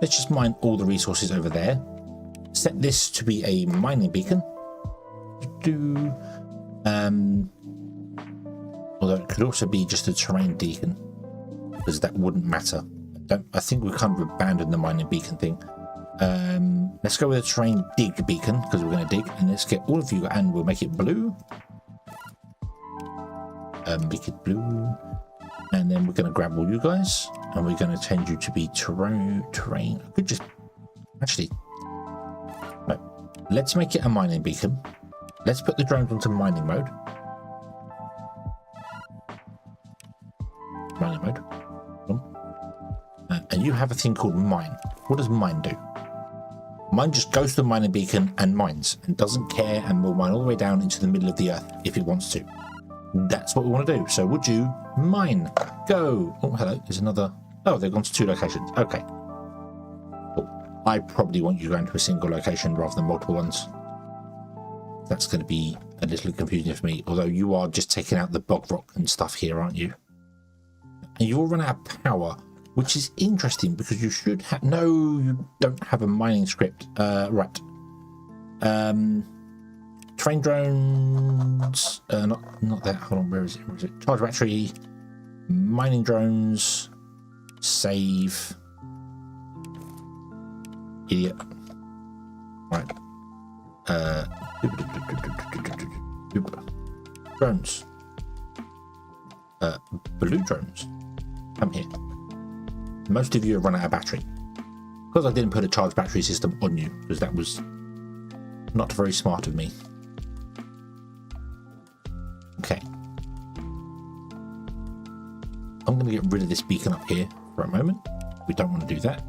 let's just mine all the resources over there. Set this to be a mining beacon. Although it could also be just a terrain beacon, because that wouldn't matter. I think we kind of abandoned the mining beacon thing. Let's go with a terrain dig beacon, because we're going to dig, and let's get all of you, and we'll make it blue. Make it blue, and then we're going to grab all you guys, and we're going to change you to be terrain. I could just actually, no, let's make it a mining beacon. Let's put the drones onto mining mode. Mining mode. And you have a thing called mine. What does mine do? Mine just goes to the mining beacon and mines and doesn't care, and will mine all the way down into the middle of the earth if it wants to. That's what we want to do. So would you mine? Go. Oh, hello. There's another. Oh, they've gone to 2 locations. Okay. Well, I probably want you going to a single location rather than multiple ones. That's going to be a little confusing for me. Although you are just taking out the bog rock and stuff here, aren't you? And you've all run out of power, which is interesting because you should have... No, you don't have a mining script. Right. Train drones... not that. Hold on, where is it? Where is it? Charge battery. Mining drones. Save. Idiot. Right. Drones. Blue drones. Come here. Most of you have run out of battery. Because I didn't put a charge battery system on you, because that was not very smart of me. Okay. I'm going to get rid of this beacon up here for a moment. We don't want to do that.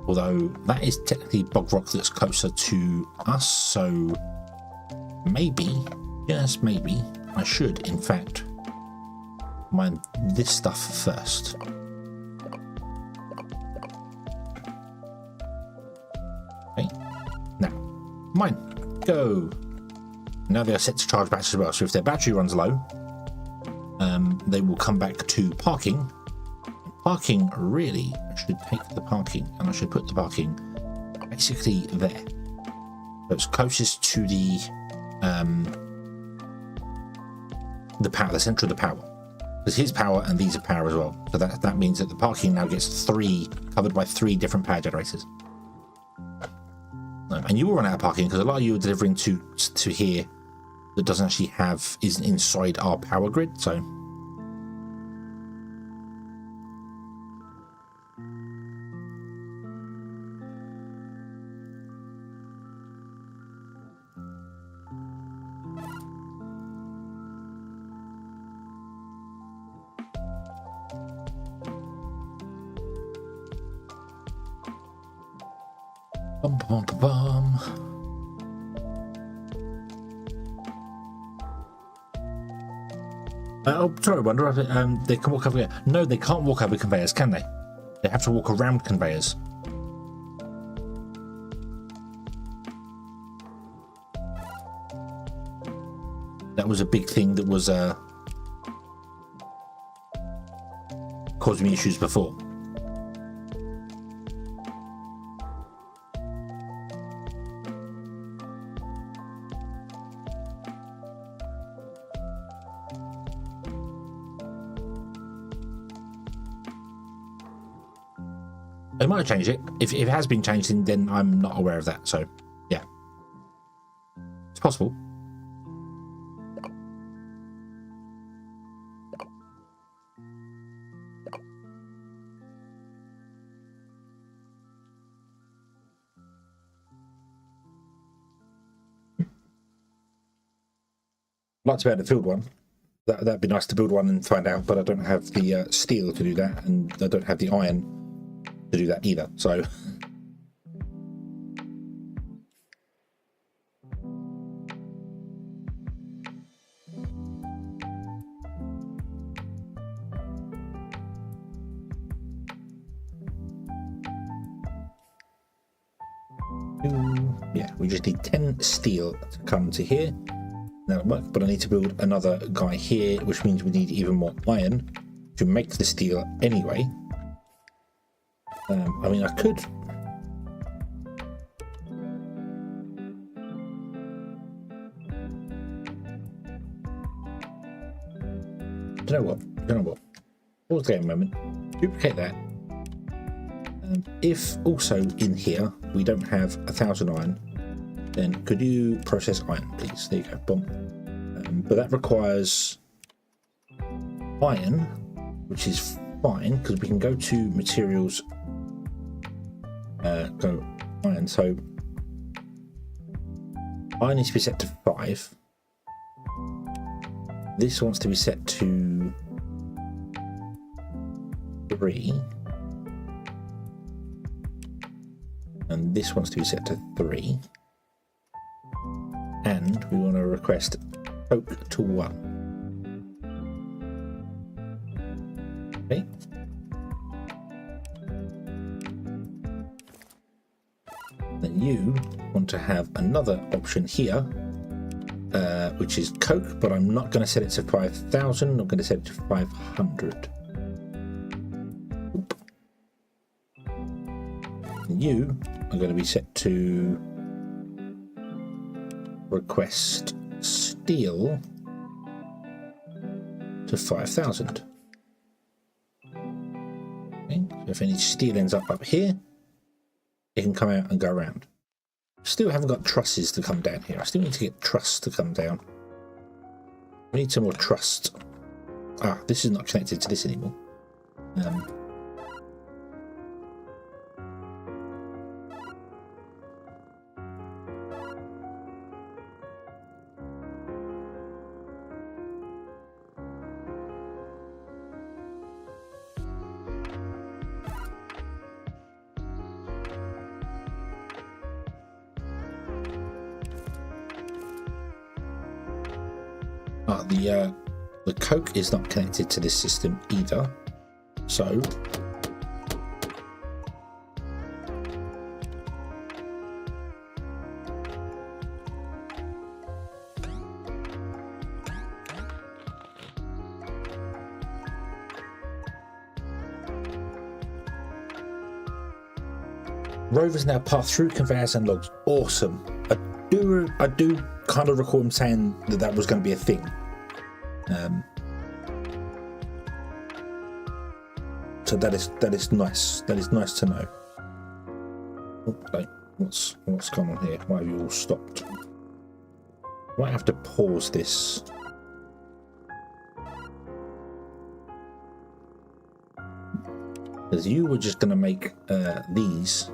Although that is technically bog rock that's closer to us, so maybe, yes, maybe, I should, in fact, mine this stuff first. Okay, now, mine, go. Now they are set to charge batteries as well, so if their battery runs low, they will come back to parking. Parking, really, I should take the parking, and I should put the parking basically there. So it's closest to the power, the center of the power. There's his power and these are power as well. So that means that the parking now gets covered by 3 different power generators. And you will run out of parking because a lot of you are delivering to here that doesn't actually isn't inside our power grid. So bum, bum, bum, bum. Oh, sorry, I wonder if they can walk over here. No, they can't walk over conveyors, can they? They have to walk around conveyors. That was a big thing that was causing me issues before. They might have changed it. If it has been changed, then I'm not aware of that. So, yeah. It's possible. I'd like to be able to build one. That'd be nice to build one and find out, but I don't have the steel to do that, and I don't have the iron to do that either, so yeah, we just need 10 steel to come to here. That'll work, but I need to build another guy here, which means we need even more iron to make the steel anyway. I mean, I could. Do you know what? Pause the game a moment. Duplicate that. If also in here we don't have 1,000 iron, then could you process iron, please? There you go. Boom. But that requires iron, which is fine because we can go to materials. Go iron, so iron needs to be set to 5. This wants to be set to 3, and this wants to be set to 3, and we want to request oak to 1. Okay. Then you want to have another option here, which is coke, but I'm not going to set it to 5,000. I'm going to set it to 500. Oop. And you are going to be set to request steel to 5,000. Okay. So if any steel ends up here, it can come out and go around. Still haven't got trusses to come down here. I still need to get truss to come down. We need some more truss. Ah, this is not connected to this anymore. The coke is not connected to this system either, so rovers now pass through conveyors and logs. Awesome. I do kind of recall him saying that was going to be a thing. So that is nice. That is nice to know. Okay, what's going on here? Why have you all stopped? I might have to pause this. Because you were just going to make these.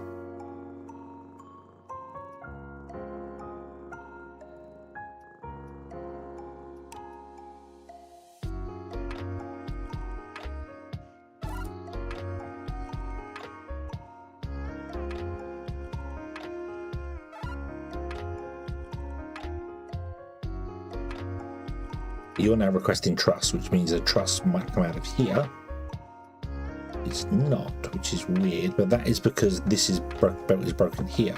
You're now requesting truss, which means a truss might come out of here. It's not, which is weird, but that is because this is belt is broken here.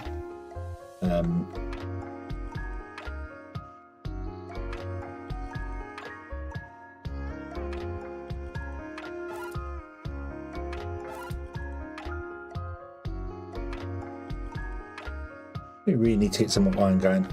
We really need to get some more iron going.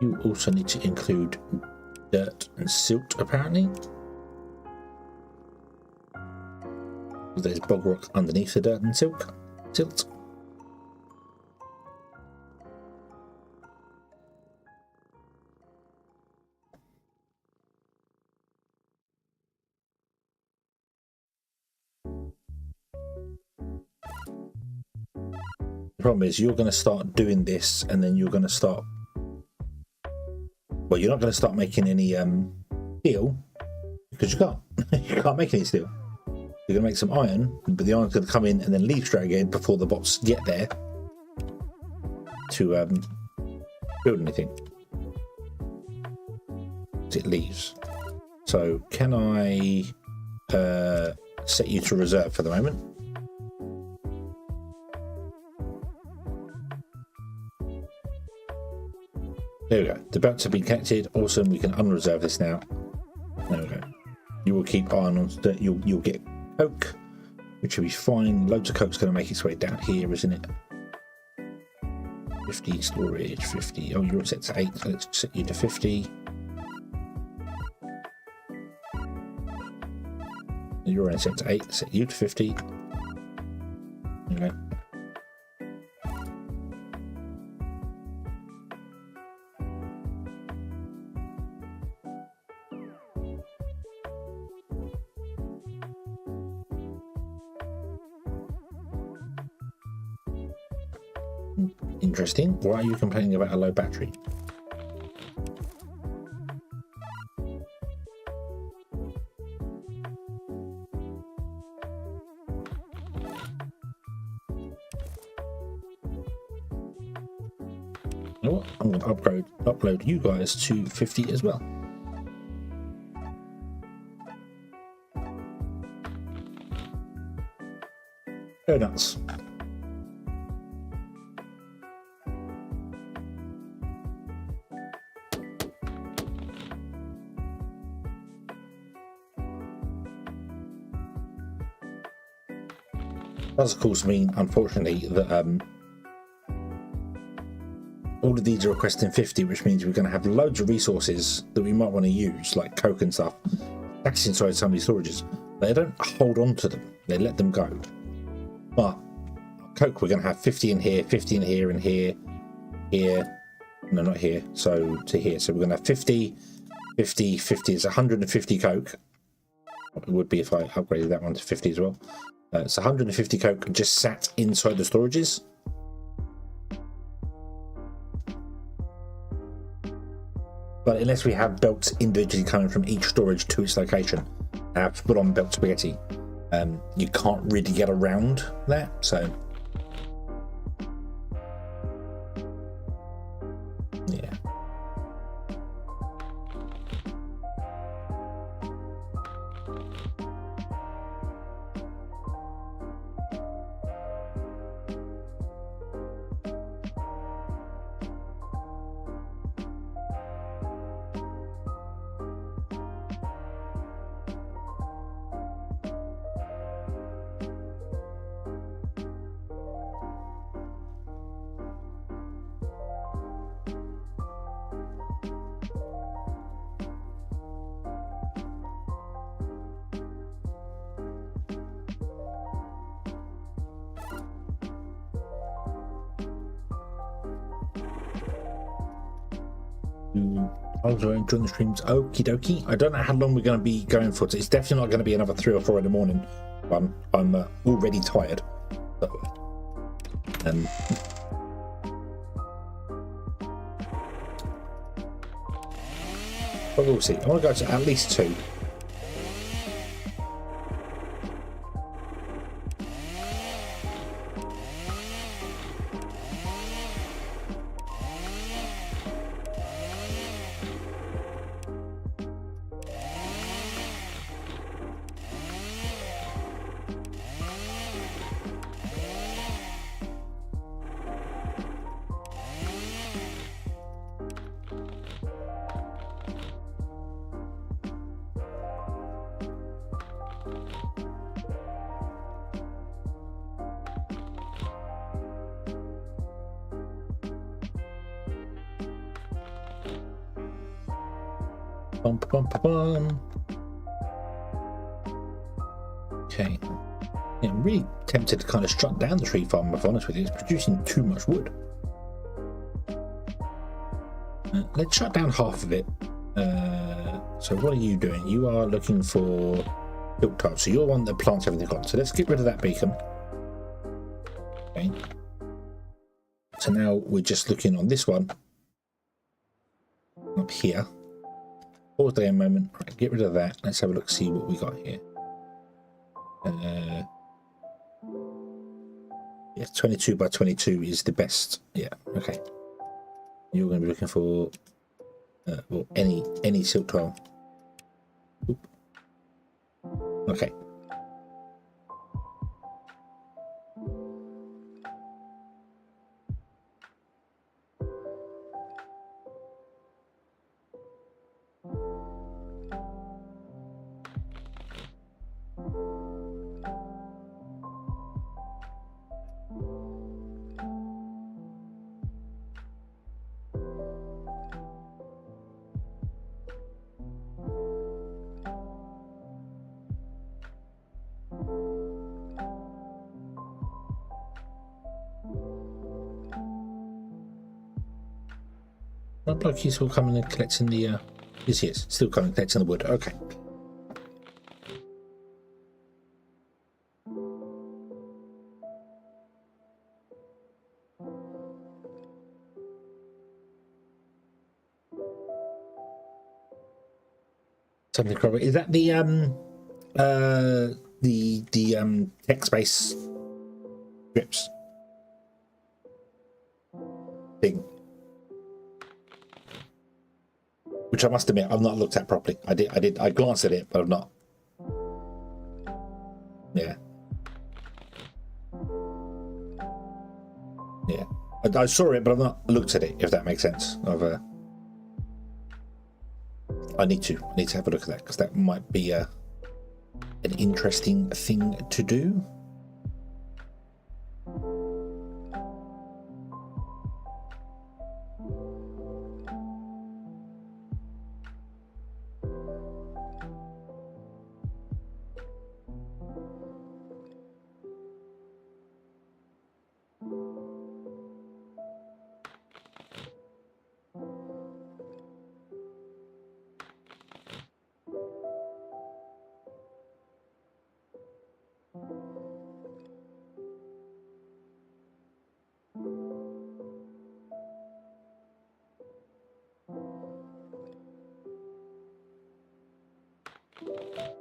You also need to include dirt and silt, apparently. There's bog rock underneath the dirt and silt. The problem is you're going to start doing this, and then you're going to start. Well, you're not going to start making any steel because you can't. You can't make any steel. You're going to make some iron, but the iron's going to come in and then leave straight again before the bots get there to build anything. It leaves. So can I set you to reserve for the moment? There we go. The belts have been connected. Awesome. We can unreserve this now. There we go. You will keep iron on. You'll get coke, which will be fine. Loads of coke's going to make its way down here, isn't it? 50 storage. 50. Oh, you're set to 8. So let's set you to 50. You're already set to 8. Set you to 50. Okay. Interesting. Why are you complaining about a low battery? You know what? I'm going to upload you guys to 50 as well. Go nuts. Does of course mean, unfortunately, that all of these are requesting 50, which means we're going to have loads of resources that we might want to use, like coke and stuff, that's inside some of these storages. They don't hold on to them; they let them go. But coke, we're going to have 50 in here, 50 in here, and here. No, not here. So to here. So we're going to have 50, 50, 50. It's 150 coke. It would be if I upgraded that one to 50 as well. It's 150 coke just sat inside the storages. But unless we have belts individually coming from each storage to its location, I have to put on belt spaghetti. You can't really get around that, so yeah. I'll join the streams. Okie dokie. I don't know how long we're going to be going for. It's definitely not going to be another 3 or 4 in the morning. I'm already tired. So, but we'll see. I want to go to at least 2. Bum, bum, bum, bum. Okay. Yeah, I'm really tempted to kind of strut down the tree farm, if I'm honest with you. It's producing too much wood. Let's shut down half of it. So what are you doing? You are looking for silk tiles. So you're one that plants everything on. So let's get rid of that beacon. Okay. So now we're just looking on this one. Up here. Pause there a moment. Right, get rid of that. Let's have a look, see what we got here. Yeah, 22 by 22 is the best. Yeah, okay. You're going to be looking for well, any silk tile. Oop. Okay. Not like he's still coming and collecting the yes he is, still coming and collecting the wood. Okay. Something correct. Is that the text-based scripts thing? Which I must admit I've not looked at properly. I glanced at it, but I've not. Yeah. Yeah. I saw it, but I've not looked at it, if that makes sense. I need to have a look at that, because that might be an interesting thing to do.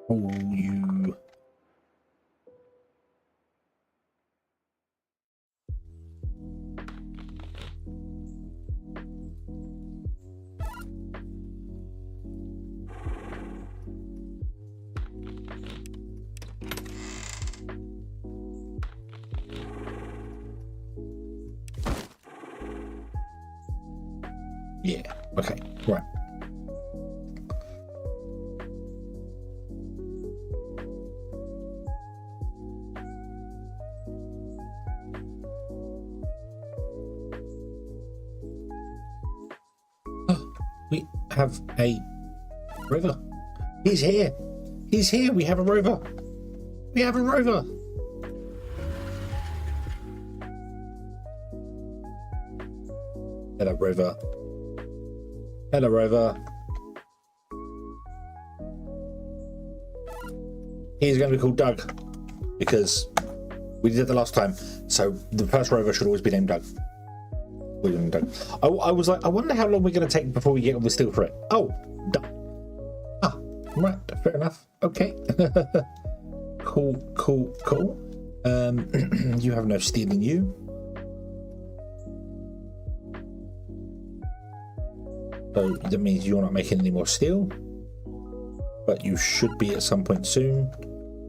Oh, you. Yeah, okay, right. We have a rover. He's here. He's here. We have a rover. We have a rover. Hello, rover. Hello, rover. He's going to be called Doug because we did it the last time. So the first rover should always be named Doug. I was like, I wonder how long we're going to take before we get all the steel for it. Oh, done. Ah, right, fair enough. Okay. Cool. You have no steel in you. So that means you're not making any more steel. But you should be at some point soon.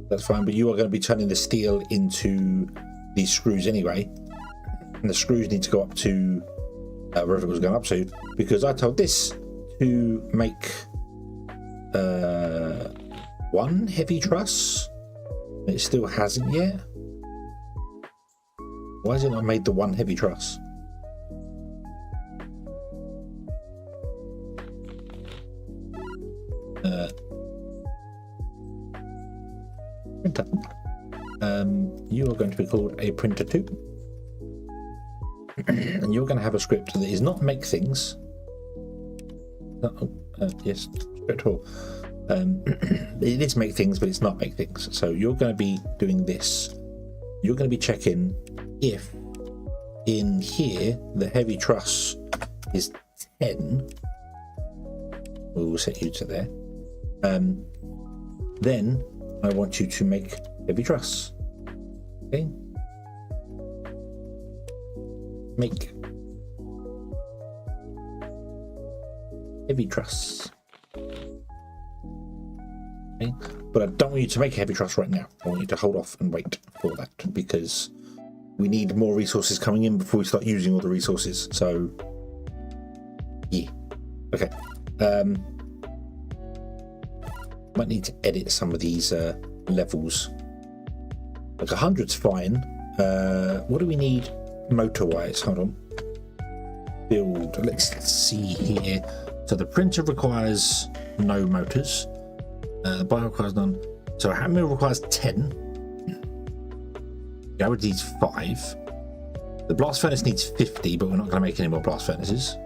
That's fine, but you are going to be turning the steel into these screws anyway. And the screws need to go up to wherever it was going up to, because I told this to make one heavy truss. It still hasn't yet. Why has it not made the one heavy truss? printer. You are going to be called a printer 2. And you're going to have a script that is not make things. Yes, script all. It is make things, but it's not make things. So you're going to be doing this. You're going to be checking if in here the heavy truss is 10. We'll set you to there. Then I want you to make heavy truss. Okay. Make heavy truss. Okay. But I don't want you to make a heavy truss right now. I want you to hold off and wait for that because we need more resources coming in before we start using all the resources. So yeah. Okay. Might need to edit some of these levels. Like 100's fine. What do we need motor wise? Hold on. Build. Let's see here. So the printer requires no motors. The bio requires none. So how many requires 10? Garage needs 5. The blast furnace needs 50, but we're not going to make any more blast furnaces.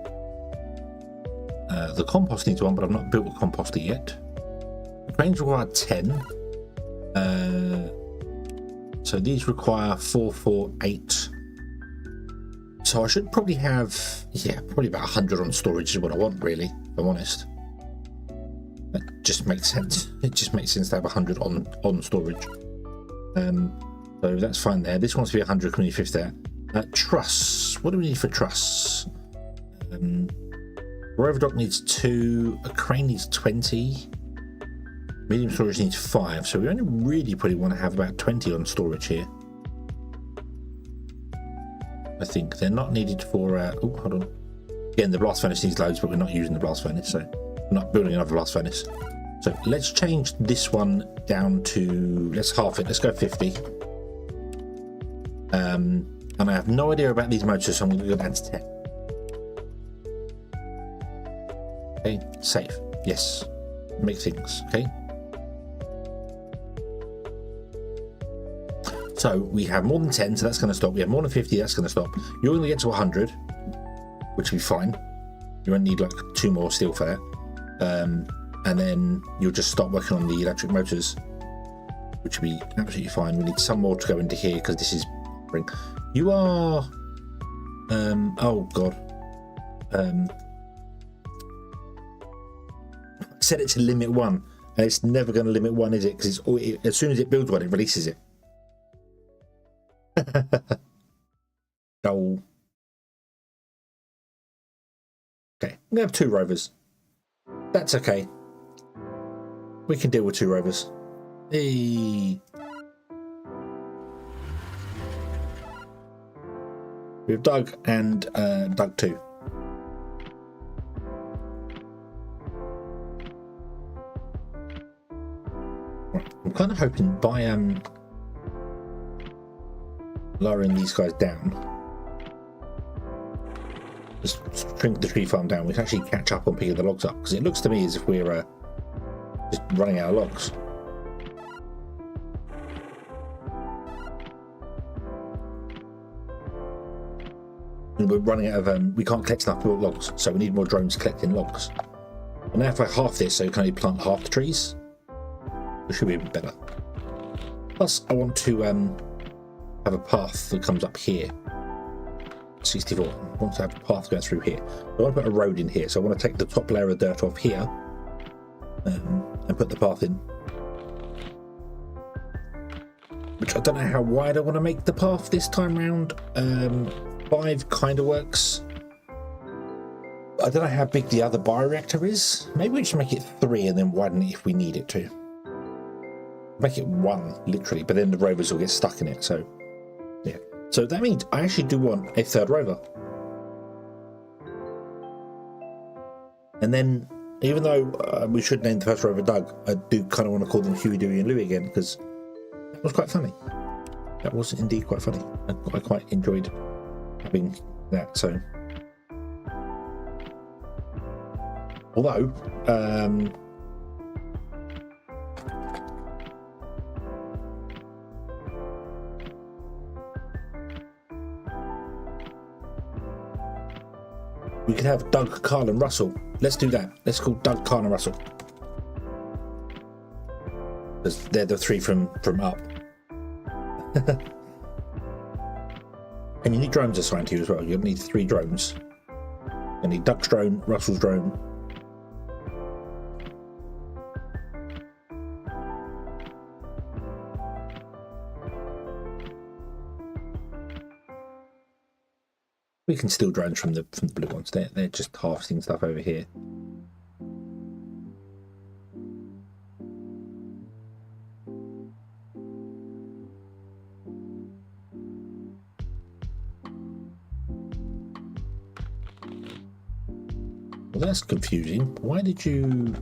The compost needs 1, but I've not built a composter yet. The cranes require 10. So these require 4, 4, 8. So I should probably have, yeah, probably about 100 on storage is what I want, really, if I'm honest. That just makes sense. It just makes sense to have 100 on storage. So that's fine there. This wants to be 100 community fifth there. Truss. What do we need for truss? Rover dock needs 2. A crane needs 20. Medium storage needs 5. So we only really probably want to have about 20 on storage here. I think they're not needed for. Oh, hold on. Again, the blast furnace needs loads, but we're not using the blast furnace, so we're not building another blast furnace. So let's change this one down to. Let's half it. Let's go 50. And I have no idea about these motors, so I'm going to go down to 10. Okay, save. Yes, make things. Okay. So we have more than 10, so that's going to stop. We have more than 50, that's going to stop. You're going to get to 100, which will be fine. You won't need like 2 more steel for that. And then you'll just start working on the electric motors, which will be absolutely fine. We need some more to go into here because this is. You are. Oh god. Set it to limit 1, and it's never going to limit 1, is it? Because it's as soon as it builds one, it releases it. Oh. Okay, I'm gonna have 2 rovers. That's okay. We can deal with 2 rovers. Hey. We have Doug and Doug 2. Right. I'm kind of hoping by lowering these guys down, just shrink the tree farm down, we can actually catch up on picking the logs up, because it looks to me as if we're just running out of logs. And we're running out of, we can't collect enough logs, so we need more drones collecting logs. And now if I half this, so you can only plant half the trees, it should be a bit better. Plus, I want to have a path that comes up here. 64. I want to have a path going through here. I want to put a road in here, so I want to take the top layer of dirt off here and put the path in. Which I don't know how wide I want to make the path this time round. 5 kind of works. I don't know how big the other bioreactor is. Maybe we should make it 3 and then widen it if we need it to. Make it 1, literally, but then the rovers will get stuck in it, so yeah. So that means I actually do want a 3rd rover. And then, even though we should name the first rover Doug, I do kind of want to call them Huey, Dewey and Louie again, because that was quite funny. That was indeed quite funny. I quite enjoyed having that, so. Although, We could have Doug, Carl, and Russell. Let's do that. Let's call Doug, Carl, and Russell. Because they're the 3 from up. And you need drones assigned to you as well. You'll need 3 drones. You need Doug's drone, Russell's drone. We can steal drones from the blue ones. They're just harvesting stuff over here. Well, that's confusing. Why did you...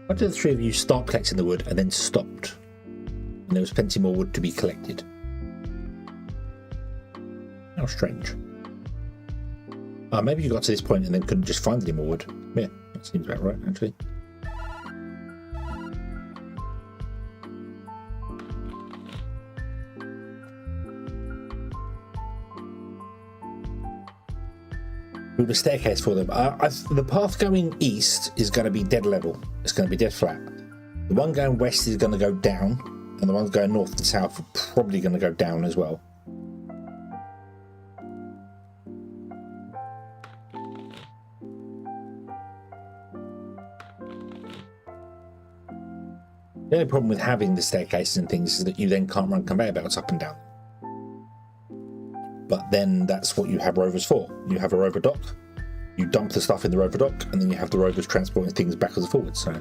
Why did the 3 of you start collecting the wood and then stopped? And there was plenty more wood to be collected. How strange. Maybe you got to this point and then couldn't just find any more wood. Yeah, that seems about right, actually. Build a staircase for them. The path going east is going to be dead level. It's going to be dead flat. The one going west is going to go down, and the ones going north and south are probably going to go down as well. The only problem with having the staircases and things is that you then can't run conveyor belts up and down. But then that's what you have rovers for. You have a rover dock, you dump the stuff in the rover dock, and then you have the rovers transporting things backwards and forwards. So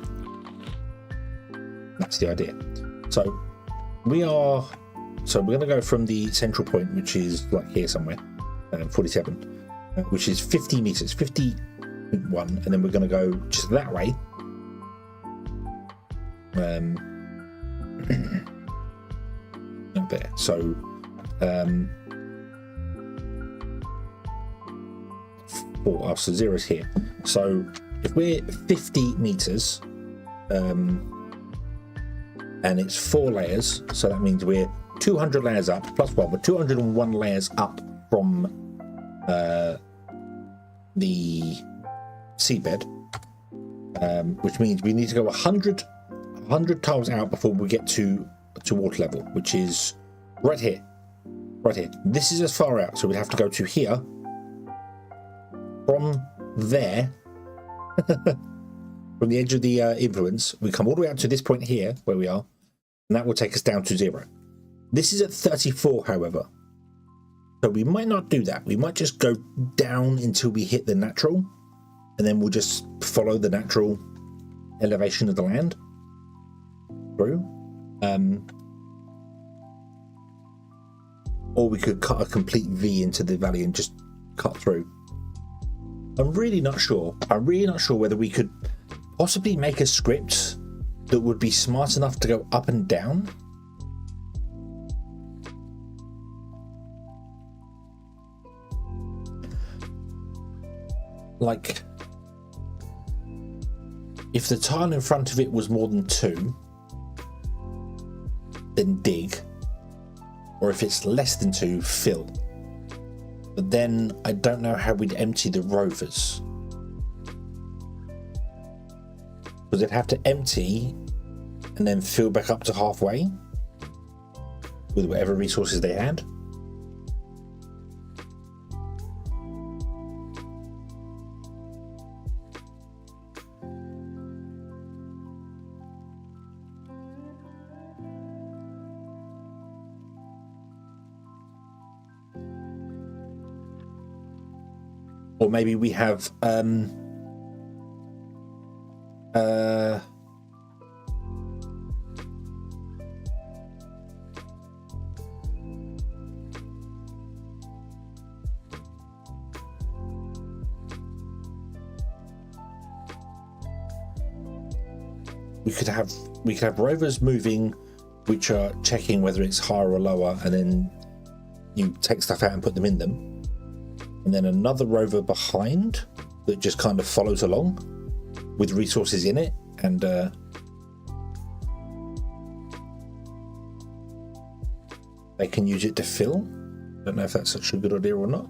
that's the idea. So we're going to go from the central point, which is like here somewhere, 47, which is 50 meters, 51, and then we're going to go just that way. Up there. So so 0's here. So if we're 50 meters and it's 4 layers, so that means we're 200 layers up plus 1. We're 201 layers up from the seabed, which means we need to go 100 tiles out before we get to water level, which is right here. This is as far out, so we'd have to go to here. From there, from the edge of the influence, we come all the way out to this point here, where we are, and that will take us down to 0. This is at 34, however. So we might not do that. We might just go down until we hit the natural, and then we'll just follow the natural elevation of the land through. Or we could cut a complete V into the valley and just cut through. I'm really not sure whether we could possibly make a script that would be smart enough to go up and down. Like, if the tile in front of it was more than 2, then dig. Or if it's less than 2, fill. But then I don't know how we'd empty the rovers. Because they'd have to empty and then fill back up to halfway with whatever resources they had. Or maybe we have we could have rovers moving, which are checking whether it's higher or lower, and then you take stuff out and put them in them. And then another rover behind that just kind of follows along with resources in it, and they can use it to fill. Don't know if that's such a good idea or not.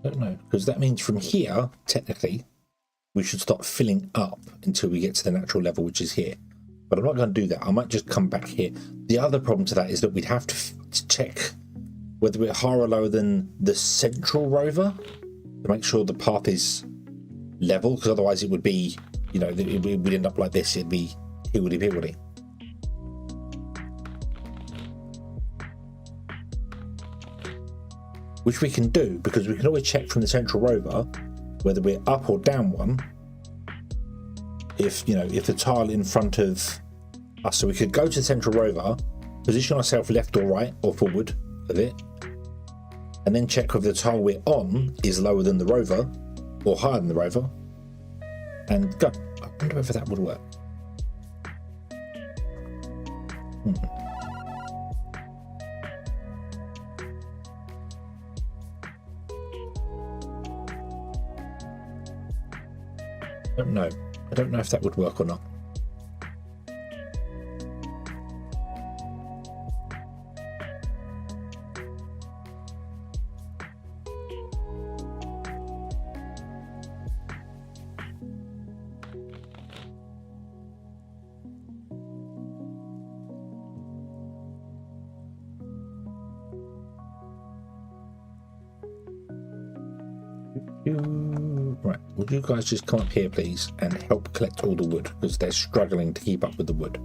Don't know, because that means from here, technically, we should start filling up until we get to the natural level, which is here. But I'm not going to do that. I might just come back here. The other problem to that is that we'd have to check whether we're higher or lower than the central rover to make sure the path is level, because otherwise it would be, you know, we'd end up like this. It'd be higgledy-piggledy. Which we can do, because we can always check from the central rover whether we're up or down one. If, you know, if the tile in front of us, so we could go to the central rover, position ourselves left or right or forward of it, and then check whether the tile we're on is lower than the rover or higher than the rover, and go. I wonder whether that would work. I don't know. I don't know if that would work or not. Right, would you guys just come up here, please, and help collect all the wood, because they're struggling to keep up with the wood.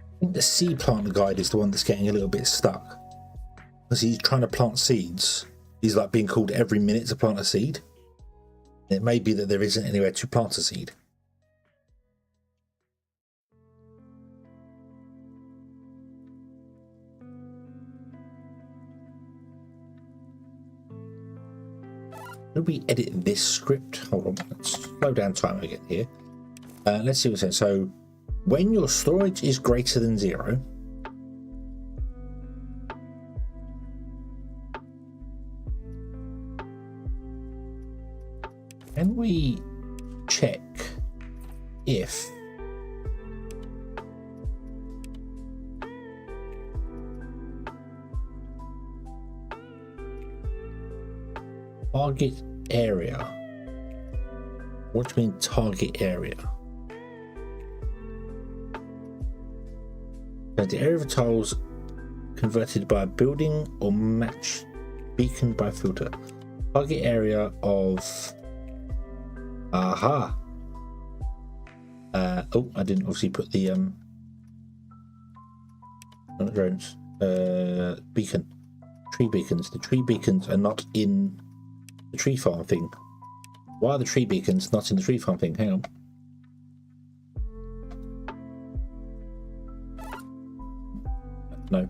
I think the seed planter guide is the one that's getting a little bit stuck, because he's trying to plant seeds. He's like being called every minute to plant a seed. It may be that there isn't anywhere to plant a seed. Should we edit this script? Hold on, let's slow down time again here. Let's see what it says. So, when your storage is greater than 0, can we check if target area? What do you mean target area? The area of the tiles converted by a building or match beacon by filter. Target area of... Aha! Oh, I didn't obviously put the not drones. Beacon. Tree beacons. The tree beacons are not in the tree farm thing. Why are the tree beacons not in the tree farm thing? Hang on. No.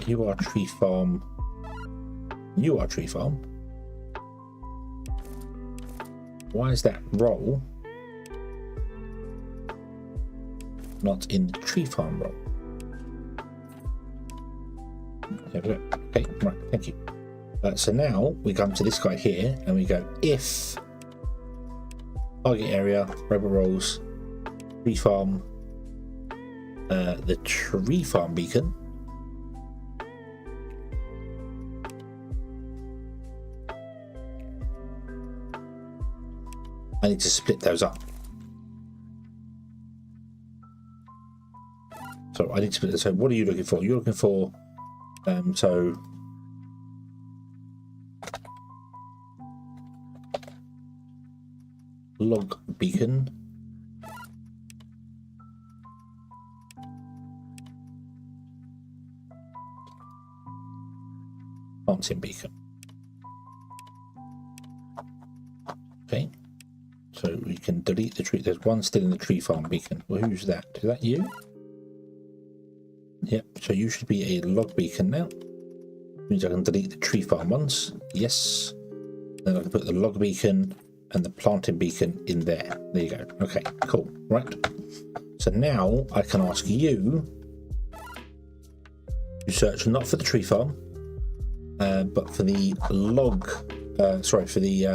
You are tree farm. You are tree farm. Why is that role not in the tree farm role? There we go. Okay, right, thank you. So now we come to this guy here and we go if target area, robot roles, tree farm, the tree farm beacon. I need to split those up. So I need to split this. So what are you looking for? You're looking for so log beacon. Planting beacon. Okay. So we can delete the tree. There's one still in the tree farm beacon. Well, who's that? Is that you? Yep. So you should be a log beacon now. Means I can delete the tree farm ones. Yes. Then I can put the log beacon and the planting beacon in there. There you go. Okay, cool. Right. So now I can ask you to search not for the tree farm, but for the log. For the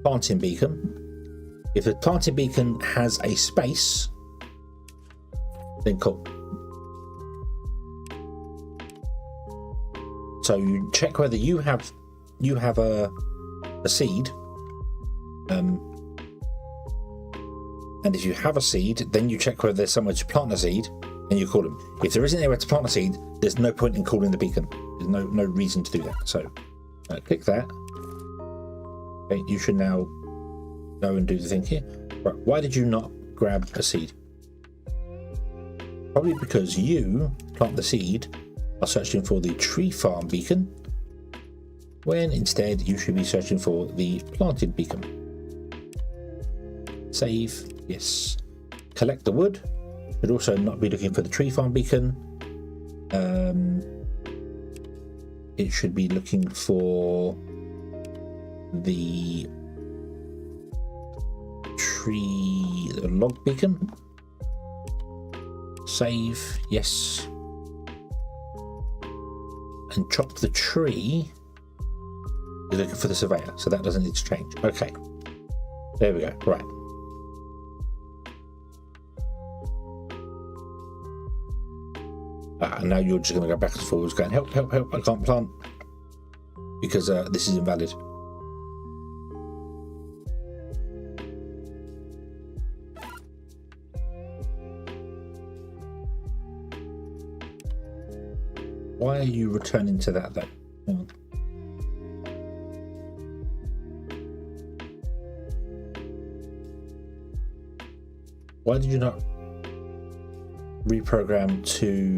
planting beacon. If the planting beacon has a space, then cool. So you check whether you have a seed, and if you have a seed, then you check whether there's somewhere to plant a seed, and you call them. If there isn't anywhere to plant a seed, there's no point in calling the beacon. There's no reason to do that. So click that. Okay, you should now go and do the thing here. Right, why did you not grab a seed? Probably because you plant the seed are searching for the tree farm beacon, when instead you should be searching for the planted beacon. Save, yes. Collect the wood. Should also not be looking for the tree farm beacon. It should be looking for the log beacon. Save, yes. And chop the tree. You're looking for the surveyor, so that doesn't need to change. Okay, there we go. Right. And now you're just going to go back and forwards, going help, help, help! I can't plant because this is invalid. Why are you returning to that though? Hang on. Why did you not reprogram to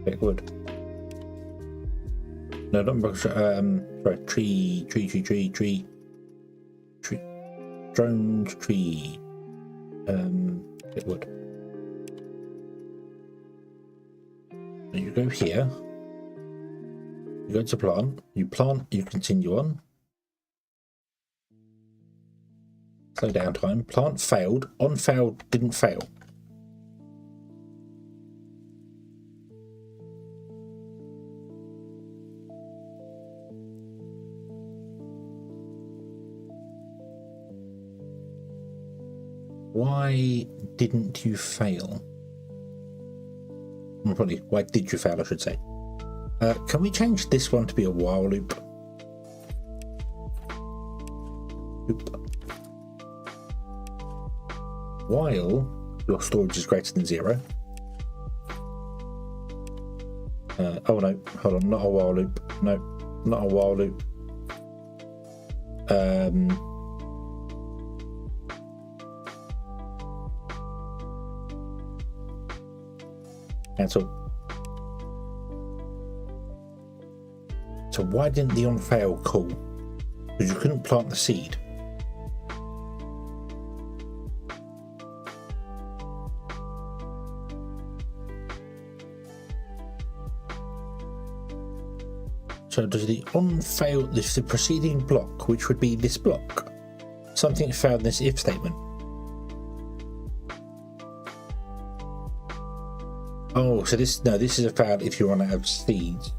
pick wood? No, not sorry, tree, drones, tree, pick wood. You go here, you go to plant, you continue on. Slow down time. Plant failed. On failed didn't fail. Why didn't you fail? Probably, why did you fail, I should say. Can we change this one to be a while loop? While your storage is greater than 0. Oh no, hold on, not a while loop. No, not a while loop. Cancel. So why didn't the on fail call? Because you couldn't plant the seed. So does the on fail, the preceding block, which would be this block, something failed in this if statement? Oh, so this is a fail if you run out of seeds.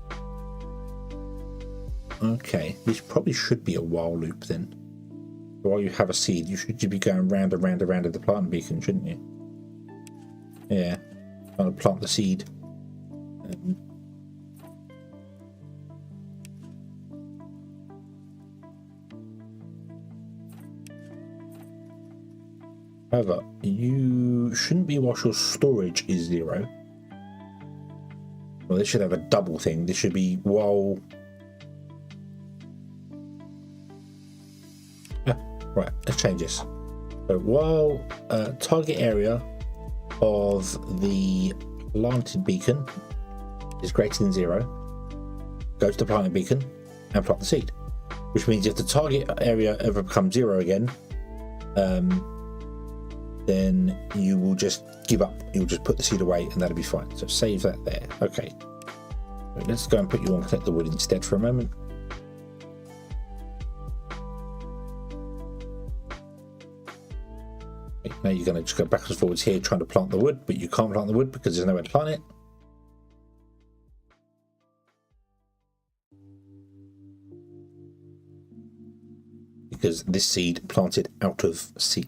Okay, this probably should be a while loop then. While you have a seed, you should be going round and round and round at the plant beacon, shouldn't you? Yeah, trying to plant the seed. However, you shouldn't be whilst your storage is 0. Well, Well, this should have a double thing. This should be while... right, let's change this. So while target area of the planted beacon is greater than 0, go to the planted beacon and plant the seed. Which means if the target area ever becomes 0 again, then you will just give up. You'll just put the seed away and that'll be fine. So save that there. Okay. So let's go and put you on collect the wood instead for a moment. Okay, now you're going to just go backwards and forwards here trying to plant the wood, but you can't plant the wood because there's nowhere to plant it. Because this seed planted out of sync.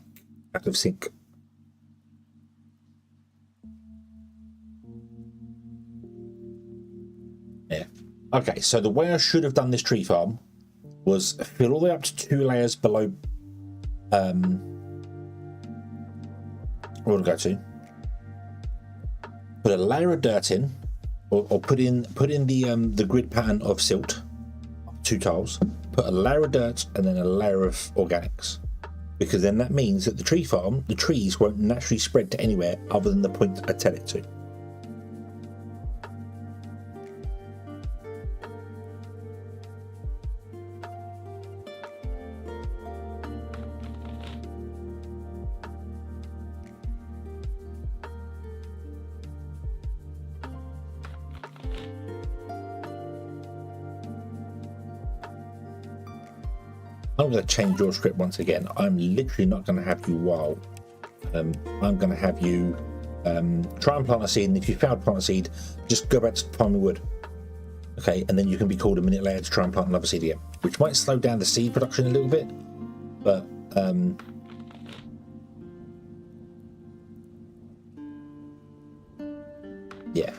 Yeah. Okay, so the way I should have done this tree farm was fill all the way up to 2 layers below where we'll go to. Put a layer of dirt in, or put in the grid pattern of silt, 2 tiles. Put a layer of dirt and then a layer of organics, because then that means that the tree farm, the trees won't naturally spread to anywhere other than the point I tell it to. I'm going to change your script once again. I'm literally not going to have you while. I'm going to have you try and plant a seed, and if you failed to plant a seed, just go back to farming wood. Okay, and then you can be called a minute later to try and plant another seed again, which might slow down the seed production a little bit, but yeah.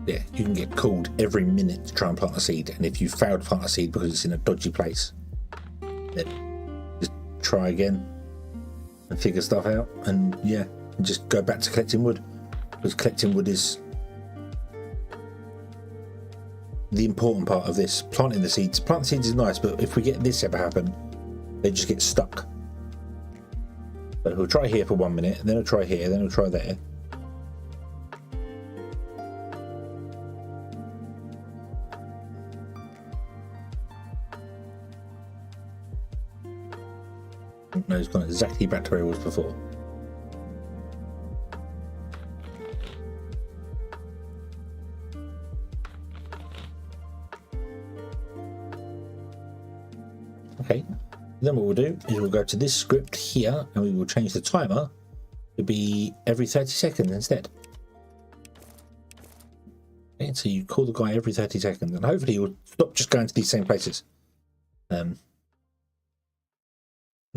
Yeah, you can get called every minute to try and plant a seed, and if you fail to plant a seed because it's in a dodgy place, then just try again and figure stuff out, and yeah, and just go back to collecting wood, because collecting wood is the important part of this. Planting the seeds. Planting seeds is nice, but if we get this ever happen, they just get stuck. So we'll try here for 1 minute, then we'll try here, then we'll try there. No, it's gone exactly back to where it was before. Okay, then what we'll do is we'll go to this script here and we will change the timer to be every 30 seconds instead. Okay, so you call the guy every 30 seconds and hopefully you'll stop just going to these same places.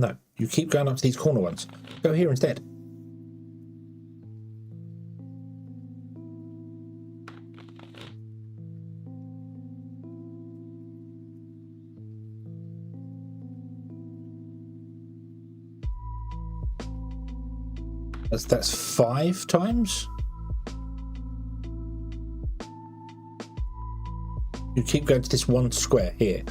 No, you keep going up to these corner ones. Go here instead. That's 5 times. You keep going to this one square here.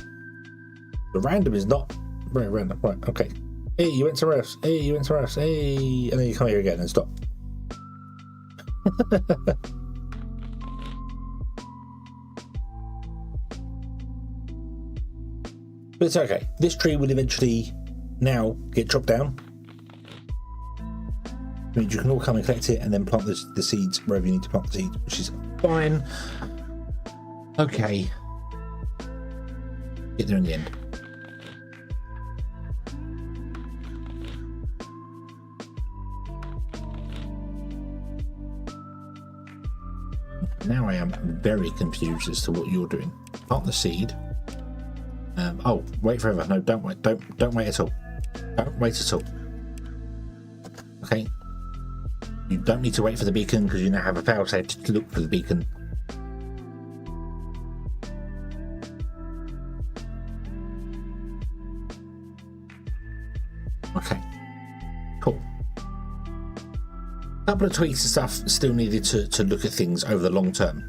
The random is not very random. Right, okay. Hey, you went somewhere else. Hey, you went somewhere else. Hey, and then you come here again and stop. But it's okay. This tree will eventually now get chopped down. It means you can all come and collect it and then plant the seeds wherever you need to plant the seeds, which is fine. Okay. Get there in the end. Now I am very confused as to what you're doing. Plant the seed. Oh, wait forever. No, don't wait. Don't wait at all. Don't wait at all. Okay. You don't need to wait for the beacon because you now have a failsafe to look for the beacon. Okay, cool. A couple of tweaks and stuff still needed to look at things over the long term.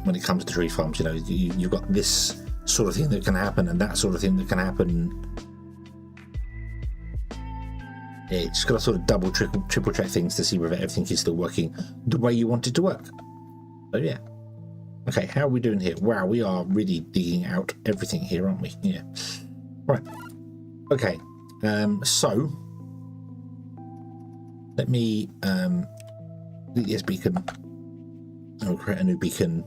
When it comes to tree farms, you know, you've got this sort of thing that can happen and that sort of thing that can happen. It's got to sort of double, triple check things to see whether everything is still working the way you want it to work. So yeah. Okay, how are we doing here? Wow, we are really digging out everything here, aren't we? Yeah. Right. Okay. So let me delete this beacon. I'll create a new beacon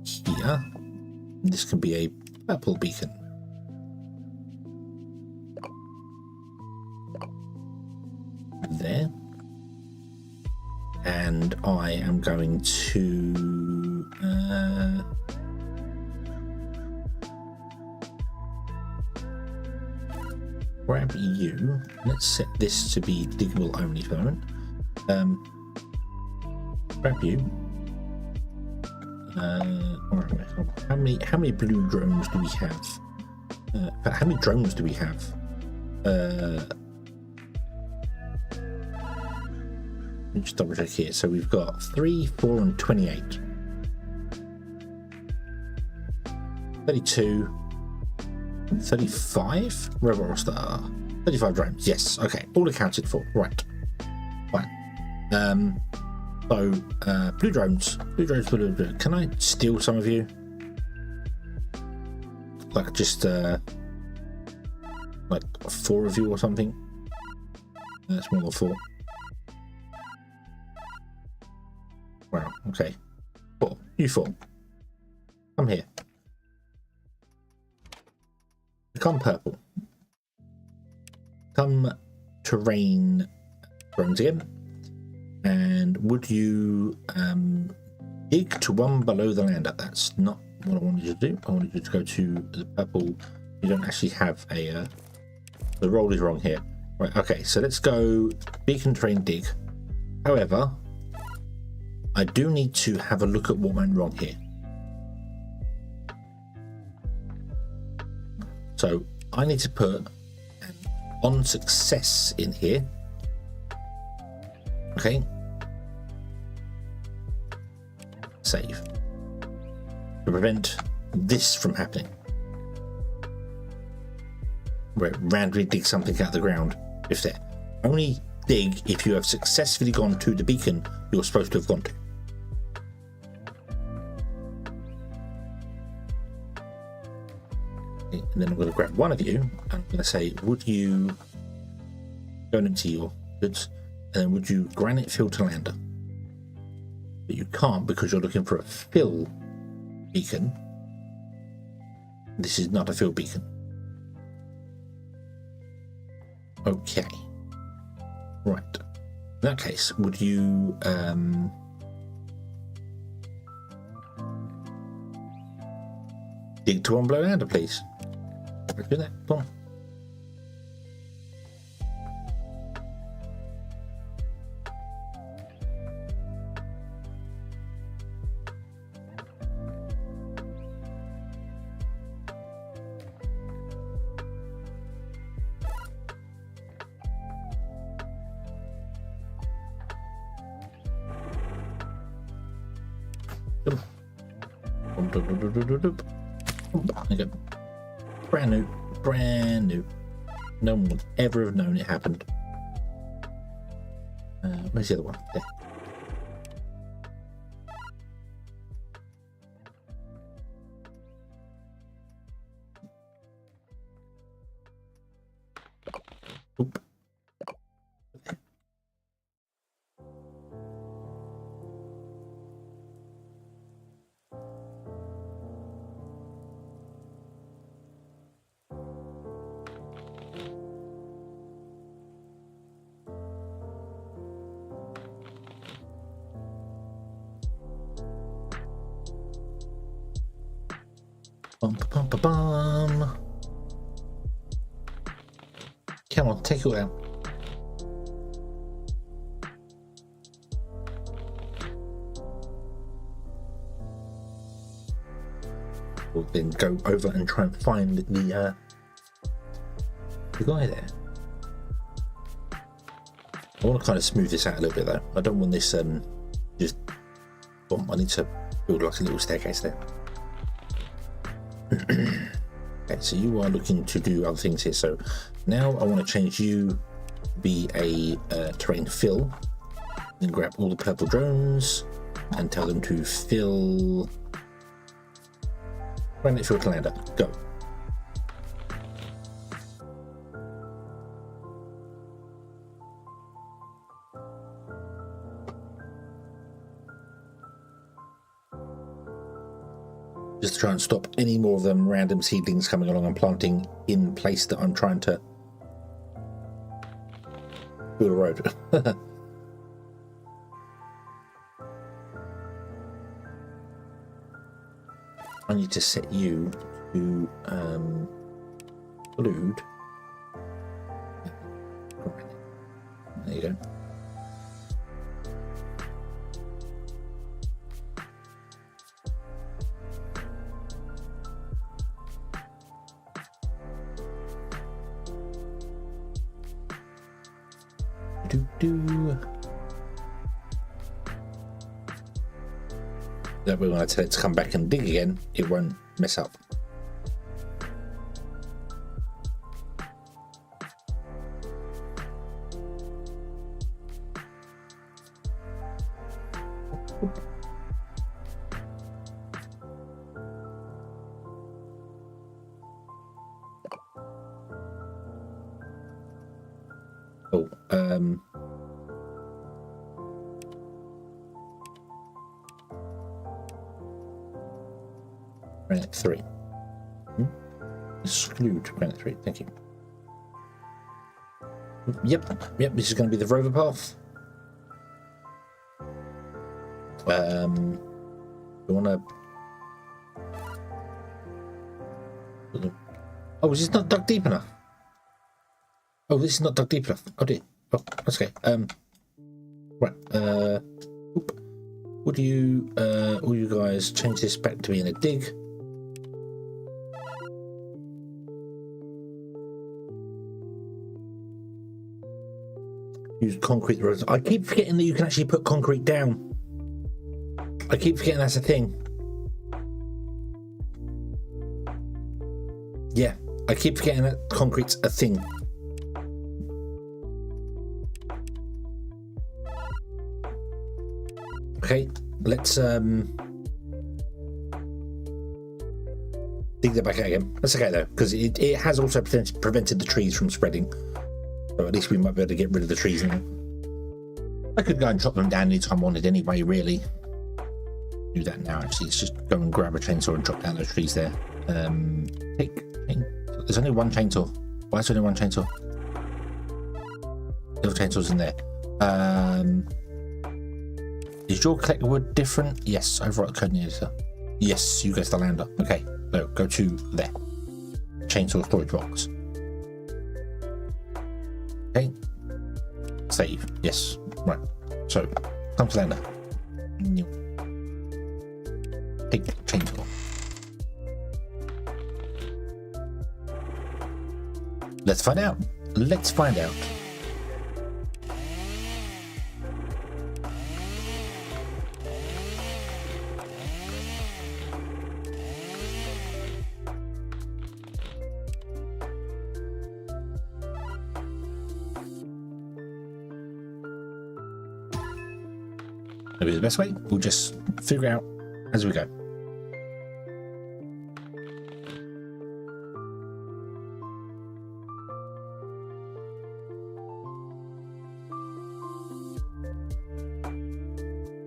here. This can be a purple beacon. There. And I am going to grab you. Let's set this to be diggable only for the moment. Grab you. How many blue drones do we have? How many drones do we have? Let me just double check here. So we've got 3, 4, and 28. 32. 35? Robot roster. 35 drones. Yes. Okay. All accounted for. Right. Fine. So, blue drones. Blue drones. Can I steal some of you? Like just like 4 of you or something? That's more than 4. Wow. Okay. 4. You 4. Come here. Become purple. Come terrain drones again. And would you dig to one below the lander? That's not what I wanted you to do. I wanted you to go to the purple. You don't actually have a... the roll is wrong here. Right, okay, so let's go beacon terrain dig. However, I do need to have a look at what went wrong here. So I need to put an on success in here. Okay. Save. To prevent this from happening. Where it randomly digs something out of the ground. If there. Only dig if you have successfully gone to the beacon you're supposed to have gone to. And then I'm going to grab one of you. I'm going to say, would you go into your goods, and then would you granite filter lander? But you can't because you're looking for a fill beacon. This is not a fill beacon. Okay. Right. In that case, would you dig to one below lander, please? Do that. Come on. Okay. Brand new. No one would ever have known it happened. Where's the other one? There. Oop. Bum. Come on, take it out. We'll then go over and try and find the guy there. I want to kind of smooth this out a little bit though. I don't want this just bump. I need to build like a little staircase there. Okay, so you are looking to do other things here. So now I want to change you to be a terrain fill. Then grab all the purple drones and tell them to fill granite filter lander. Go. Just to try and stop any more of them random seedlings coming along and planting in place that I'm trying to build a road. I need to set you to glued. There you go. That way when I tell it to come back and dig again, it won't mess up. Oh, granite 3. Exclude granite 3, thank you. Yep, this is going to be the rover path. We want to... Oh, is this not dug deep enough? Oh, this is not dug deep enough. Oh dear. Oh, that's okay. Right. Would you, all you guys, change this back to being a dig? Use concrete roads. I keep forgetting that you can actually put concrete down. I keep forgetting that's a thing. Yeah, I keep forgetting that concrete's a thing. Okay, let's dig that back out again. That's okay though, because it has also prevented the trees from spreading. So at least we might be able to get rid of the trees now. I could go and chop them down anytime I wanted anyway, really. Do that now actually. Let's just go and grab a chainsaw and chop down those trees there. There's only one chainsaw. Why is there only one chainsaw? The other chainsaw's in there. Is your collector wood different? Yes, over at Code Editor. Yes, you go to the lander. Okay, so go to there. Chainsaw storage box. Okay. Save. Yes. Right. So, come to lander. Take chainsaw. Let's find out. Let's find out. Maybe the best way, we'll just figure out as we go.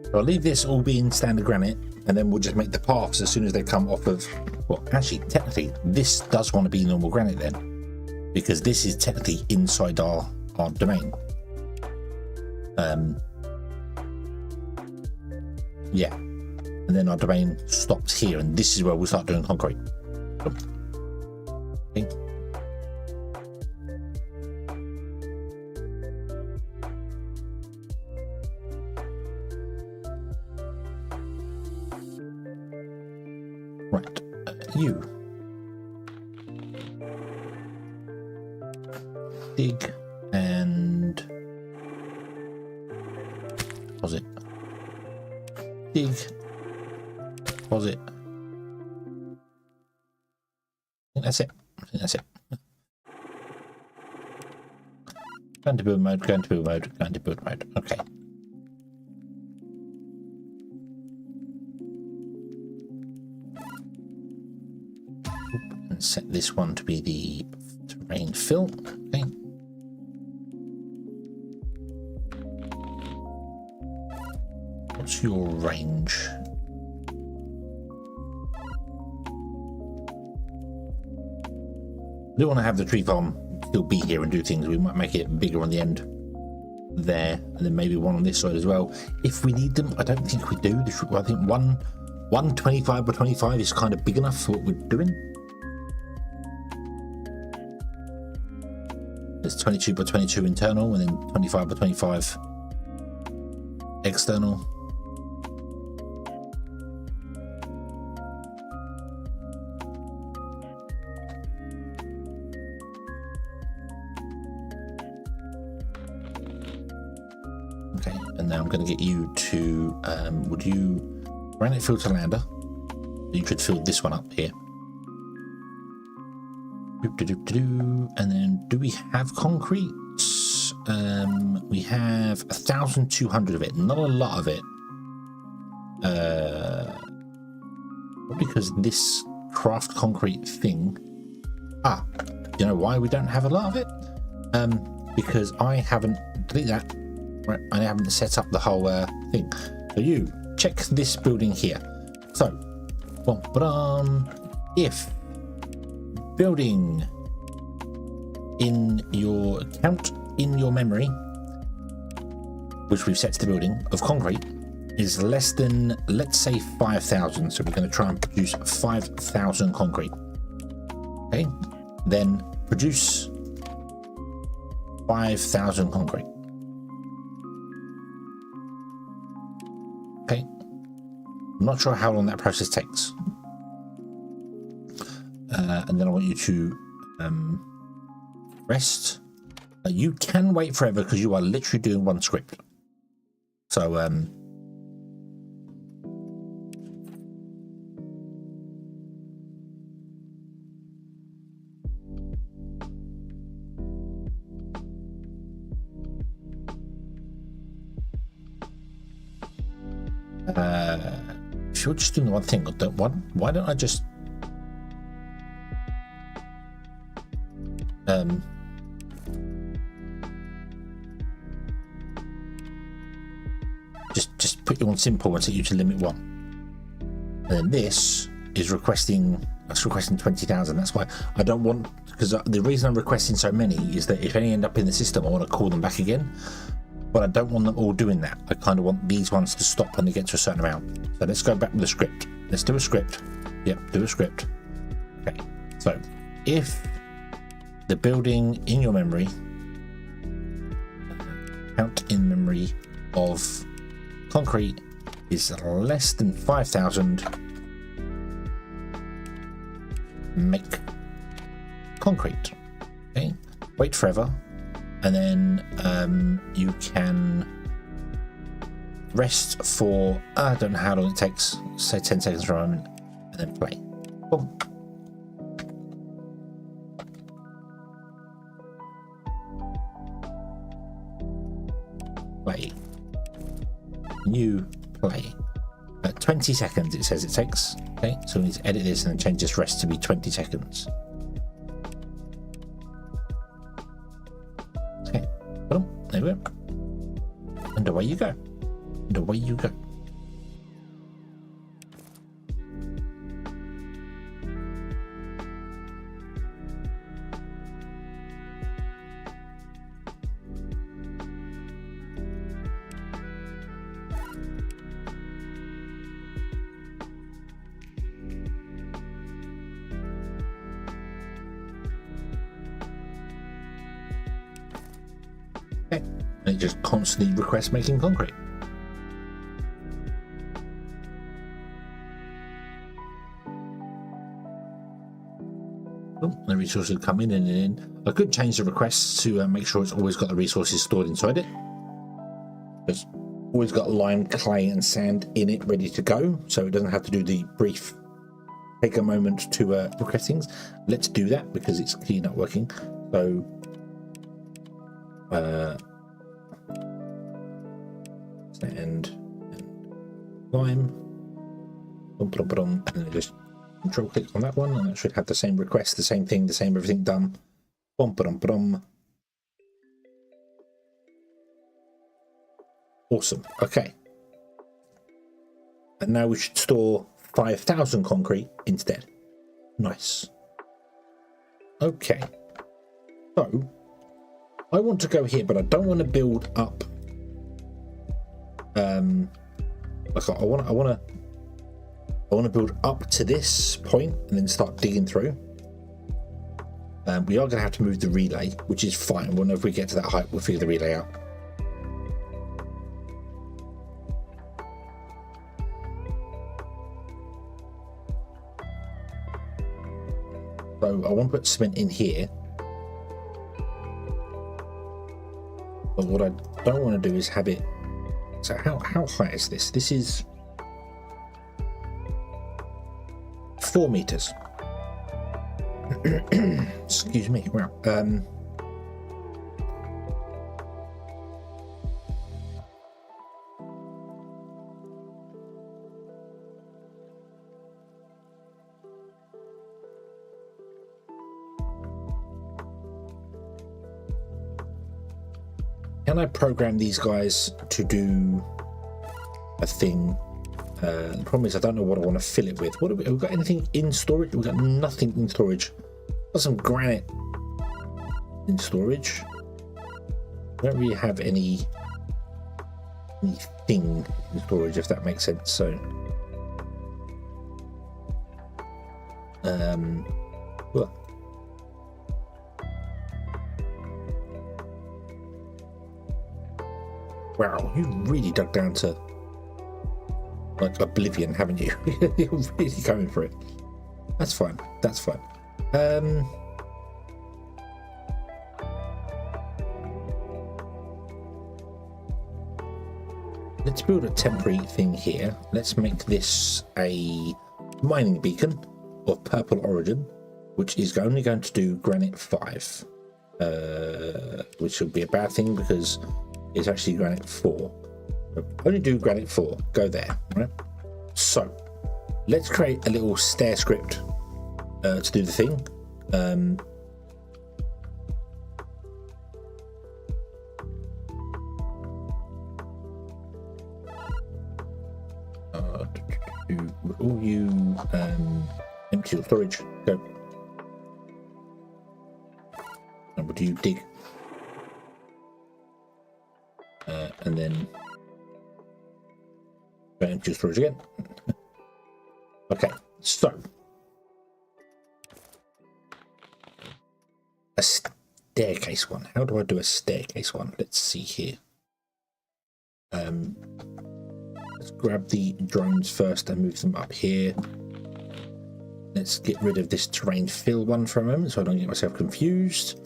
So I'll leave this all being standard granite, and then we'll just make the paths as soon as they come off of, well, actually, technically, this does want to be normal granite then, because this is technically inside our domain. Yeah, and then our domain stops here, and this is where we'll start doing concrete. Okay. Right, you. Dig and deposit. Dig, deposit. I think that's it. I think that's it. Going to build mode, going to build mode, going to build mode. Okay. And set this one to be the terrain fill. Okay. What's your range? I don't want to have the tree farm still be here and do things. We might make it bigger on the end there, and then maybe one on this side as well if we need them. I don't think we do. I think one 25 by 25 is kind of big enough for what we're doing. There's 22 by 22 internal and then 25 by 25 external. Okay, and now I'm going to get you to, would you granite filter lander? You could fill this one up here. And then do we have concrete? We have 1,200 of it, not a lot of it. Because this craft concrete thing. You know why we don't have a lot of it? Because I haven't, delete that. Right, I haven't set up the whole thing. So you check this building here. So, if building in your count in your memory, which we've set to the building of concrete, is less than, let's say, 5,000. So we're going to try and produce 5,000 concrete. Okay, then produce 5,000 concrete. Okay, I'm not sure how long that process takes. And then I want you to rest. You can wait forever because you are literally doing one script. So if you're just doing the one thing, why don't I just just put you on simple and set you to limit 1, and then this is requesting 20,000. That's why I don't want, because the reason I'm requesting so many is that if any end up in the system I want to call them back again, but I don't want them all doing that. I kind of want these ones to stop when they get to a certain amount. So let's go back with the script. Let's do a script. Yep, do a script. Okay, so if the building in your memory, count in memory of concrete is less than 5,000, make concrete. Okay, wait forever, and then you can rest for, I don't know how long it takes, say 10 seconds for a moment, and then play. Boom. Play. New play. At 20 seconds it says it takes. Okay, so we need to edit this and then change this rest to be 20 seconds. Okay, boom, there we go. And away you go. And away you go. Okay, and it just constantly requests making concrete. The resources come in and in. I could change the requests to make sure it's always got the resources stored inside it. It's always got lime, clay and sand in it ready to go, so it doesn't have to do the brief take a moment to request things. Let's do that because it's clearly not working. So sand and lime, and then just control click on that one, and it should have the same request, the same thing, the same everything done. Awesome. Okay. And now we should store 5,000 concrete instead. Nice. Okay. So I want to go here, but I don't want to build up. Like I want to build up to this point and then start digging through. We are going to have to move the relay, which is fine. We'll know if we get to that height, we'll figure the relay out. So I want to put cement in here. But what I don't want to do is have it. So how high is this? This is 4 meters. Excuse me. Wow. Can I program these guys to do a thing? The problem is I don't know what I want to fill it with. What have we got? Anything in storage? We've got nothing in storage. Got some granite in storage. We don't really have anything in storage, if that makes sense. So well, wow, you really dug down to like oblivion, haven't you? You're really going for it. That's fine. That's fine. Let's build a temporary thing here. Let's make this a mining beacon of purple origin, which is only going to do granite 5, which would be a bad thing because it's actually granite 4. Only do granite 4. Go there, right? So let's create a little stair script to do the thing. All you empty your storage. Go. And would you dig? And then empty your storage again. Okay, so a staircase one. How do I do a staircase one? Let's see here. Let's grab the drones first and move them up here. Let's get rid of this terrain fill one for a moment so I don't get myself confused.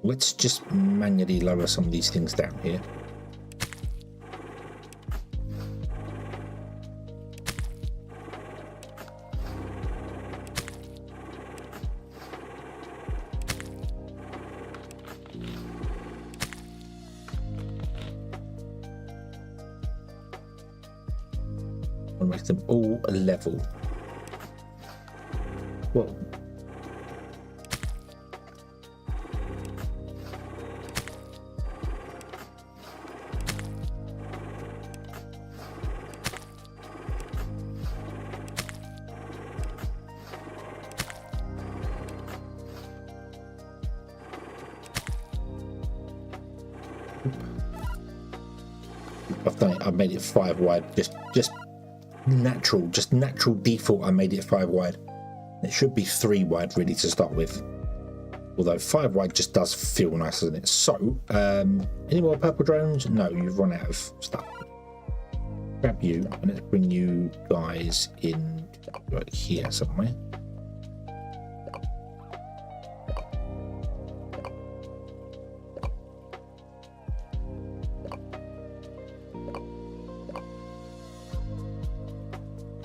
Let's just manually lower some of these things down here. I'll make them all level. Whoa. I've done it. I've made it 5 wide. Just natural default. I made it 5 wide. It should be 3 wide really to start with. Although 5 wide just does feel nice, doesn't it? So, any more purple drones? No, you've run out of stuff. grab you and let's bring you guys in right here somewhere.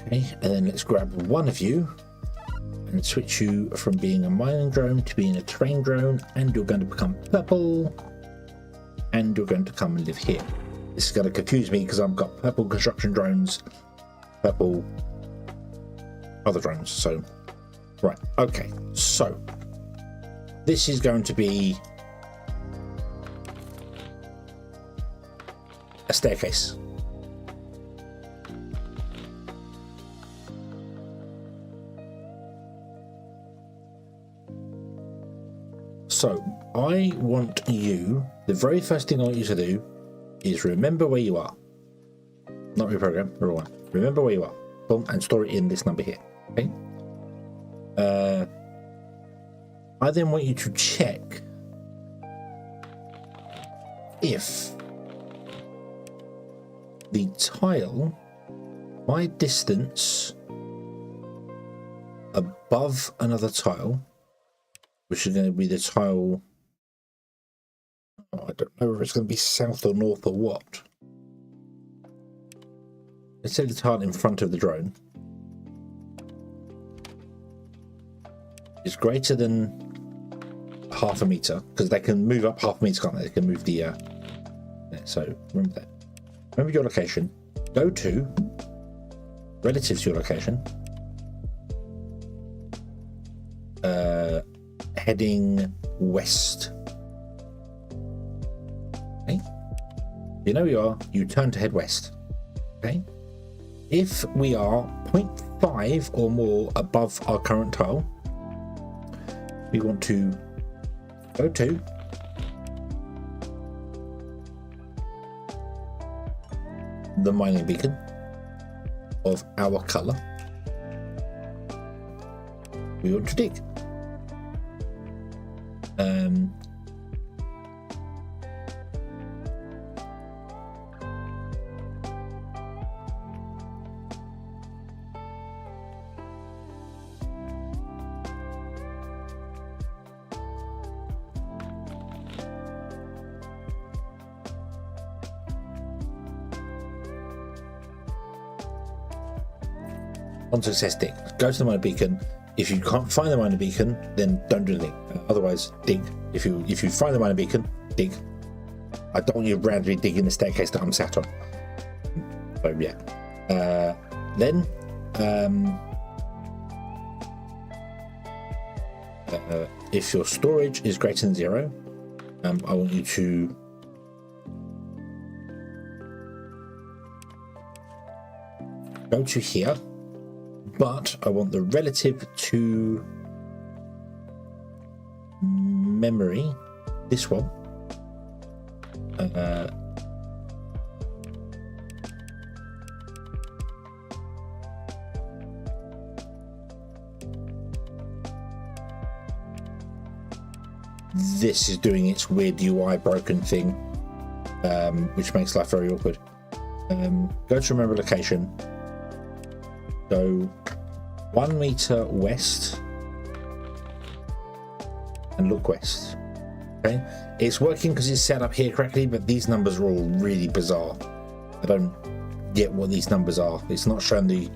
Okay, and then let's grab one of you and switch you from being a mining drone to being a terrain drone, and you're going to become purple, and you're going to come and live here. This is going to confuse me because I've got purple construction drones, purple other drones. So, right, okay, so this is going to be a staircase. So I want you, the very first thing I want you to do is remember where you are. Not reprogram, rewind. Remember where you are. Boom, and store it in this number here. Okay. I then want you to check if the tile by distance above another tile, which is going to be the tile, I don't know if it's going to be south or north or what. Let's say the tile in front of the drone is greater than half a meter, because they can move up half a meter, can't they? They can move the so remember that. Remember your location. Go to relative to your location. Heading west. Okay. You know where you are, you turn to head west. Okay. If we are 0.5 or more above our current tile, we want to go to the mining beacon of our color. We want to dig. On success, dig. Go to the miner beacon. If you can't find the miner beacon, then don't do anything. Otherwise, dig. If you find the miner beacon, dig. I don't want you randomly digging the staircase that I'm sat on. So yeah. Then if your storage is greater than 0, I want you to go to here. But I want the relative to memory, this one. This is doing its weird UI broken thing, which makes life very awkward. Go to remember location. Go 1 meter west and look west. Okay, it's working because it's set up here correctly, but these numbers are all really bizarre. I don't get what these numbers are. It's not showing the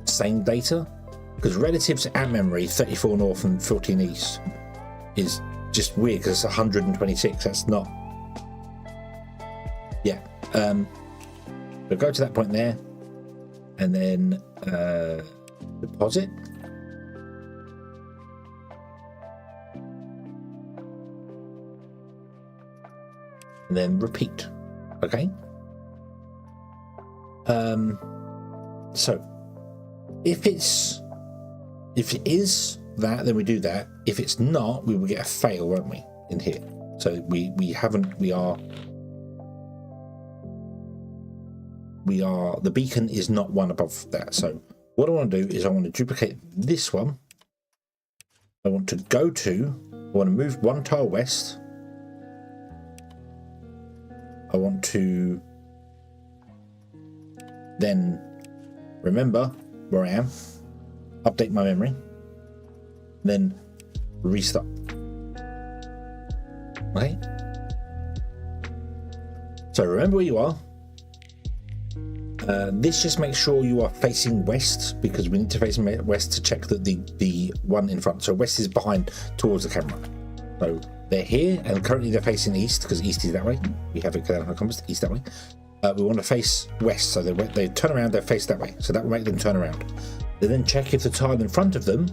same data, because relative to our memory, 34 north and 14 east is just weird because it's 126. That's not. Yeah. But go to that point there, and then deposit. And then repeat. Okay. So if it is that, then we do that. If it's not, we will get a fail, won't we, in here? So we are the beacon is not one above that. So what I want to do is I want to duplicate this one. I want to move one tile west. I want to then remember where I am, update my memory, then restart. Okay. So remember where you are. This just makes sure you are facing west, because we need to face west to check that the one in front. So west is behind towards the camera. So they're here, and currently they're facing east, because east is that way. We have it down our compass, east that way. We want to face west, so they turn around, they face that way. So that will make them turn around. They then check if the tile in front of them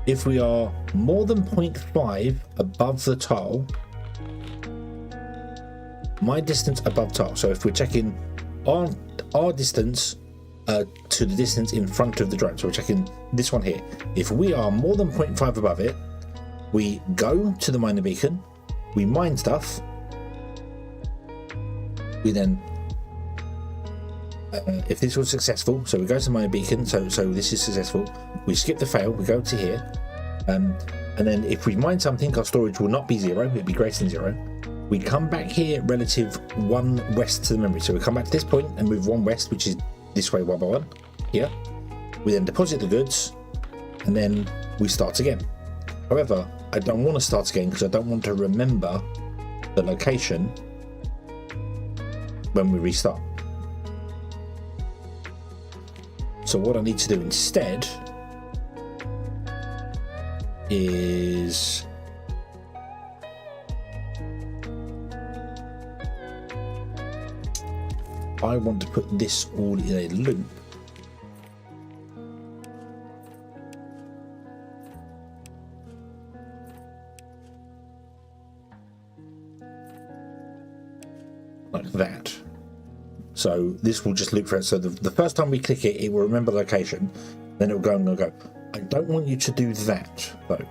if we are more than 0.5 above the tile, my distance above tile. So if we're checking our distance to the distance in front of the drone, so we're checking this one here. If we are more than 0.5 above it, we go to the miner beacon, we mine stuff, we then if this was successful, so we go to miner beacon, so this is successful, we skip the fail, we go to here, and then if we mine something, our storage will not be 0, it'll be greater than 0. We come back here relative 1 west to the memory, so we come back to this point and move 1 west, which is this way 1 by 1 here. We then deposit the goods, and then we start again. However, I don't want to start again because I don't want to remember the location when we restart. So what I need to do instead is I want to put this all in a loop. Like that. So this will just loop for it. So the first time we click it, it will remember the location. Then it will go and go. I don't want you to do that though.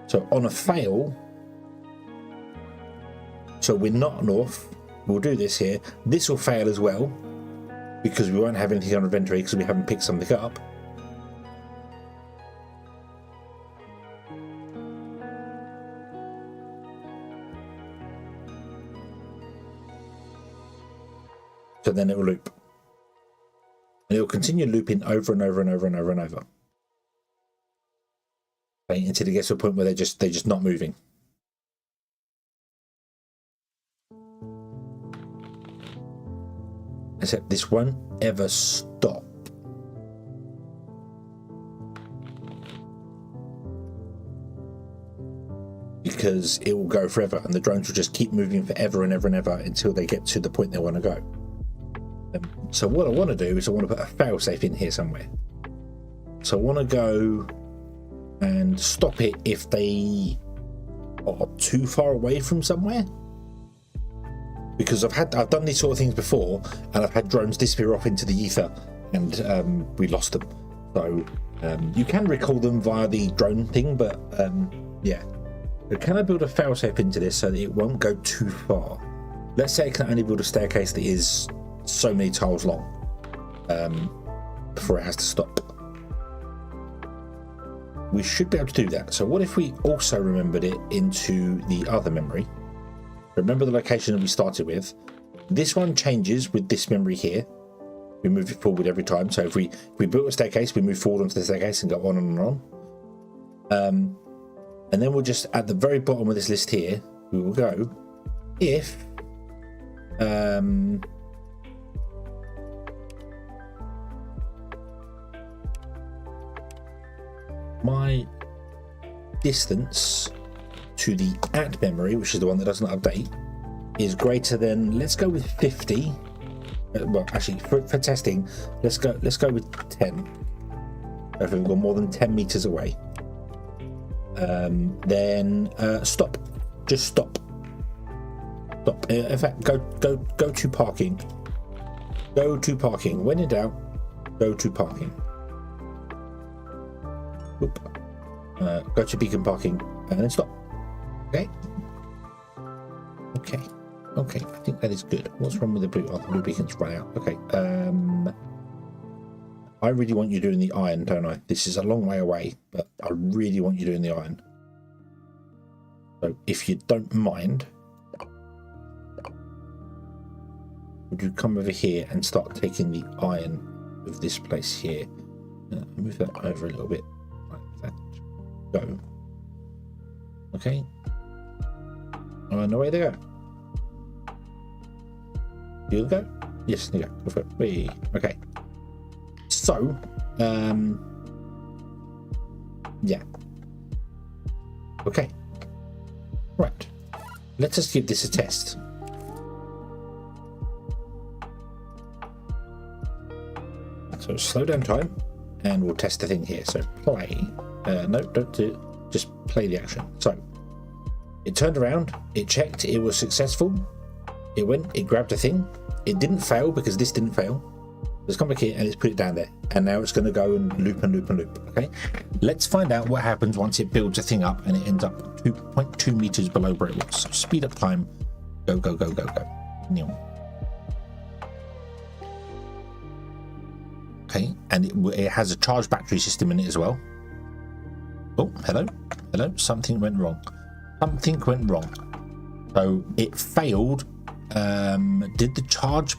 So on a fail, so we're not north, we'll do this here. This will fail as well because we won't have anything on inventory because we haven't picked something up. So then it will loop. And it will continue looping over and over and over and over and over. Okay, until it gets to a point where they're just not moving. Except this won't ever stop. Because it will go forever and the drones will just keep moving forever and ever and ever until they get to the point they want to go. So what I want to do is I want to put a failsafe in here somewhere. So I want to go and stop it if they are too far away from somewhere. Because I've done these sort of things before, and I've had drones disappear off into the ether, and we lost them. So you can recall them via the drone thing, but yeah. But can I build a failsafe into this so that it won't go too far? Let's say I can only build a staircase that is so many tiles long before it has to stop. We should be able to do that. So what if we also remembered it into the other memory? Remember the location that we started with. This one changes with this memory here. We move it forward every time. So if we built a staircase, we move forward onto the staircase and go on and on. And then we'll just, at the very bottom of this list here, we will go if my distance to the at memory, which is the one that doesn't update, is greater than, let's go with 50. Well, actually, for testing, let's go with 10. If we've got more than 10 meters away, then stop. Just stop. Stop. In fact, go to parking. Go to parking. When in doubt, go to parking. Oop. Go to beacon parking and then stop. Okay. Okay. Okay. I think that is good. What's wrong with the blue? Oh, the blue beacon's run out. Okay. I really want you doing the iron, don't I? This is a long way away, but I really want you doing the iron. So if you don't mind, would you come over here and start taking the iron of this place here? Move that over a little bit like that. Go. Okay. And away they go. You go? Yes, you go. Go for it. Whee. Okay. So, yeah. Okay. Right. Let us give this a test. So slow down time, and we'll test the thing here. So play. No, don't do it. Just play the action. So it turned around. It checked. It was successful. It went. It grabbed a thing. It didn't fail because this didn't fail. Let's come back here and let's put it down there. And now it's going to go and loop and loop and loop. Okay. Let's find out what happens once it builds a thing up and it ends up 2.2 meters below where it was. So speed up time. Go, go, go, go, go. Okay, and it has a charged battery system in it as well. Oh, hello. Hello. Something went wrong. Something went wrong. So it failed. Did the charge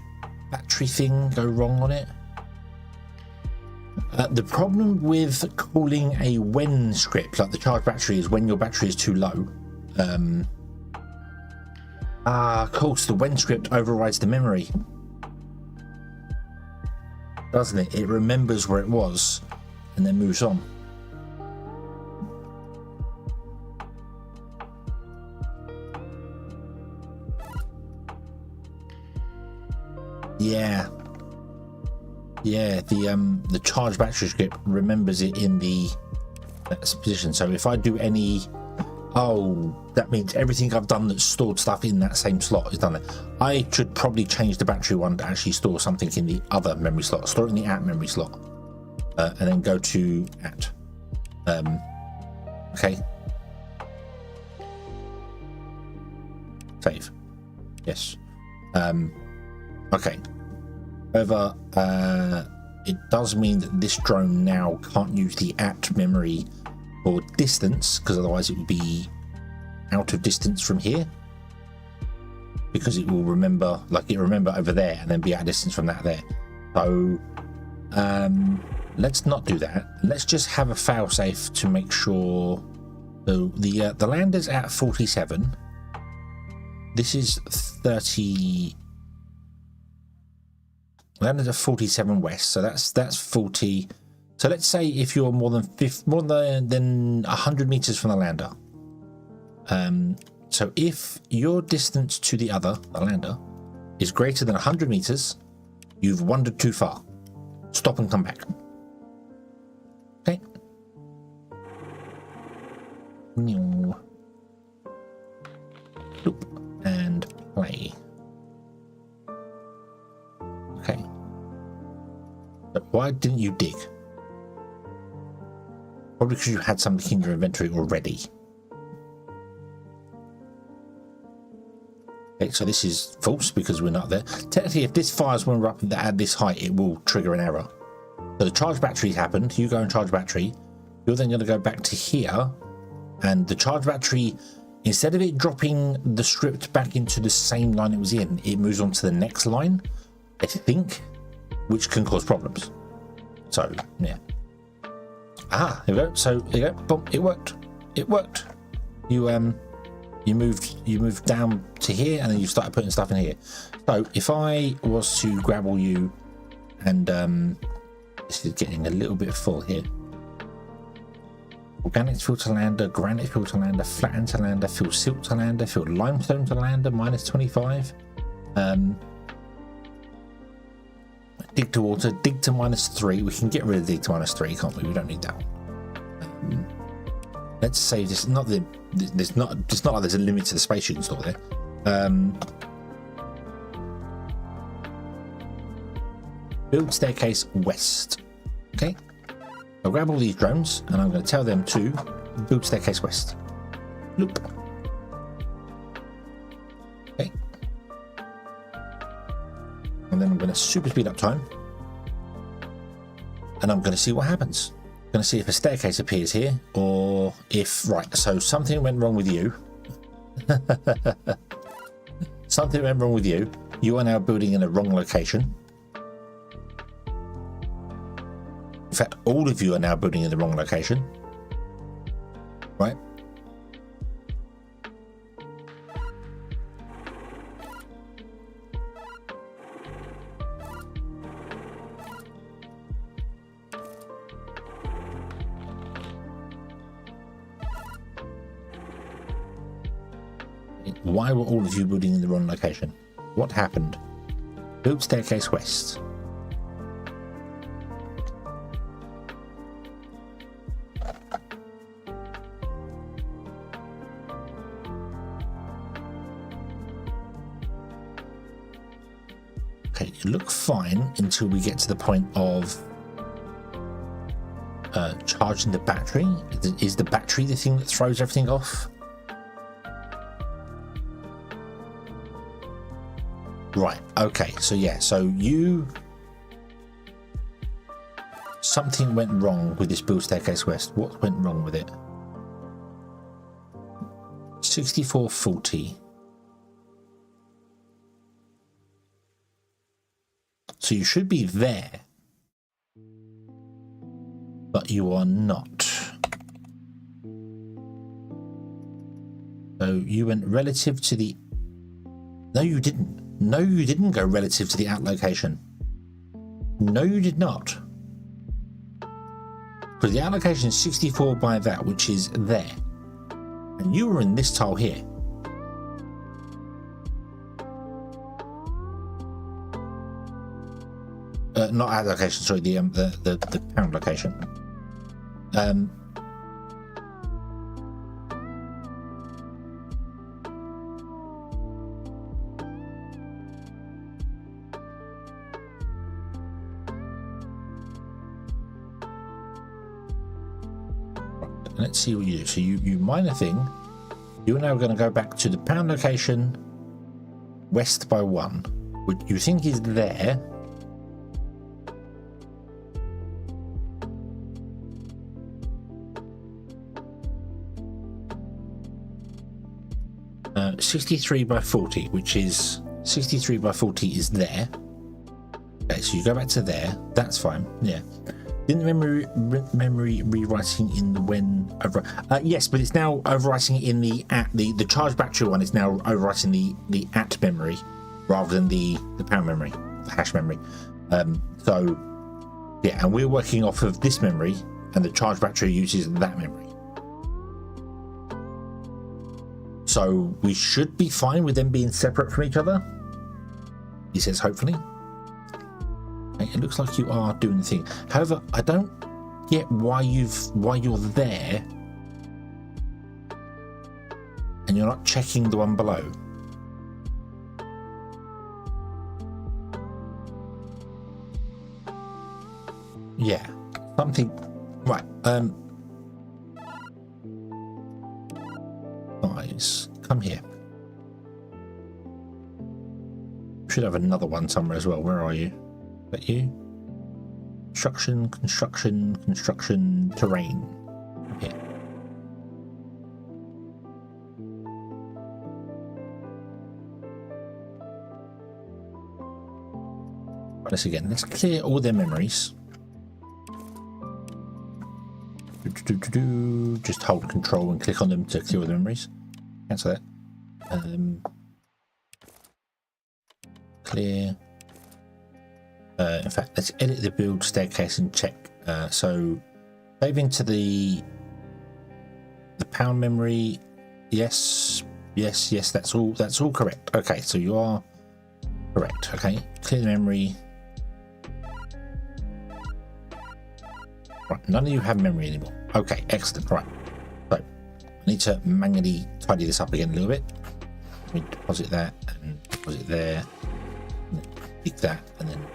battery thing go wrong on it? The problem with calling a when script, like the charge battery, is when your battery is too low. Of course, the when script overrides the memory. Doesn't it? It remembers where it was and then moves on. Yeah. Yeah, the charge battery script remembers it in that position. So if I do any, that means everything I've done that's stored stuff in that same slot is done it. I should probably change the battery one to actually store something in the other memory slot. Store it in the at memory slot, and then go to at. Okay. Save. Yes. Okay. However, it does mean that this drone now can't use the at memory for distance, because otherwise it would be out of distance from here, because it will remember, like it remember over there and then be out of distance from that there. So let's not do that. Let's just have a failsafe to make sure. So the lander's at 47. This is 30. Lander's at 47 west, so that's 40. So let's say if you're more than 100 meters from the lander. So if your distance to the lander, is greater than 100 meters, you've wandered too far. Stop and come back. Okay. Loop and play. Okay. But why didn't you dig? Probably because you had something in your inventory already. Okay, so this is false because we're not there. Technically, if this fires when we're up at this height, it will trigger an error. So the charge battery happened. You go and charge battery. You're then going to go back to here, and the charge battery, instead of it dropping the script back into the same line it was in, it moves on to the next line, I think, which can cause problems. So yeah. There we go. So there you go. Boom, it worked. It worked. You moved down to here, and then you started putting stuff in here. So if I was to grab all you, and this is getting a little bit full here. Organic filter lander, granite filter lander, flattened to lander, filled silt to lander, filled limestone to lander, -25. Dig to water, dig to -3. We can get rid of dig to -3, can't we? We don't need that one. Let's save this. It's not like there's a limit to the space you can store there. Build staircase west. Okay. I'll grab all these drones and I'm going to tell them to build staircase west. Loop. Okay. And then I'm going to super speed up time. And I'm going to see what happens. I'm going to see if a staircase appears here, or if, right, so something went wrong with you. Something went wrong with you. You are now building in the wrong location. In fact, all of you are now building in the wrong location. Right? Why were all of you building in the wrong location? What happened? Build staircase west. Okay, you look fine until we get to the point of charging the battery. Is the battery the thing that throws everything off? Right, okay, so yeah, so something went wrong with this build staircase west. What went wrong with it? 6440. So you should be there, but you are not. So you went relative to the... No, you didn't. No, you didn't go relative to the out location. No, you did not. Because the out location is 64 by that, which is there. And you were in this tile here. Not out location, sorry, the pound location. Let's see what you do. So you minor thing. You're now going to go back to the pound location west by 1, which you think is there. Uh, 63 by 40, which is 63 by 40 is there. Okay, so you go back to there. That's fine. Yeah. Didn't memory rewriting in the when over? Yes, but it's now overwriting in the at the charge battery one is now overwriting the at memory rather than the pound memory, the hash memory. So yeah, and we're working off of this memory, and the charge battery uses that memory. So we should be fine with them being separate from each other. He says, hopefully. It looks like you are doing the thing. However, I don't get why you're there and you're not checking the one below. Yeah, something. Right. Guys, come here. Should have another one somewhere as well. Where are you? That you? Construction, terrain. Here. Let's again. Let's clear all their memories. Just hold control and click on them to clear all the memories. Cancel that. Clear. In fact, let's edit the build staircase and check. So save into the pound memory. Yes, that's all correct. Okay, so you are correct. Okay, clear the memory. Right, none of you have memory anymore. Okay, excellent. Right, so I need to manually tidy this up again a little bit. Let me deposit that and deposit there. Pick that and then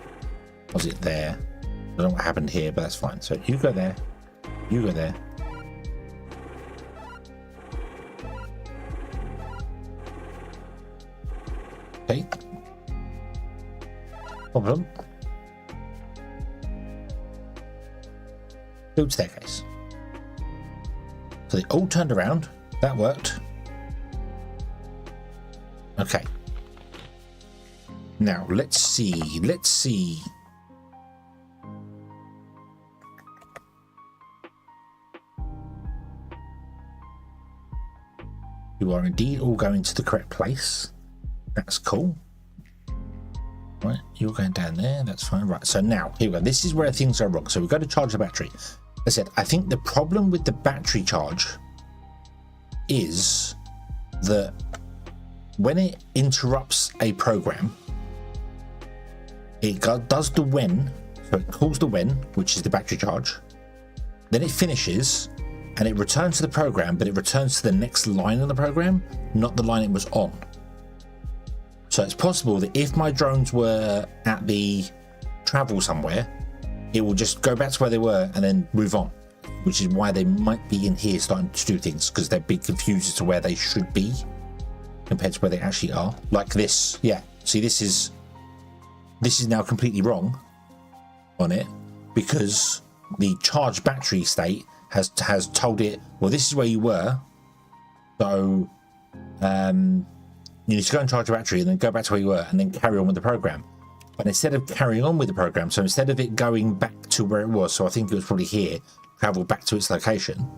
deposit there. I don't know what happened here, but that's fine. So you go there, you go there. Okay. Problem. Build staircase. So they all turned around. That worked. Okay. Now, let's see. You are indeed all going to the correct place. That's cool. Right, you're going down there. That's fine. Right, so now, here we go. This is where things are wrong. So we've got to charge the battery. I said, I think the problem with the battery charge is that when it interrupts a program, it does the when, so it calls the when, which is the battery charge, then it finishes and it returns to the program, but it returns to the next line of the program, not the line it was on. So it's possible that if my drones were at the travel somewhere, it will just go back to where they were and then move on, which is why they might be in here starting to do things, because they're big confused as to where they should be compared to where they actually are. Like this, yeah. See, this is now completely wrong on it, because the charged battery state has told it, well, this is where you were, so you need to go and charge your battery and then go back to where you were and then carry on with the program. But instead of carrying on with the program, so instead of it going back to where it was, so I think it was probably here, travel back to its location,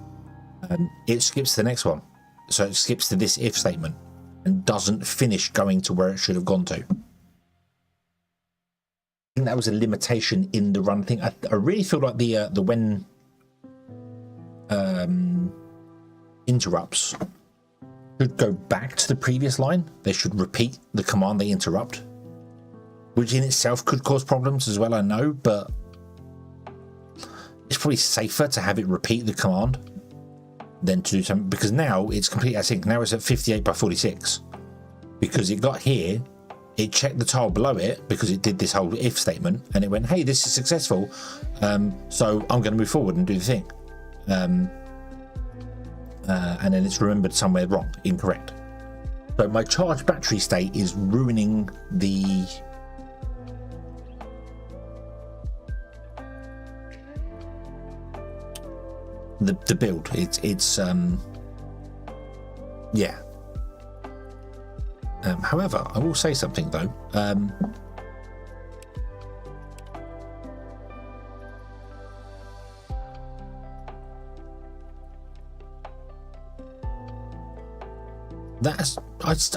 it skips to the next one. So it skips to this if statement and doesn't finish going to where it should have gone to. I think that was a limitation in the run thing. I really feel like the when interrupts should go back to the previous line. They should repeat the command they interrupt, which in itself could cause problems as well, I know, but it's probably safer to have it repeat the command than to do something, because now it's completely async. Now it's at 58 by 46 because it got here, it checked the tile below it because it did this whole if statement and it went, hey, this is successful, so I'm going to move forward and do the thing, and then it's remembered somewhere wrong, incorrect. So my charged battery state is ruining the build. It's yeah. However, I will say something though.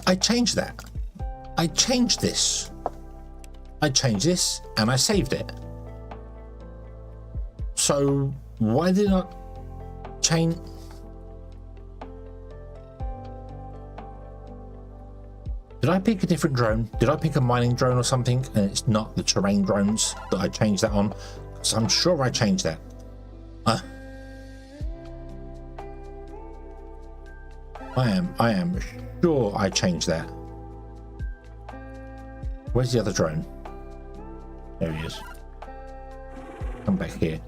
I changed that. I changed this. I changed this and I saved it. So why did I change? Did I pick a different drone? Did I pick a mining drone or something and it's not the terrain drones that I changed that on? So I'm sure I changed that. I am sure I changed that. Where's the other drone? There he is. Come back here.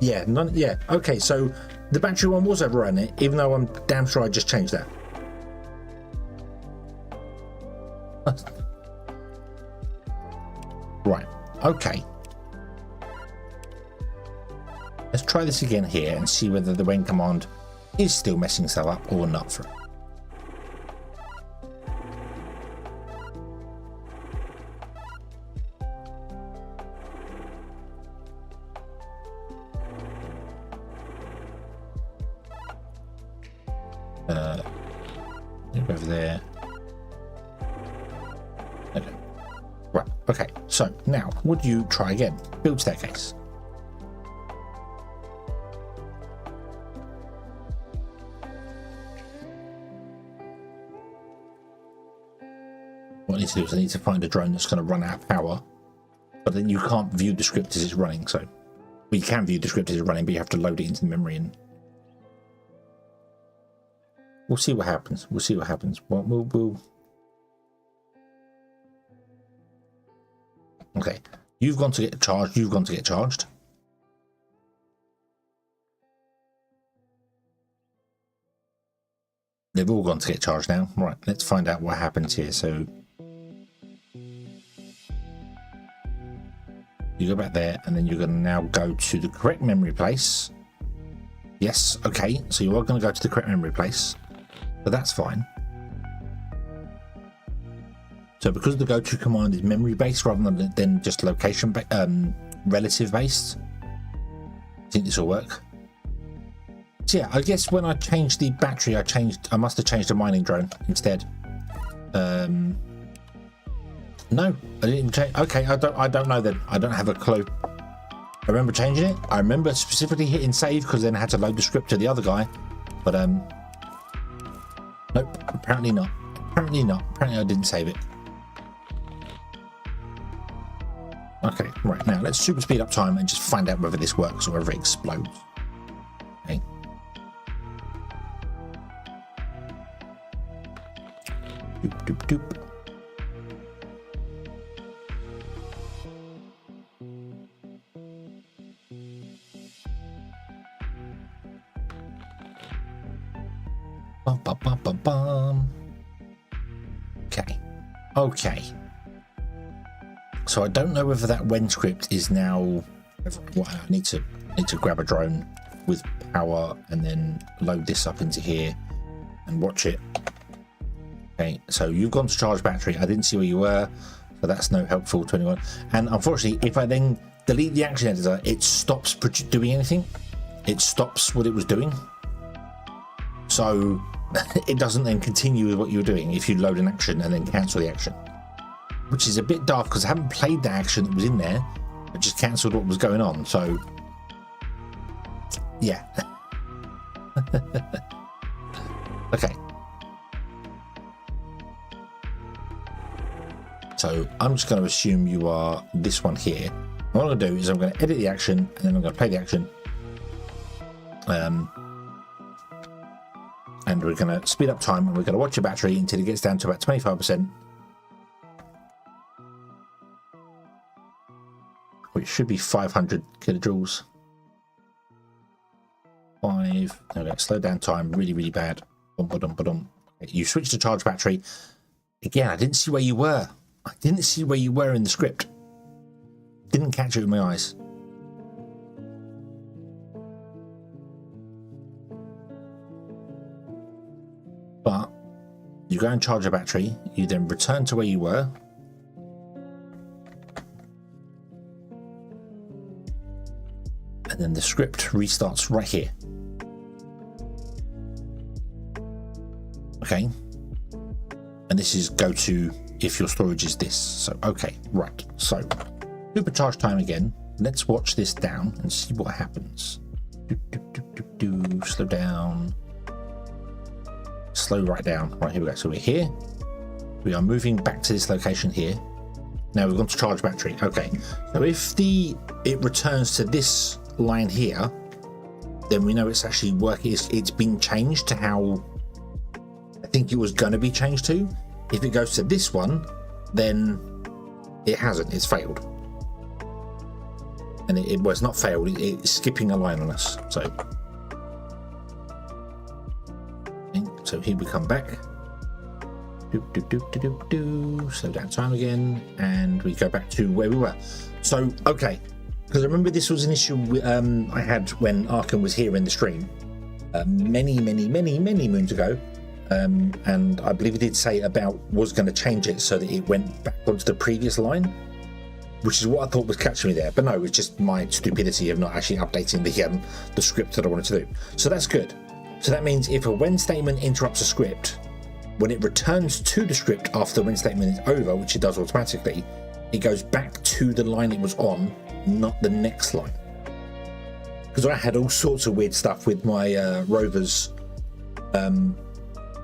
Yeah, yeah. Okay, so the battery one was overrunning it, even though I'm damn sure I just changed that. Right. Okay. Let's try this again here and see whether the when command is still messing stuff up or not. For over there. Okay. Right. Okay. So now, would you try again? Build staircase. What I need to do is I need to find a drone that's going to run out of power, but then you can't view the script as it's running. So, well, you can view the script as it's running, but you have to load it into the memory, and we'll see what happens. We'll see what happens. We'll... Okay, you've gone to get charged. You've gone to get charged. They've all gone to get charged now. Right, let's find out what happens here. So you go back there, and then you're going to now go to the correct memory place. Yes, okay, so you are going to go to the correct memory place, but that's fine. So because the go-to command is memory based rather than just location relative based, I think this will work. So yeah, I guess when I changed the battery, I must have changed the mining drone instead. No, I didn't even change. Okay, I don't know then. I don't have a clue. I remember changing it. I remember specifically hitting save because then I had to load the script to the other guy. But nope, apparently not. Apparently not. Apparently I didn't save it. Okay, right, now let's super speed up time and just find out whether this works or whether it explodes. Okay. Doop, doop, doop. Bum, bum, bum, bum, bum. Okay. Okay. So I don't know whether that when script is now. Well, I need to grab a drone with power and then load this up into here and watch it. Okay, so you've gone to charge battery. I didn't see where you were, so that's no helpful to anyone. And unfortunately, if I then delete the action editor, it stops doing anything. It stops what it was doing. So it doesn't then continue with what you were doing if you load an action and then cancel the action. Which is a bit daft because I haven't played the action that was in there. I just cancelled what was going on. So, yeah. Okay. So I'm just going to assume you are this one here. What I'm going to do is I'm going to edit the action and then I'm going to play the action. And we're going to speed up time and we're going to watch your battery until it gets down to about 25%. Which should be 500 kilojoules. 5. Okay, slow down time really, really bad. You switch to charge battery. Again, I didn't see where you were. I didn't see where you were in the script. Didn't catch it with my eyes. But you go and charge a battery. You then return to where you were. And then the script restarts right here. Okay. And this is go to if your storage is this. So, okay, right. So, supercharge time again. Let's watch this down and see what happens. Slow down. Slow right down. Right, here we go. So we're here. We are moving back to this location here. Now we've gone to charge battery. Okay. So if it returns to this line here, then we know it's actually working. It's been changed to how I think it was going to be changed to. If it goes to this one, then it hasn't. It's failed. And it was not failed. It's skipping a line on us. So here we come back. Slow down time again, and we go back to where we were. So okay, because I remember this was an issue I had when Arkham was here in the stream many moons ago. And I believe it did say about was going to change it so that it went back onto the previous line, which is what I thought was catching me there. But no, it was just my stupidity of not actually updating the script that I wanted to do. So that's good. So that means if a when statement interrupts a script, when it returns to the script after the when statement is over, which it does automatically, it goes back to the line it was on, not the next line. Because I had all sorts of weird stuff with my rovers.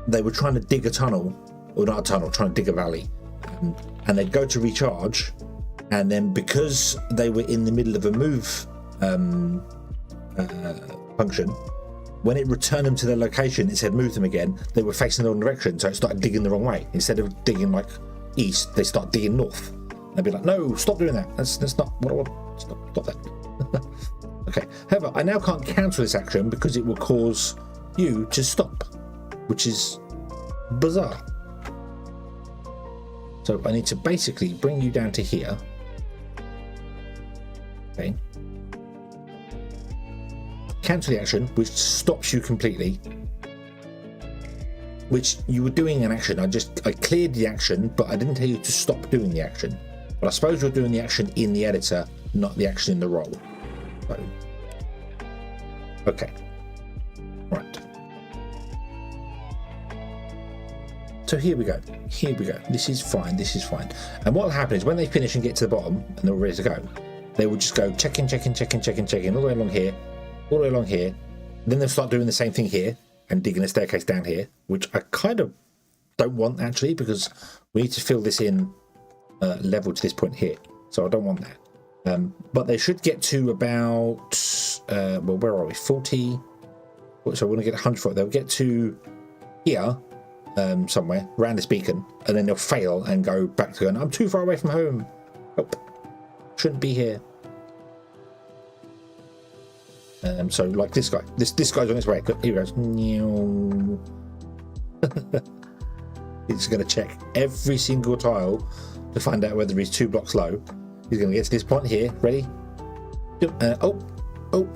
They were trying to dig a tunnel, or not a tunnel, trying to dig a valley, and they'd go to recharge, and then because they were in the middle of a move function, when it returned them to their location, it said move them again. They were facing the wrong direction, so it started digging the wrong way. Instead of digging like east, they start digging north. They'd be like, no, stop doing that. That's not what I want. Stop that. Okay. However, I now can't cancel this action because it will cause you to stop, which is bizarre. So I need to basically bring you down to here. Okay. Cancel the action, which stops you completely. which you were doing an action. I cleared the action, but I didn't tell you to stop doing the action. But I suppose you're doing the action in the editor, not the action in the role. So, okay. Right. So here we go. Here we go. This is fine. This is fine. And what will happen is when they finish and get to the bottom and they're ready to go, they will just go check in, check in, check in, check in, check in, all the way along here, all the way along here. Then they'll start doing the same thing here and digging a staircase down here, which I kind of don't want actually, because we need to fill this in level to this point here. So I don't want that. But they should get to about, well, where are we? 40. So I want to get 100. They'll get to here. Somewhere around this beacon, and then they'll fail and go back to going, I'm too far away from home. Nope. Shouldn't be here. So like this guy. This guy's on his way. Here he goes. He's going to check every single tile to find out whether he's 2 blocks low. He's going to get to this point here. Ready? Oh,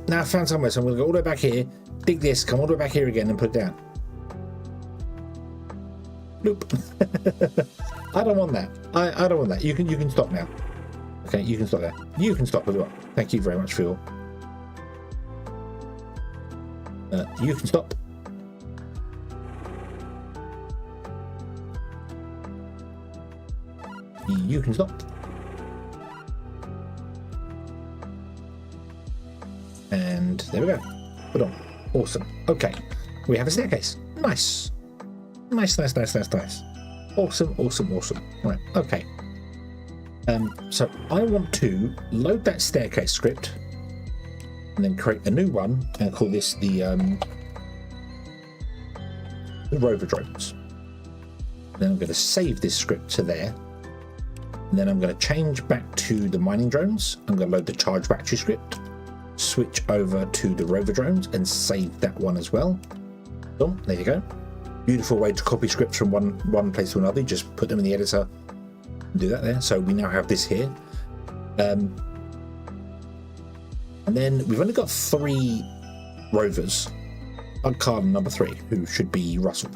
now I found somewhere. So I'm going to go all the way back here, dig this, come all the way back here again and put it down. Nope. I don't want that. I don't want that. You can stop now. Okay, you can stop there. You can stop as well. Thank you very much, Phil. You can stop. You can stop. And there we go. Put on. Awesome. Okay. We have a staircase. Nice. Nice. Awesome. Right, okay. So I want to load that staircase script and then create a new one and call this the rover drones. Then I'm going to save this script to there. And then I'm going to change back to the mining drones. I'm going to load the charge battery script, switch over to the rover drones and save that one as well. Boom, there you go. Beautiful way to copy scripts from one place to another. You just put them in the editor and do that there. So we now have this here. And then we've only got 3 rovers. Bug card number 3, who should be Russell.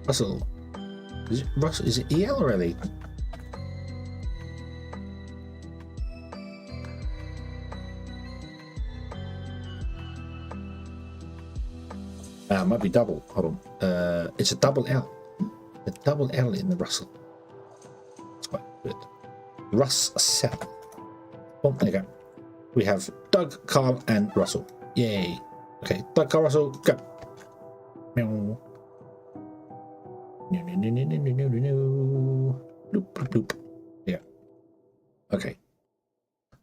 Russell. Is it EL or LE? Might be double. Hold on. It's a double L. A double L in the Russell. That's quite good. Russell. Oh, there you go. We have Doug, Carl, and Russell. Yay. Okay, Doug, Carl, Russell, go. Meow. No. Bloop, bloop, bloop. Yeah. Okay.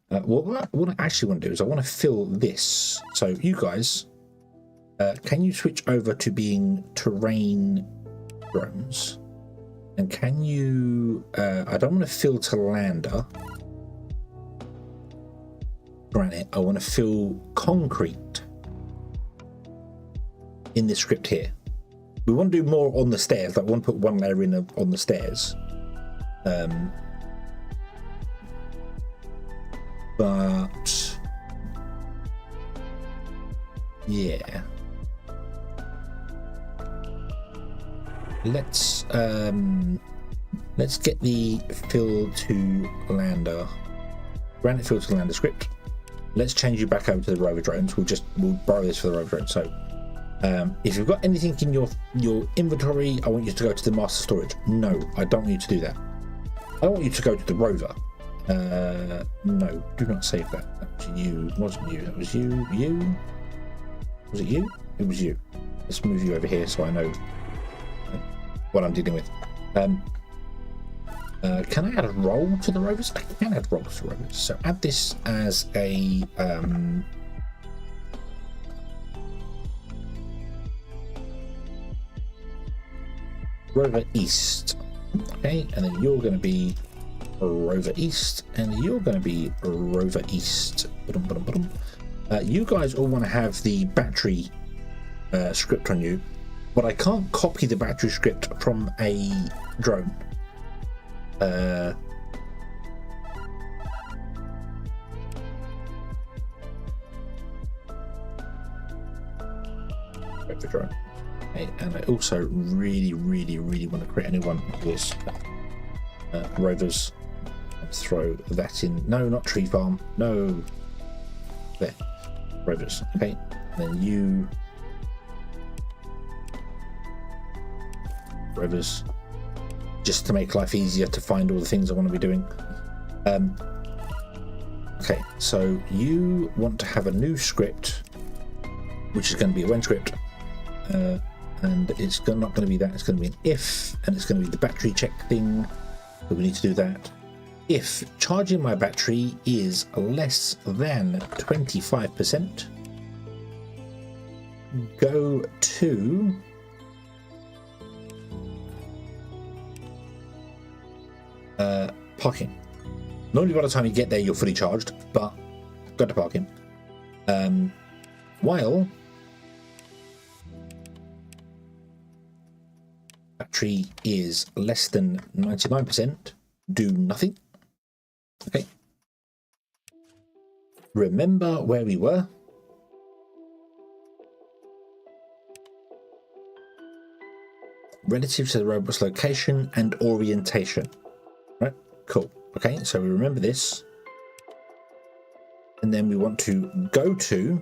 What I actually want to do is I want to fill this. So you guys, can you switch over to being terrain drones? And can you, I don't want to fill to lander. Granite, I want to fill concrete in this script here. We want to do more on the stairs, like we want to put one layer in on the stairs. But yeah. Let's get the fill to lander, granite fill to lander script. Let's change you back over to the rover drones. We'll borrow this for the rover drones. So if you've got anything in your inventory, I want you to go to the master storage. No, I don't want you to do that. I want you to go to the rover. No, do not save that. That was you. It wasn't you. That was you. You. Was it you? It was you. Let's move you over here so I know what I'm dealing with. Can I add a roll to the rovers? I can add rolls to rovers. So add this as a rover east. Okay, and then you're going to be rover east, and you're going to be rover east. You guys all want to have the battery script on you, but I can't copy the battery script from a drone. Okay, and I also really want to create a new one with rovers. Throw that in. No, not tree farm. No. There. Rovers. Okay. And then you. Rovers. Just to make life easier to find all the things I want to be doing. Okay, so you want to have a new script, which is going to be a when script. And it's not going to be that. It's going to be an if, and it's going to be the battery check thing. So we need to do that. If charging my battery is less than 25%, go to parking. Normally by the time you get there you're fully charged, but go to parking. While battery is less than 99%, do nothing. Okay. Remember where we were. Relative to the robot's location and orientation. Right? Cool. Okay, so we remember this. And then we want to go to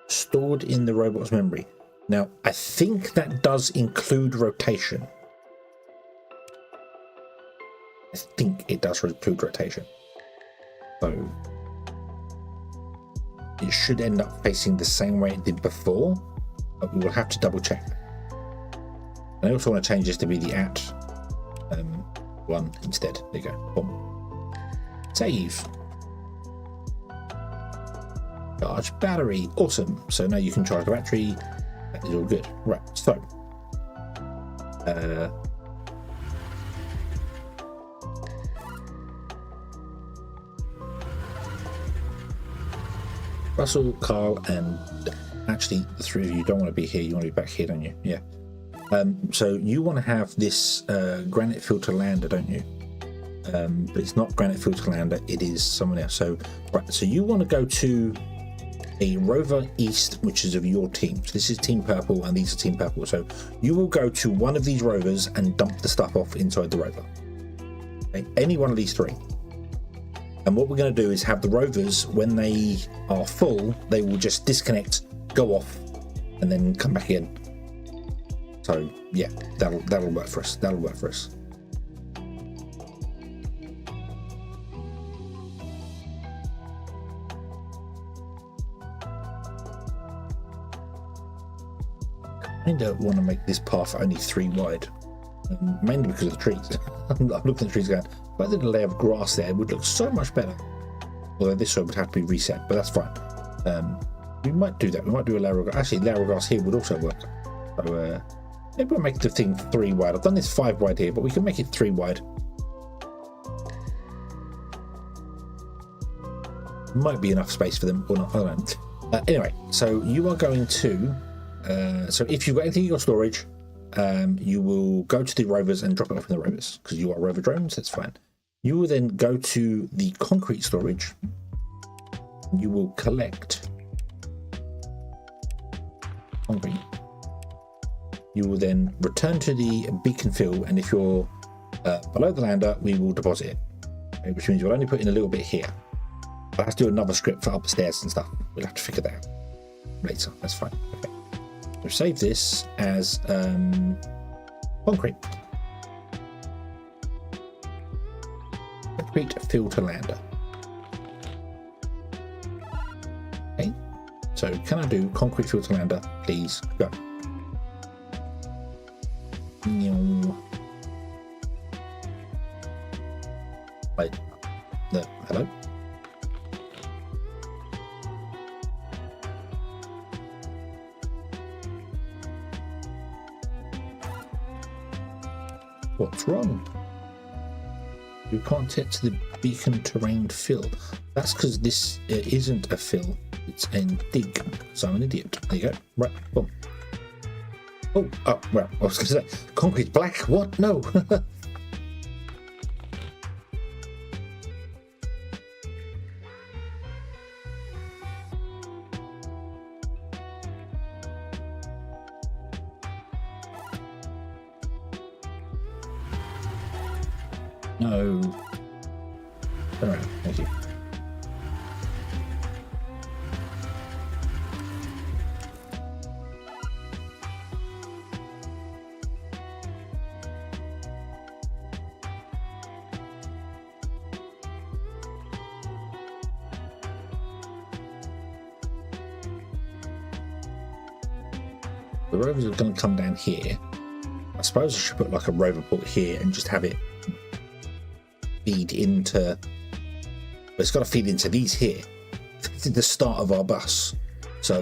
stored in the robot's memory. Now, I think that does include rotation. I think it does include rotation. So it should end up facing the same way it did before, but we will have to double check. And I also want to change this to be the at one instead. There you go. Boom. Save. Charge battery. Awesome. So now you can charge the battery. That is all good. Right. So Russell, Carl, and actually the three of you don't want to be here. You want to be back here, don't you? Yeah. So you want to have this granite filter lander, don't you? But it's not granite filter lander. It is someone else. So right. So you want to go to a rover east, which is of your team. So this is Team Purple, and these are Team Purple. So you will go to one of these rovers and dump the stuff off inside the rover. Okay? Any one of these three. And what we're going to do is have the rovers, when they are full, they will just disconnect, go off, and then come back in. So yeah, that'll work for us. That'll work for us. I don't want to make this path only 3 wide, mainly because of the trees. I'm looking at the trees going, if I did a layer of grass there, it would look so much better. Although this one would have to be reset, but that's fine. We might do that. We might do a layer of grass. Actually, layer of grass here would also work. So maybe we'll make the thing 3 wide. I've done this 5 wide here, but we can make it 3 wide. Might be enough space for them or not. I don't know. Anyway, so you are going to. So if you've got anything in your storage, you will go to the rovers and drop it off in the rovers because you are rover drones. That's fine. You will then go to the concrete storage. You will collect concrete. You will then return to the beacon fill, and if you're below the lander, we will deposit it. Okay, which means we'll only put in a little bit here. I'll have to do another script for upstairs and stuff. We'll have to figure that out later. That's fine. Okay. So save this as concrete. Concrete filter lander. Okay. So can I do concrete filter lander, please? Go. Wait. Hello? What's wrong? You can't get to the beacon terrain fill. That's because this isn't a fill, it's a dig. So I'm an idiot. There you go. Right, boom. Oh, well, I was going to say, concrete black? What? No. No. All right, thank you. The rovers are going to come down here. I suppose I should put like a rover port here and just have it feed into. Well, it's got to feed into these here. This is the start of our bus. So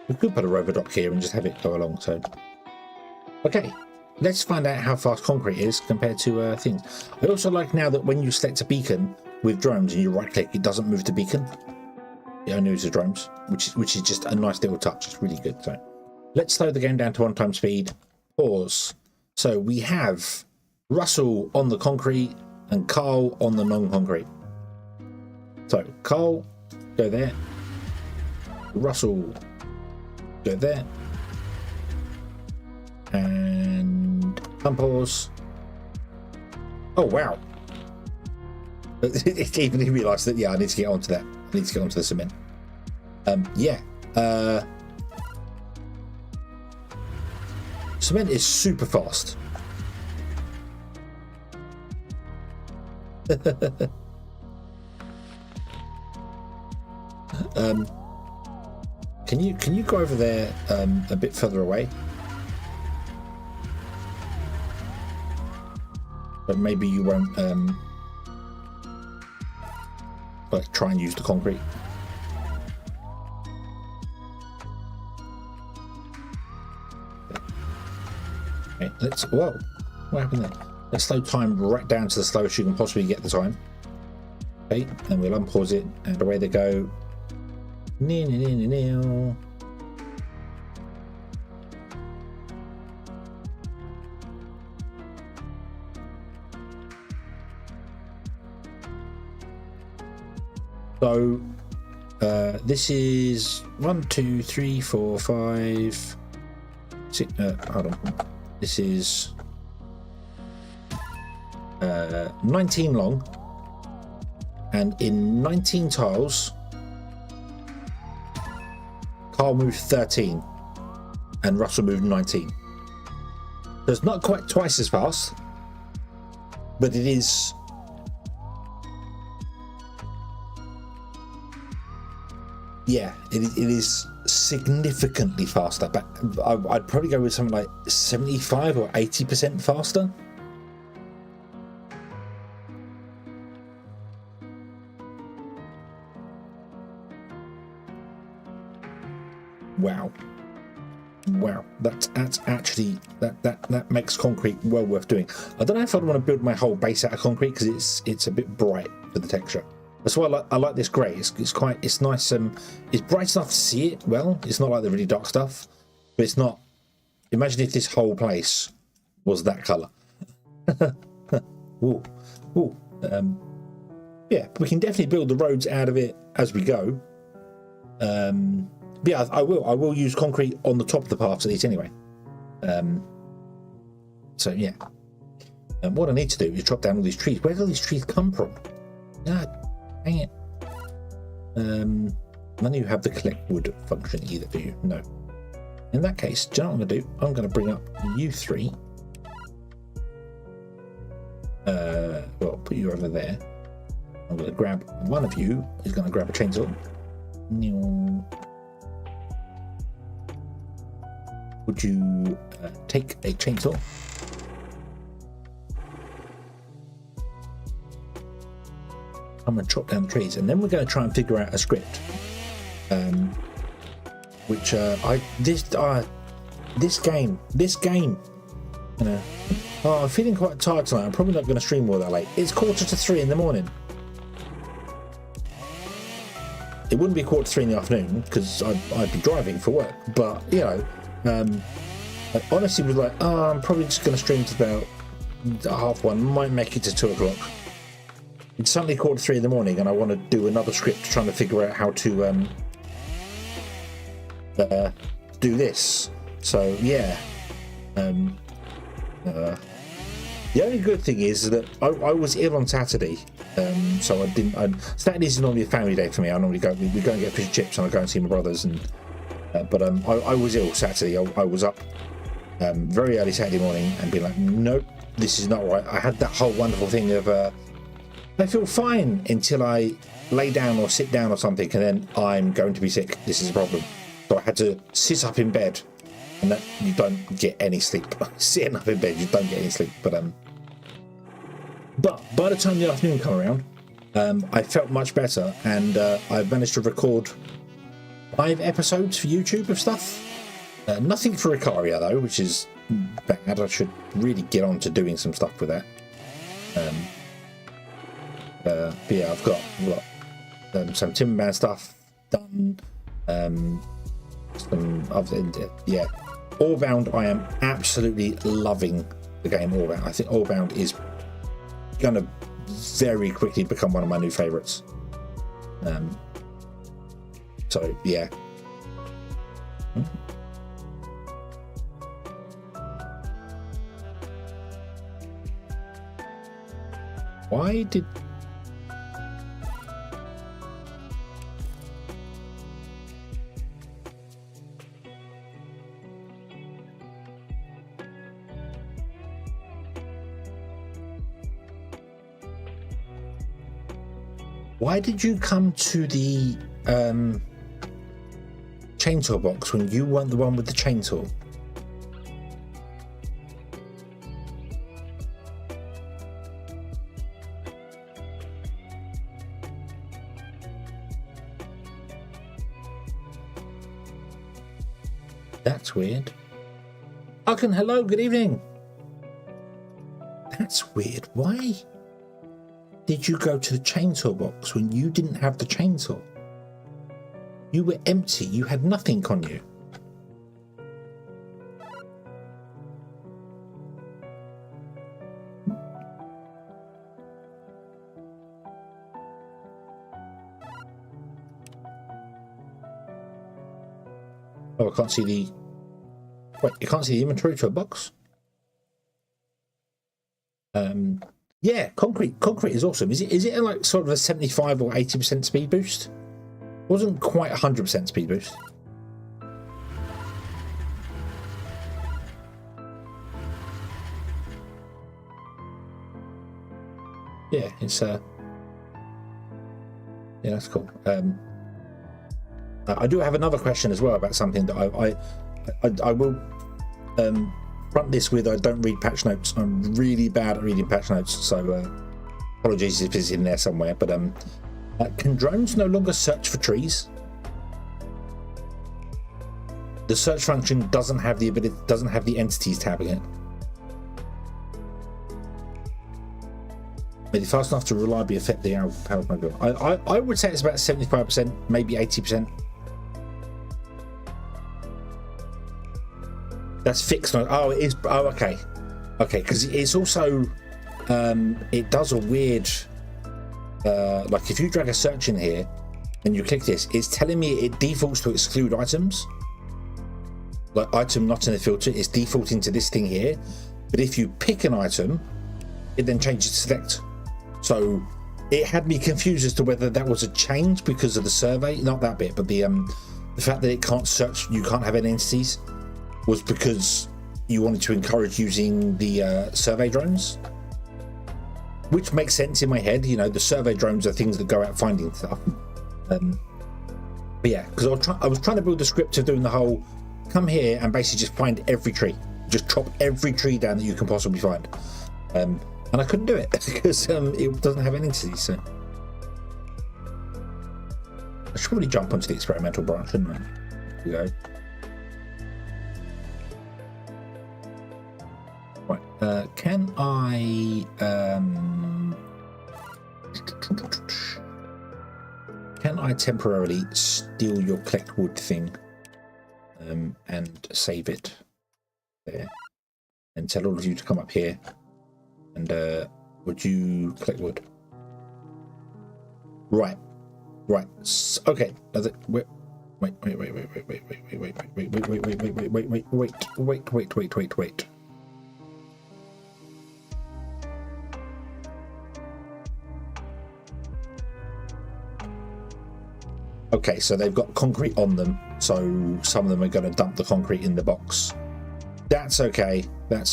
we could put a rover dock here and just have it go along. So okay. Let's find out how fast concrete is compared to things. I also like now that when you select a beacon with drones and you right click, it doesn't move the beacon. It only moves the drones, which is just a nice little touch. It's really good. So let's slow the game down to 1x speed. Pause. So we have Russell on the concrete and Carl on the non-concrete. So Carl, go there. Russell, go there. And unpause. Oh wow. It even realised that, yeah, I need to get onto that. I need to get onto the cement. Yeah. Cement is super fast. Can you go over there a bit further away? But maybe you won't like try and use the concrete. Okay, let's. Whoa! What happened there? Let's slow time right down to the slowest you can possibly get the time. Okay, and we'll unpause it, and away they go. So this is 1, 2, 3, 4, 5, 6. Hold on. This is 19 long, and in 19 tiles, Carl moved 13, and Russell moved 19. So it's not quite twice as fast, but it is. Yeah, it is significantly faster, but I'd probably go with something like 75 or 80% faster. Wow, that's actually that makes concrete well worth doing. I don't know if I'd want to build my whole base out of concrete because it's a bit bright for the texture. That's why I like this grey. It's nice. It's bright enough to see it well. It's not like the really dark stuff, but it's not. Imagine if this whole place was that colour. Ooh. Yeah, we can definitely build the roads out of it as we go. But yeah, I will use concrete on the top of the paths at least anyway. So yeah. And what I need to do is drop down all these trees. Where do these trees come from? God dang it. None of you have the collect wood function either, do you? No. In that case, do you know what I'm going to do? I'm going to bring up you three. Well, put you over there. I'm going to grab one of you. He's going to grab a chainsaw. Would you take a chainsaw? I'm going to chop down the trees, and then we're going to try and figure out a script. Which this game, you know. Oh, I'm feeling quite tired tonight. I'm probably not going to stream all that late. It's 2:45 in the morning. It wouldn't be 2:45 in the afternoon because I'd be driving for work. But you know, I honestly was like, oh, I'm probably just going to stream to about 1:30. Might make it to 2 o'clock. it's suddenly 3:15 in the morning, and I want to do another script trying to figure out how to do this. So yeah. The only good thing is that I was ill on Saturday, so I didn't. Saturdays is normally a family day for me. I normally we go and get fish and chips, and I go and see my brothers. And but I was ill Saturday. I was up very early Saturday morning and being like, nope, this is not right. I had that whole wonderful thing of I feel fine until I lay down or sit down or something, and then I'm going to be sick. This is a problem. So I had to sit up in bed. And that you don't get any sleep. Sitting up in bed, you don't get any sleep. But by the time the afternoon come around, I felt much better, and I've managed to record 5 episodes for YouTube of stuff. Nothing for Icaria though, which is bad. I should really get on to doing some stuff with that. But yeah, I've got some Timberman stuff done. Some other, yeah. Allbound, I am absolutely loving the game Allbound. I think Allbound is going to very quickly become one of my new favourites. So, yeah. Why did... Why did you come to the chainsaw box when you weren't the one with the chainsaw? That's weird. Hucken, hello, good evening. That's weird. Why did you go to the chainsaw box when you didn't have the chainsaw? You were empty. You had nothing on you. Oh, I can't see the... Wait, you can't see the inventory to a box? Yeah, concrete is awesome. Is it like sort of a 75 or 80% speed boost? Wasn't quite 100% speed boost. Yeah, it's yeah, that's cool. I do have another question as well about something that I will front this with. I don't read patch notes. I'm really bad at reading patch notes, so apologies if it's in there somewhere. But can drones no longer search for trees? The search function doesn't have the ability, doesn't have the entities tab in it. Maybe fast enough to reliably affect the power of my build. I would say it's about 75%, maybe 80%. That's fixed on. Oh, it is. Oh, okay. Okay, because it's also it does a weird like if you drag a search in here and you click this, it's telling me it defaults to exclude items. Like item not in the filter, it's defaulting to this thing here. But if you pick an item, it then changes to select. So it had me confused as to whether that was a change because of the survey, not that bit, but the fact that it can't search, you can't have any entities, was because you wanted to encourage using the survey drones, which makes sense in my head. You know, the survey drones are things that go out finding stuff. But yeah, because I was trying to build a script of doing the whole come here and basically just find every tree, just chop every tree down that you can possibly find, and I couldn't do it because it doesn't have any entities. So I should probably jump onto the experimental branch, shouldn't I? Here we go. Right, can I temporarily steal your collect wood thing and save it there and tell all of you to come up here and would you collect wood? Right. Okay. Wait. Okay, so they've got concrete on them, so some of them are going to dump the concrete in the box. That's okay. No,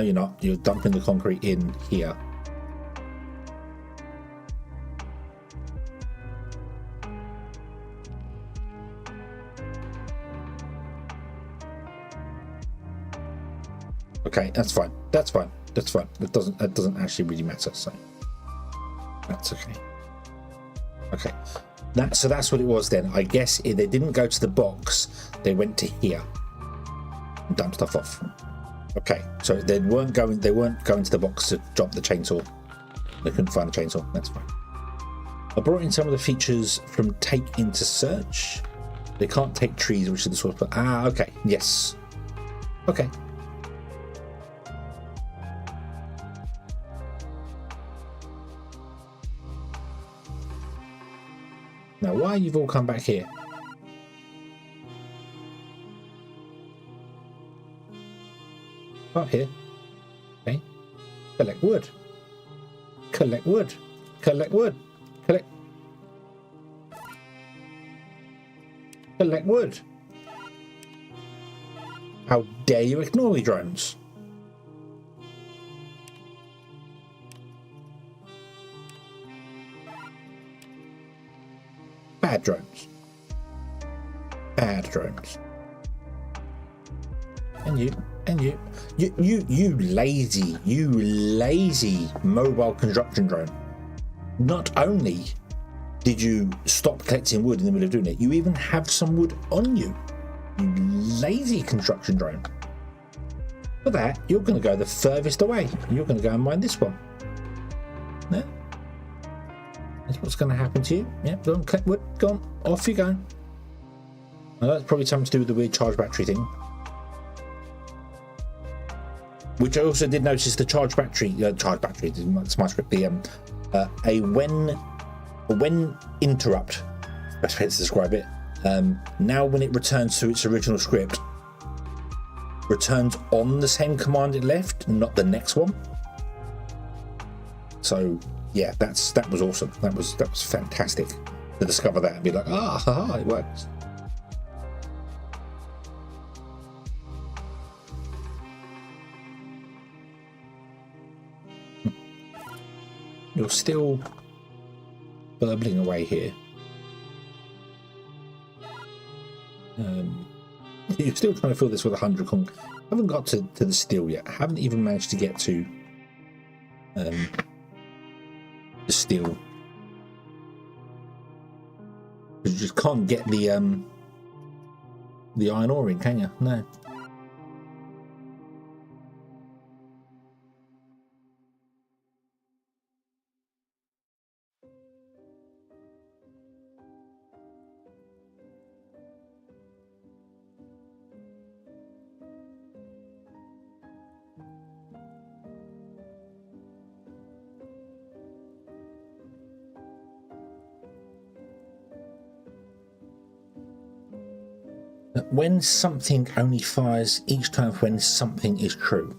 you're not. You're dumping the concrete in here. Okay, that's fine. That doesn't actually really matter. So that's okay. Okay. So that's what it was then. I guess if they didn't go to the box, they went to here and dumped stuff off. Okay, so they weren't going to the box to drop the chainsaw. They couldn't find a chainsaw. That's fine. I brought in some of the features from take into search. They can't take trees, which is the source. But okay, yes. Okay. Now, why you've all come back here? Up here. Okay. Collect wood. Collect wood. Collect wood. Collect wood. How dare you ignore me, drones? Bad drones. Bad drones. And you lazy mobile construction drone. Not only did you stop collecting wood in the middle of doing it, you even have some wood on you. You lazy construction drone. For that, you're going to go the furthest away. You're going to go and mine this one. Yeah. That's what's going to happen to you. Yeah, go on, collect wood. Go on, off you go. Now, that's probably something to do with the weird charge battery thing. Which I also did notice the charge battery. It's my script. A when interrupt. Best way to describe it. Now, when it returns to its original script, returns on the same command it left, not the next one. So. Yeah, that was awesome. That was fantastic to discover that and be like, haha, it works. You're still burbling away here. You're still trying to fill this with 100 I haven't got to the steel yet. I haven't even managed to get to the steel. You just can't get the iron ore in, can you? No. When something only fires each time when something is true.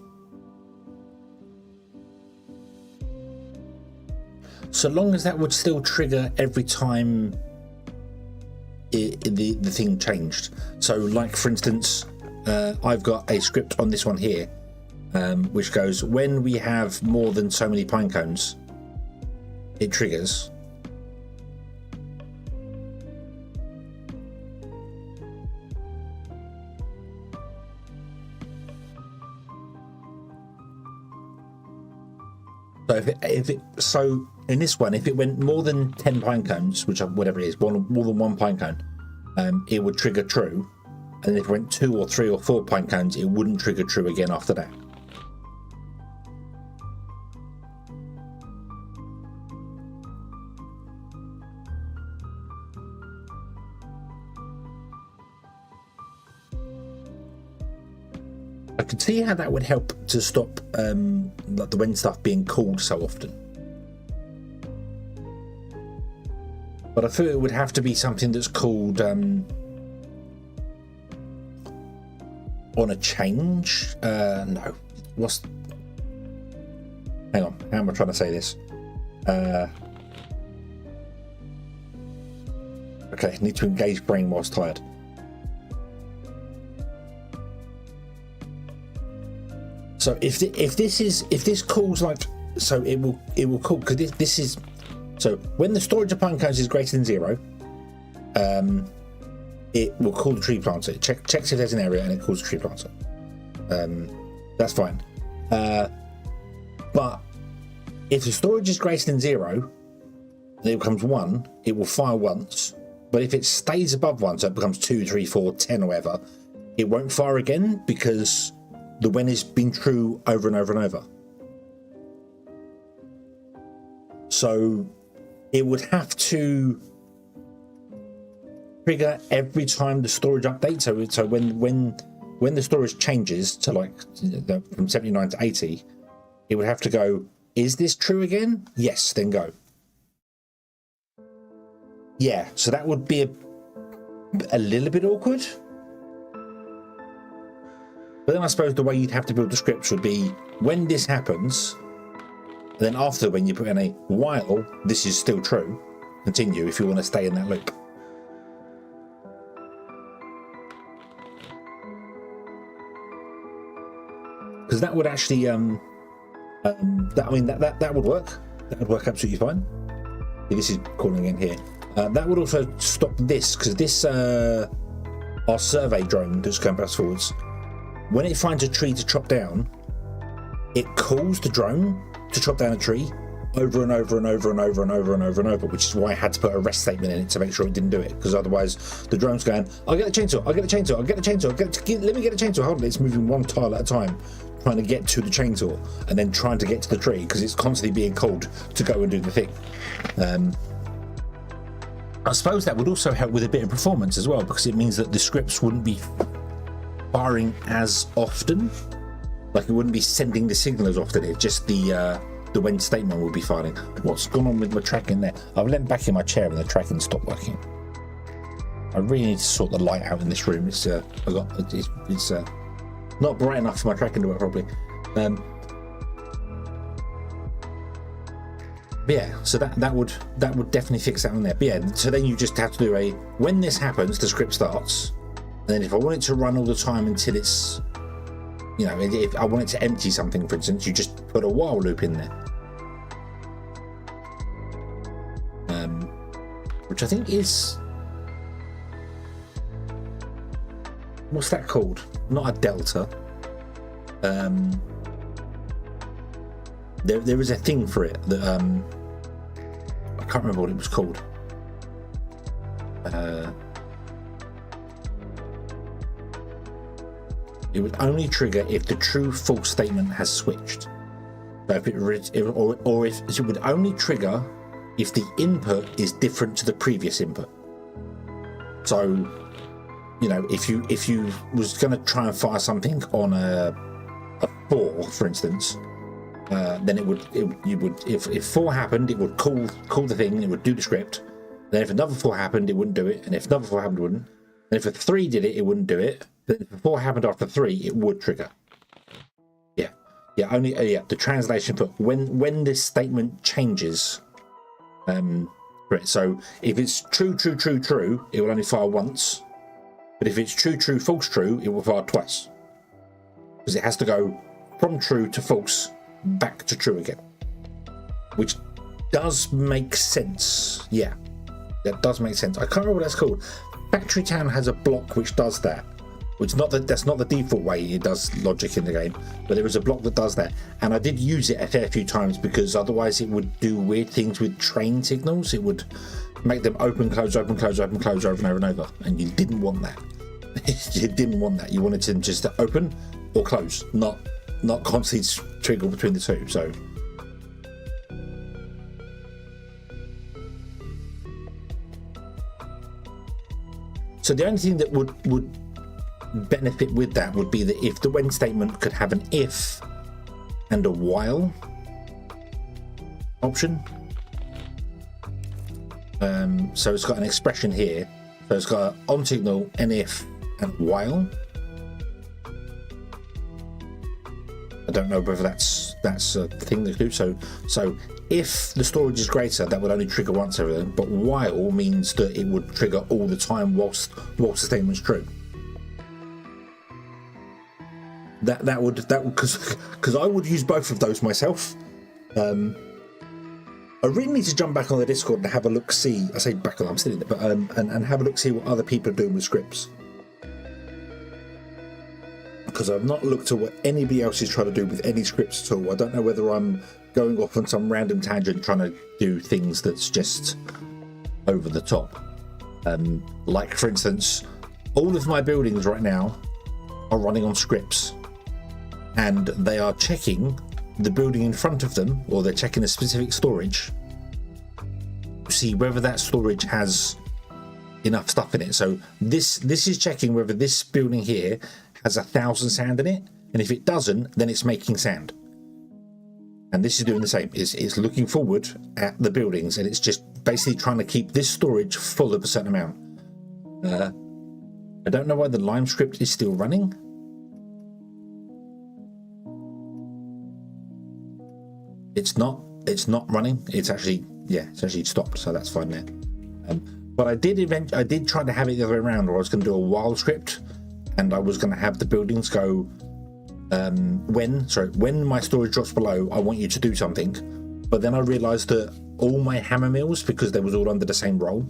So long as that would still trigger every time the thing changed. So like for instance, I've got a script on this one here, which goes, when we have more than so many pine cones, it triggers. So so in this one, if it went more than 10 pine cones, which whatever it is, more than one pine cone, it would trigger true. And if it went 2 or 3 or 4 pine cones, it wouldn't trigger true again after that. I could see how that would help to stop like the wind stuff being called so often. but I thought it would have to be something that's called on a change. No, what's? Hang on, how am I trying to say this? Okay, need to engage brain whilst tired. So if this calls like, so it will call, because this is, so when the storage of pine cones is greater than 0, it will call the tree planter. It checks if there's an area and it calls the tree planter. That's fine. But if the storage is greater than 0, and it becomes 1, it will fire once. But if it stays above 1, so it becomes 2, 3, 4, 10 or whatever, it won't fire again because the when has been true over and over and over. So it would have to trigger every time the storage updates. So when the storage changes to like from 79 to 80, it would have to go, is this true again? Yes, then go. Yeah, so that would be a little bit awkward. But then I suppose the way you'd have to build the scripts would be when this happens, and then after when you put in a while this is still true, continue if you want to stay in that loop. Because that would actually that would work. That would work absolutely fine. This is calling in here. That would also stop this, because this our survey drone that's going backwards forwards, when it finds a tree to chop down, it calls the drone to chop down a tree over and over and over and over and over and over and over, which is why I had to put a rest statement in it to make sure it didn't do it, because otherwise the drone's going, I'll get the chainsaw, I'll get the chainsaw, I'll get the chainsaw, let me get the chainsaw, hold on, it's moving one tile at a time, trying to get to the chainsaw, and then trying to get to the tree, because it's constantly being called to go and do the thing. I suppose that would also help with a bit of performance as well, because it means that the scripts wouldn't be firing as often, like it wouldn't be sending the signal as often. It's just the when statement would be firing. What's going on with my tracking there? I've leant back in my chair and the tracking stopped working. I really need to sort the light out in this room. It's not bright enough for my tracking to work properly. But yeah, so that would definitely fix that on there. But yeah, so then you just have to do a, when this happens, the script starts, and then if I want it to run all the time until it's, you know, if I want it to empty something, for instance, you just put a while loop in there. Which I think is, what's that called? Not a delta. There is a thing for it that I can't remember what it was called. It would only trigger if the true-false statement has switched. So if it would only trigger if the input is different to the previous input. So, you know, if you was going to try and fire something on a 4, for instance. Then if 4 happened, it would call the thing, it would do the script. Then if another 4 happened, it wouldn't do it, and if another 4 happened, it wouldn't. And if a 3 did it, it wouldn't do it. But if a 4 happened after 3, it would trigger. Only the translation for when this statement changes. So if it's true, it will only fire once. But if it's true, false, true, it will fire twice. Because it has to go from true to false, back to true again, which does make sense. Yeah, that does make sense. I can't remember what that's called. Factory Town has a block which does that, which that's not the default way it does logic in the game, but there is a block that does that, and I did use it a fair few times because otherwise it would do weird things with train signals. It would make them open, close, open, close, open, close over and over and over, and you didn't want that. You didn't want that. You wanted them just to open or close, not constantly trigger between the two. So the only thing that would benefit with that would be that if the when statement could have an if and a while option. So it's got an expression here. So it's got on signal, NF, and while. I don't know whether that's a thing they do. So if the storage is greater, that would only trigger once everything. But while means that it would trigger all the time whilst the statement's true. That would because I would use both of those myself. I really need to jump back on the Discord and have a look. See, I say back on. I'm still in it, but and have a look. See what other people are doing with scripts. Because I've not looked at what anybody else is trying to do with any scripts at all. I don't know whether I'm going off on some random tangent trying to do things that's just over the top. Like, for instance, all of my buildings right now are running on scripts, and they are checking the building in front of them, or they're checking a specific storage to see whether that storage has enough stuff in it. So this is checking whether this building here has 1,000 sand in it, and if it doesn't, then it's making sand. And this is doing the same. It's looking forward at the buildings, and it's just basically trying to keep this storage full of a certain amount. I don't know why the Lime script is still running. It's not running. It's actually stopped, so that's fine there. But I did try to have it the other way around, where I was going to do a while script, and I was going to have the buildings go, when my storage drops below, I want you to do something. But then I realized that all my hammer mills, because they was all under the same role,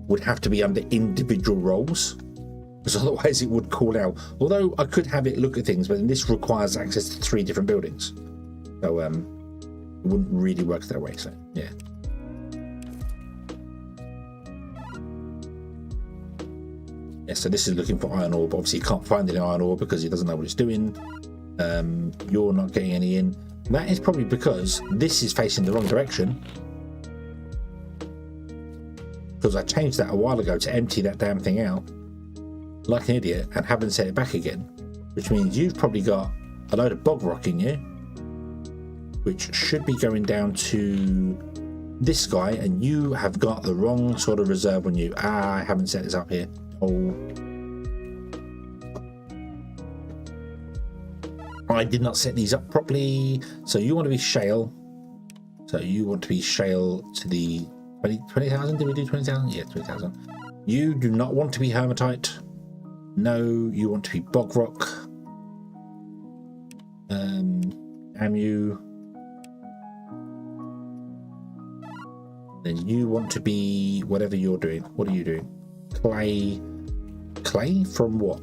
would have to be under individual roles, because otherwise it would call out. Although I could have it look at things, but then this requires access to 3 different buildings, so it wouldn't really work that way. So yeah. So this is looking for iron ore, but obviously you can't find any iron ore because it doesn't know what it's doing. You're not getting any in. That is probably because this is facing the wrong direction, because I changed that a while ago to empty that damn thing out like an idiot and haven't set it back again, which means you've probably got a load of bog rock in you, which should be going down to this guy, and you have got the wrong sort of reserve on you. I haven't set this up here. Oh, I did not set these up properly. So you want to be shale. So you want to be shale to the 20,000. Did we do 20,000? Yeah, 20,000. You do not want to be hematite. No, you want to be bog rock. Amu. Then you want to be whatever you're doing. What are you doing? Clay. Clay from what?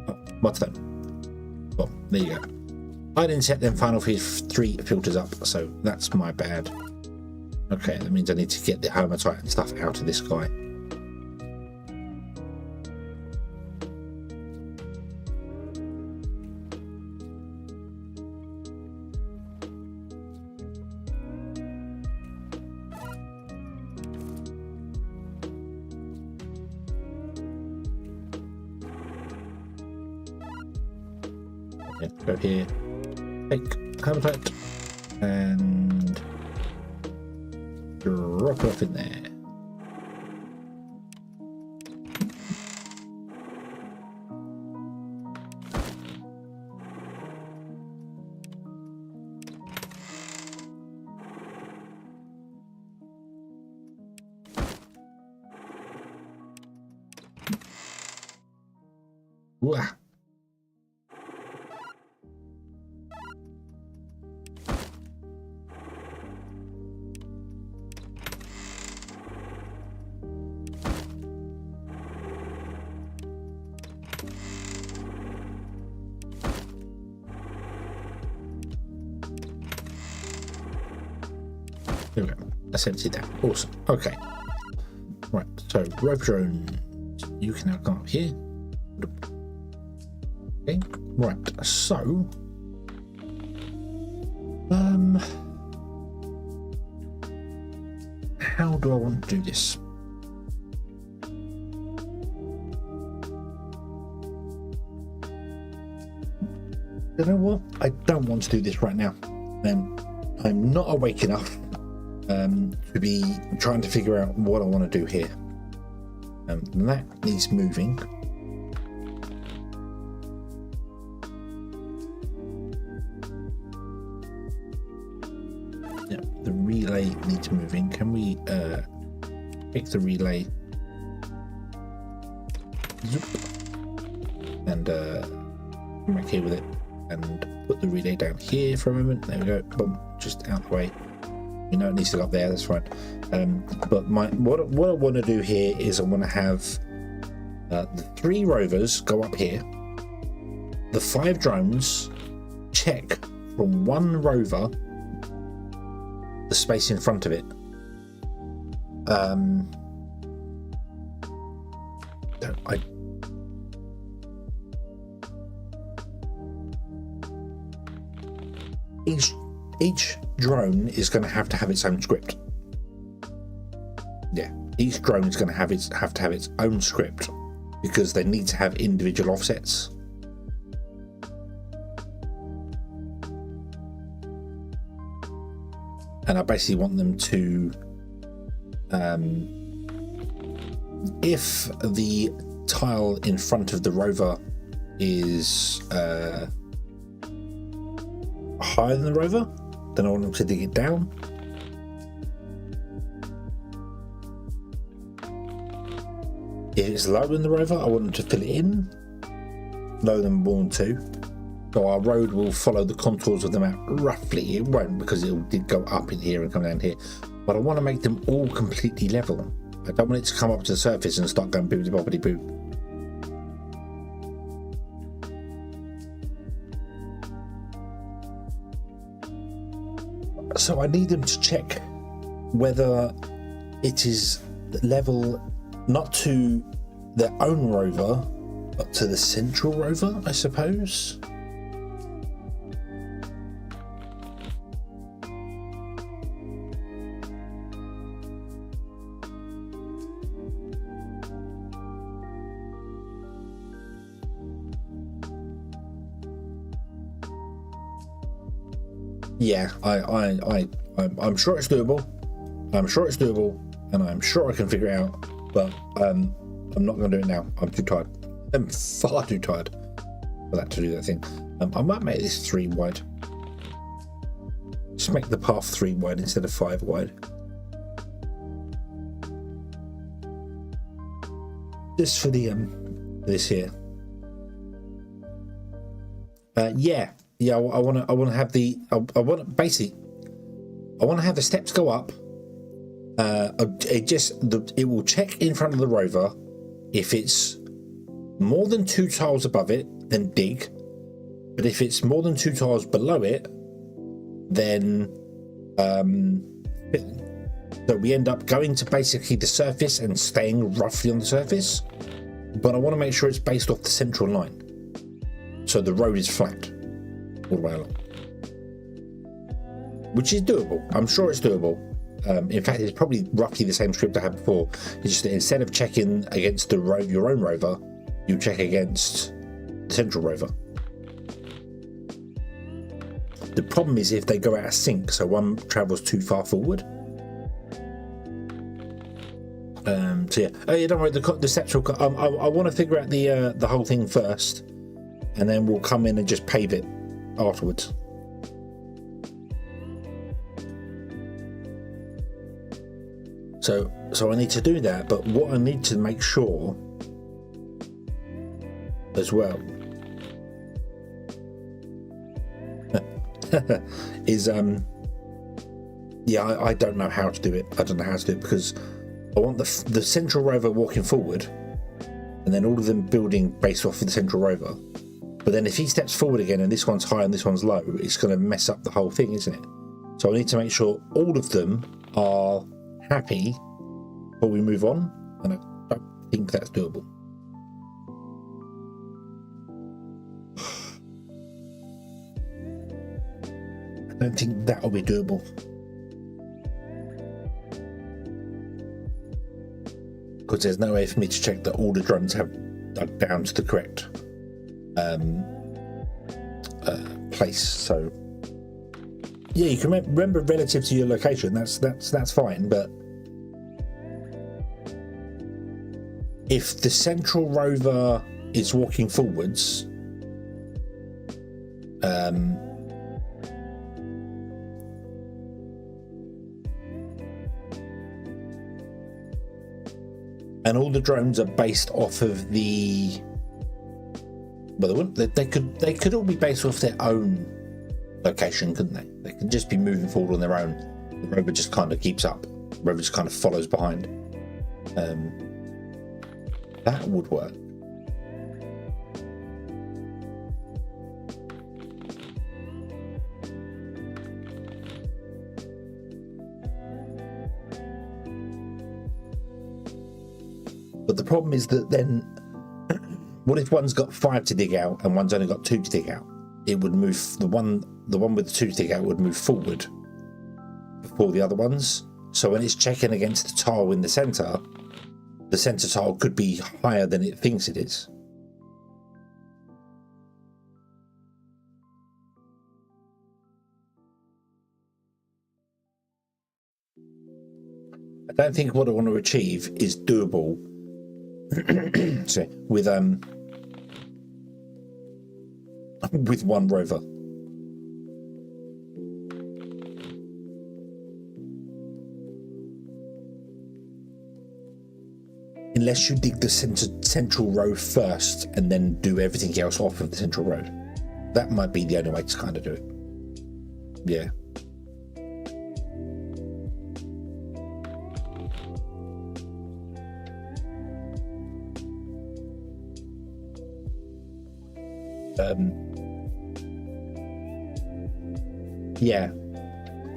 Oh, mudstone. Well, there you go. I didn't set them final 3 filters up, so that's my bad. Okay, that means I need to get the hematite and stuff out of this guy. Go here, take hematite and drop it off in there. Wah. There we go. That's emptied that. Awesome. Okay. Right. So rope drone, you can now come up here. Okay. Right. So, how do I want to do this? You know what? I don't want to do this right now. I'm not awake enough to be trying to figure out what I want to do here. That needs moving. Yeah, the relay needs moving. Can we pick the relay? Zoop. And come back here with it and put the relay down here for a moment. There we go. Boom, just out the way. You know it needs to go up there, that's fine. But what I want to do here is I want to have the 3 rovers go up here, the 5 drones check from 1 rover the space in front of it. Each drone is going to have its own script. Yeah, each drone is going to have to have its own script because they need to have individual offsets. And I basically want them to, if the tile in front of the rover is higher than the rover, then I want them to dig it down. If it's lower than the rover, I want them to fill it in, lower than more than 2. So our road will follow the contours of the map roughly. It won't, because it did go up in here and come down here. But I want to make them all completely level. I don't want it to come up to the surface and start going boobity bobbity boo. So I need them to check whether it is level not to their own rover, but to the central rover, I suppose. Yeah, I'm sure it's doable. I'm sure it's doable, and I'm sure I can figure it out. But I'm not going to do it now. I'm too tired. I'm far too tired for that to do that thing. I might make this 3 wide. Just make the path 3 wide instead of 5 wide. Just for the this here. Yeah, I want to have the I want to have the steps go up. It will check in front of the rover. If it's more than 2 tiles above it, then dig. But if it's more than 2 tiles below it, then so we end up going to basically the surface and staying roughly on the surface. But I want to make sure it's based off the central line, so the road is flat all the way along, which is doable. I'm sure it's doable. In fact, it's probably roughly the same script I had before. It's just that instead of checking against your own rover, you check against the central rover. The problem is if they go out of sync, so one travels too far forward. So yeah, oh yeah, don't worry. The steps will. I want to figure out the whole thing first, and then we'll come in and just pave it afterwards. So I need to do that, but what I need to make sure as well is yeah, I don't know how to do it. I don't know how to do it because I want the central rover walking forward, and then all of them building based off of the central rover. But then if he steps forward again and this one's high and this one's low, it's going to mess up the whole thing, isn't it? So I need to make sure all of them are happy before we move on, and I don't think that's doable. I don't think that'll be doable. Because there's no way for me to check that all the drones have dug down to the correct place. So Yeah, you can remember relative to your location. That's fine, but if the central rover is walking forwards, and all the drones are based off of the, well, they could all be based off their own location, couldn't they? They could just be moving forward on their own. The rover just kind of keeps up. The rover just kind of follows behind. That would work. But the problem is that then, what if one's got 5 to dig out and one's only got 2 to dig out? It would move, the one with the 2 to dig out would move forward before the other ones. So when it's checking against the tile in the center tile could be higher than it thinks it is. I don't think what I want to achieve is doable so, with one rover. Unless you dig the central row first and then do everything else off of the central road. That might be the only way to kind of do it. Yeah.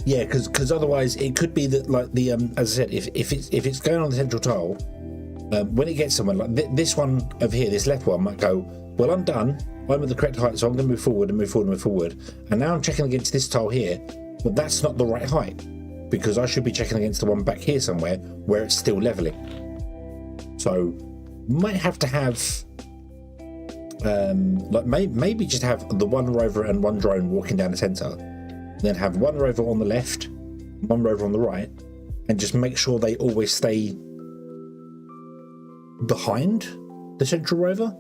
Yeah, because otherwise it could be that, like, the as I said, if it's going on the central tile, when it gets somewhere like this one over here, this left one might go, well, I'm done, I'm at the correct height, so I'm going to move forward and move forward and move forward, and now I'm checking against this tile here, but that's not the right height, because I should be checking against the one back here somewhere where it's still leveling. So might have to have like maybe just have the one rover and one drone walking down the center, then have one rover on the left, one rover on the right, and just make sure they always stay behind the central rover.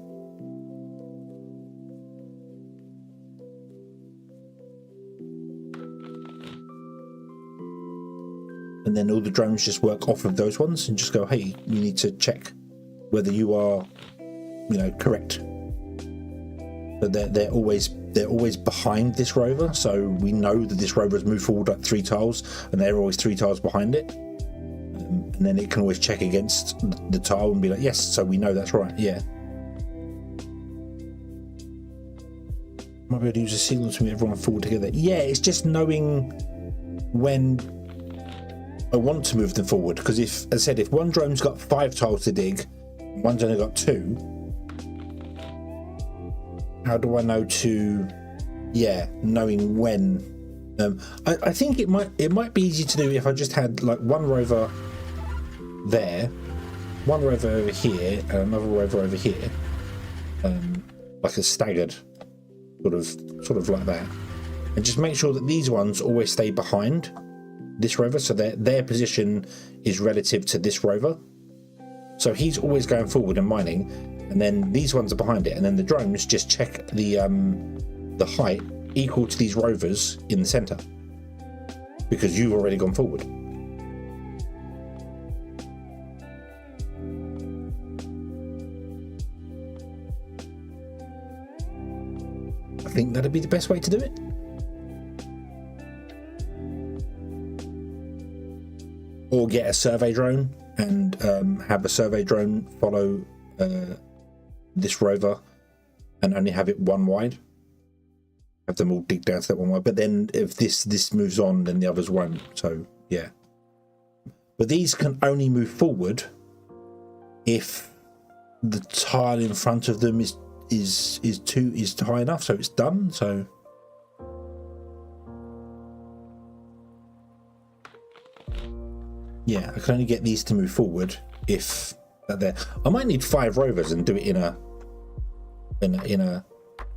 And then all the drones just work off of those ones and just go, hey, you need to check whether you are, correct. But they're always behind this rover, so we know that this rover has moved forward like 3 tiles, and they're always 3 tiles behind it. And then it can always check against the tile and be like, yes, so we know that's right. Yeah. Might be able to use a signal to move everyone forward together. Yeah, it's just knowing when I want to move them forward, because if, as I said, if one drone's got 5 tiles to dig, and one's only got 2. How do I know to, knowing when? I think it might be easy to do if I just had like one rover there, one rover over here, and another rover over here, like a staggered sort of like that, and just make sure that these ones always stay behind this rover, so their position is relative to this rover. So he's always going forward and mining, and then these ones are behind it, and then the drones just check the height equal to these rovers in the center, because you've already gone forward. I think that'd be the best way to do it. Or get a survey drone and have a survey drone follow this rover and only have it one wide. Have them all dig down to that one wide. But then if this moves on, then the others won't. So yeah. But these can only move forward if the tile in front of them is high enough, so it's done. So yeah, I can only get these to move forward if they're there. I might need 5 rovers and do it in a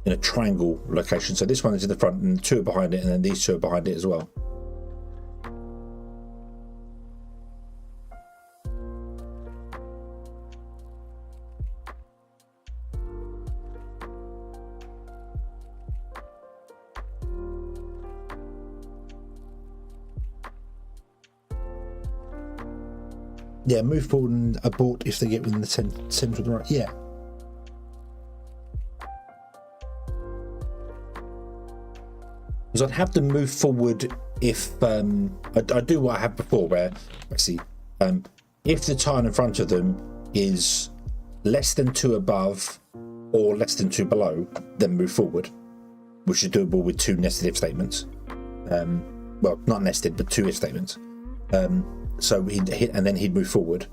in a triangle location. So this one is in the front and 2 are behind it, and then these 2 are behind it as well. Yeah, move forward and abort if they get within the center of the right. Yeah. Because I'd have them move forward if I do what I have before, where actually if the tile in front of them is less than 2 above or less than 2 below, then move forward, which is doable with 2 nested if statements. Well, not nested, but 2 if statements. So he'd hit and then he'd move forward.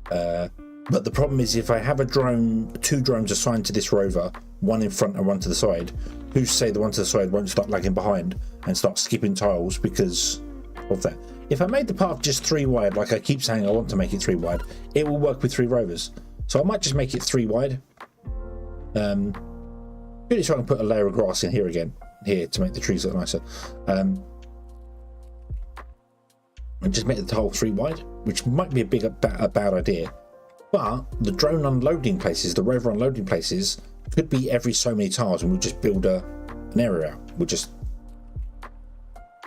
But the problem is, if I have a drone, 2 drones assigned to this rover, 1 in front and 1 to the side, who's to say the one to the side won't start lagging behind and start skipping tiles because of that? If I made the path just 3 wide, like I keep saying I want to make it 3 wide, it will work with 3 rovers. So I might just make it 3 wide. Really try and put a layer of grass in here again, here, to make the trees look nicer. And just make the tile 3 wide, which might be a bad idea. But the drone unloading places, the rover unloading places, could be every so many tiles, and we'll just build an area out. We'll just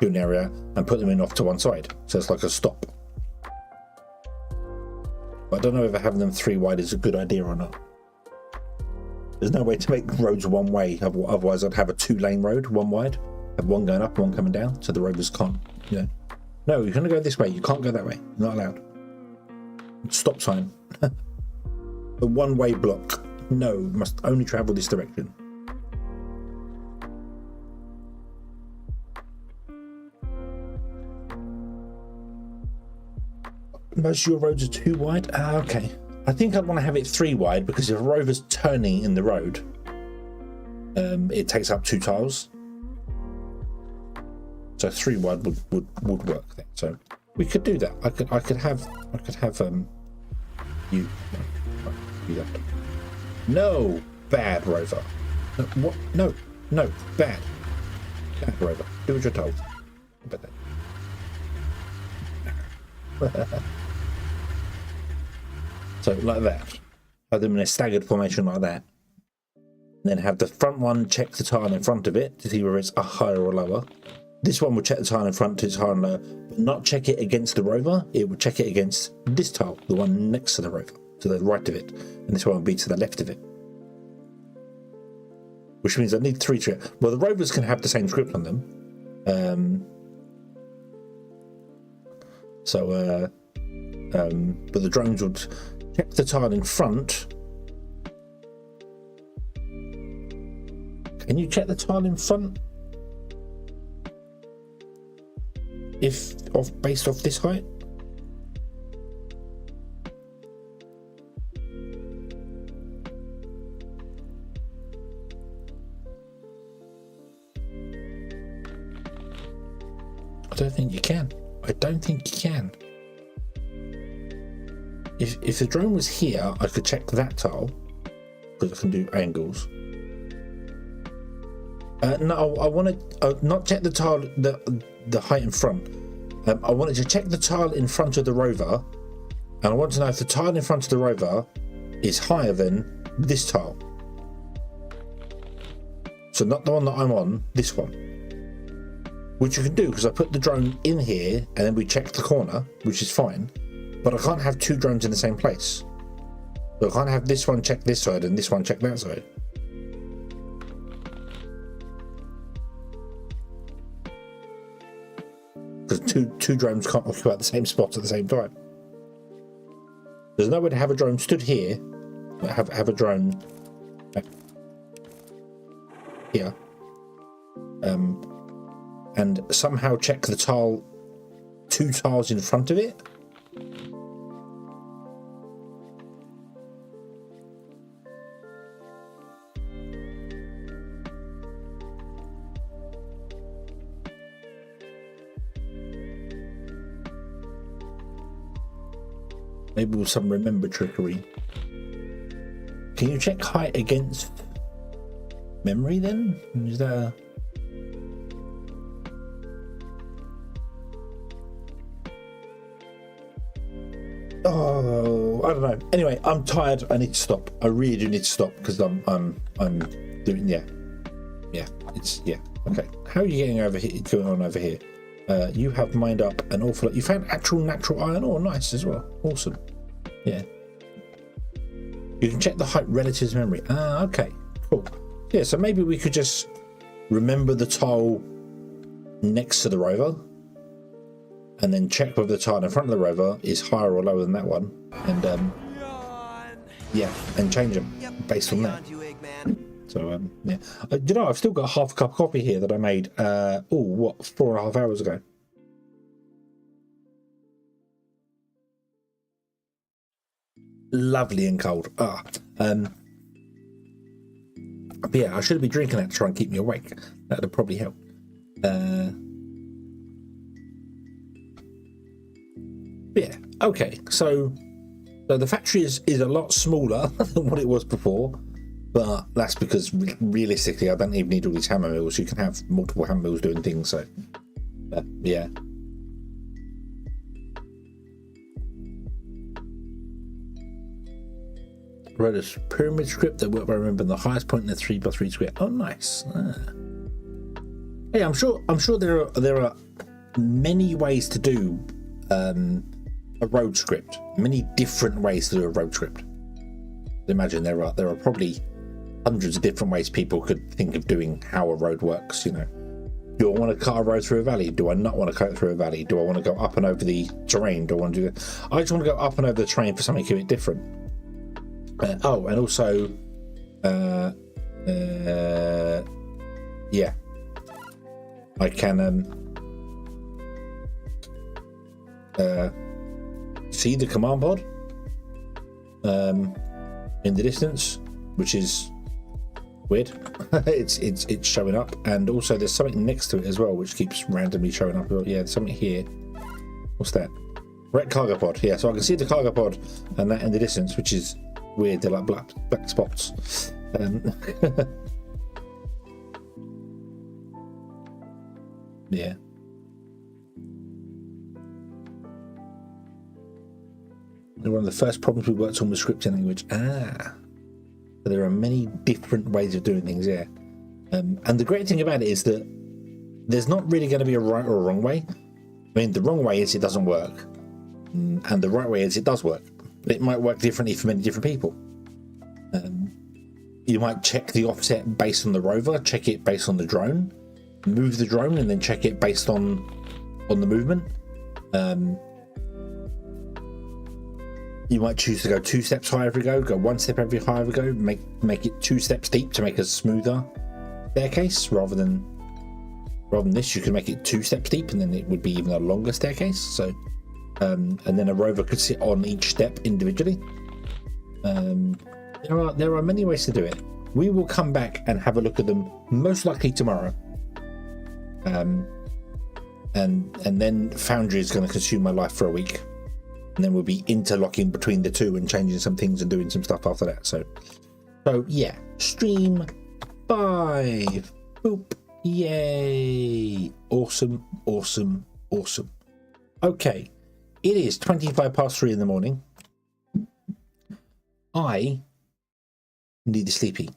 do an area and put them in off to one side. So it's like a stop. But I don't know if having them 3 wide is a good idea or not. There's no way to make roads 1 way, otherwise I'd have a 2-lane road, 1 wide. Have 1 going up, 1 coming down, so the rovers can't, you know. No, you're going to go this way. You can't go that way. Not allowed. Stop sign. A 1-way block. No, must only travel this direction. Most of your roads are 2 wide? Okay. I think I'd want to have it 3 wide, because if a rover's turning in the road, it takes up 2 tiles. So 3 wide would work there. So we could do that. I could have you do that. No, bad rover. No, what? No, bad rover. Do what you're told. About that. So like that. Have them in a staggered formation like that. And then have the front one check the tile in front of it to see whether it's a higher or lower. This one will check the tile in front to its higher and lower, but not check it against the rover. It will check it against this tile, the one next to the rover, to the right of it. And this one will be to the left of it. Which means I need 3 to... Well, the rovers can have the same script on them. But the drones would check the tile in front. Can you check the tile in front? Based off this height? I don't think you can. If the drone was here, I could check that tile, because I can do angles. No, I want to not check the tile, the height in front. I wanted to check the tile in front of the rover, and I want to know if the tile in front of the rover is higher than this tile. So not the one that I'm on, this one. Which you can do, because I put the drone in here, and then we check the corner, which is fine. But I can't have 2 drones in the same place. So I can't have this one check this side and this one check that side. Because two drones can't occupy the same spot at the same time. There's no way to have a drone stood here, but have a drone here, and somehow check the tile 2 tiles in front of it. Maybe with some remember trickery. Can you check height against memory then? Is that oh, I don't know. Anyway, I'm tired. I need to stop. I really do need to stop because I'm doing it's okay. How are you getting over here? Going on over here? You have mined up an awful lot. You found actual natural iron ore. Nice as well. Awesome. Yeah. You can check the height relatives memory. Ah, okay. Cool. Yeah, so maybe we could just remember the tile next to the rover and then check whether the tile in front of the rover is higher or lower than that one, and yeah, and change them based on that. So yeah, you know, I've still got a half a cup of coffee here that I made 4.5 hours ago. Lovely and cold. But yeah, I should be drinking that to try and keep me awake. That would probably help. Yeah, okay, so the factory is a lot smaller than what it was before, but that's because realistically I don't even need all these hammer mills. You can have multiple hammer mills doing things, so yeah. I wrote a pyramid script that worked by remembering the highest point in the 3x3 square. Oh, nice. Hey, I'm sure there are many ways to do a road script. Many different ways to do a road script. Imagine there are probably hundreds of different ways people could think of doing how a road works. You know, do I want to cut a road through a valley? Do I not want to cut it through a valley? Do I want to go up and over the terrain? Do I want to do that? I just want to go up and over the terrain for something a bit different. Oh, and also, yeah, I can see the command pod in the distance, which is weird. it's showing up, and also there's something next to it as well, which keeps randomly showing up. Yeah, there's something here. What's that? Red cargo pod. Yeah, so I can see the cargo pod and that in the distance, which is weird. They're like black spots. Yeah. One of the first problems we worked on was scripting language. So there are many different ways of doing things. Yeah. And the great thing about it is that there's not really going to be a right or a wrong way. I mean, the wrong way is it doesn't work, and the right way is it does work. It might work differently for many different people. You might check the offset based on the rover, check it based on the drone, move the drone, and then check it based on the movement. You might choose to go 2 steps higher every go 1 step every higher every go, make it 2 steps deep to make a smoother staircase rather than this. You can make it 2 steps deep, and then it would be even a longer staircase. So. And then a rover could sit on each step individually. There are many ways to do it. We will come back and have a look at them, most likely tomorrow. And then Foundry is going to consume my life for a week, and then we'll be interlocking between the two and changing some things and doing some stuff after that. So yeah, stream 5. Boop. Yay! Awesome. Okay. It is 3 in the morning. I need a sleepy.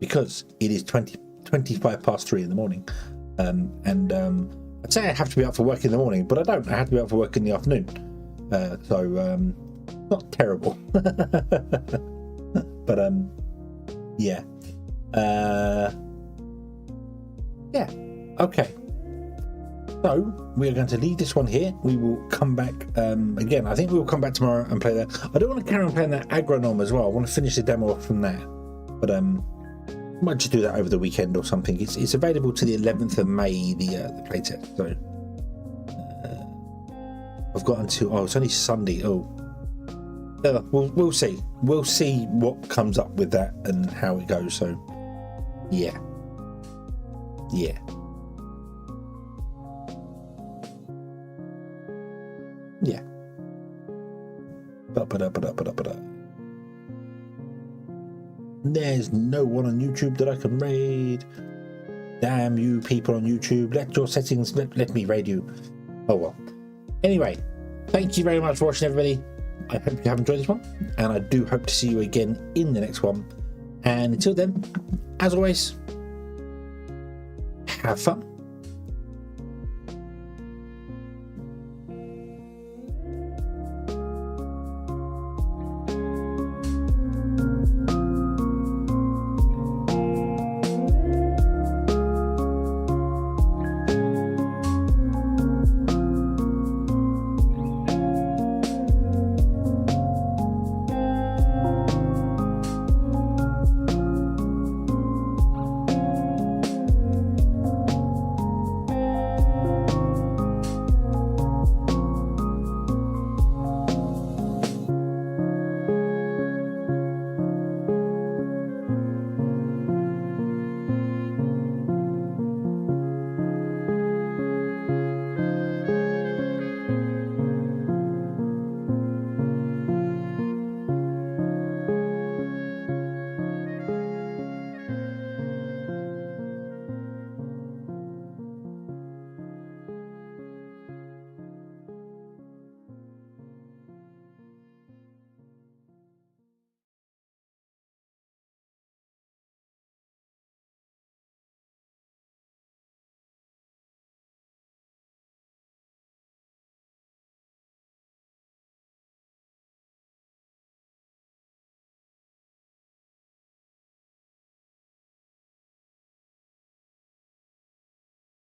Because it is 3 in the morning. I'd say I have to be up for work in the morning, but I don't. I have to be up for work in the afternoon. Not terrible. But yeah. Yeah, okay. So we are going to leave this one here. We will come back again. I think we will come back tomorrow and play that. I don't want to carry on playing that agronom as well. I want to finish the demo off from there. But I might just do that over the weekend or something. It's available to the 11th of May, the playtest. So I've got until it's only Sunday. We'll see. We'll see what comes up with that and how it goes. So yeah. But There's no one on YouTube that I can raid. Damn you people on YouTube. Let your settings, let me raid you. Oh well. Anyway, thank you very much for watching, everybody. I hope you have enjoyed this one, and I do hope to see you again in the next one. And until then, as always, have fun.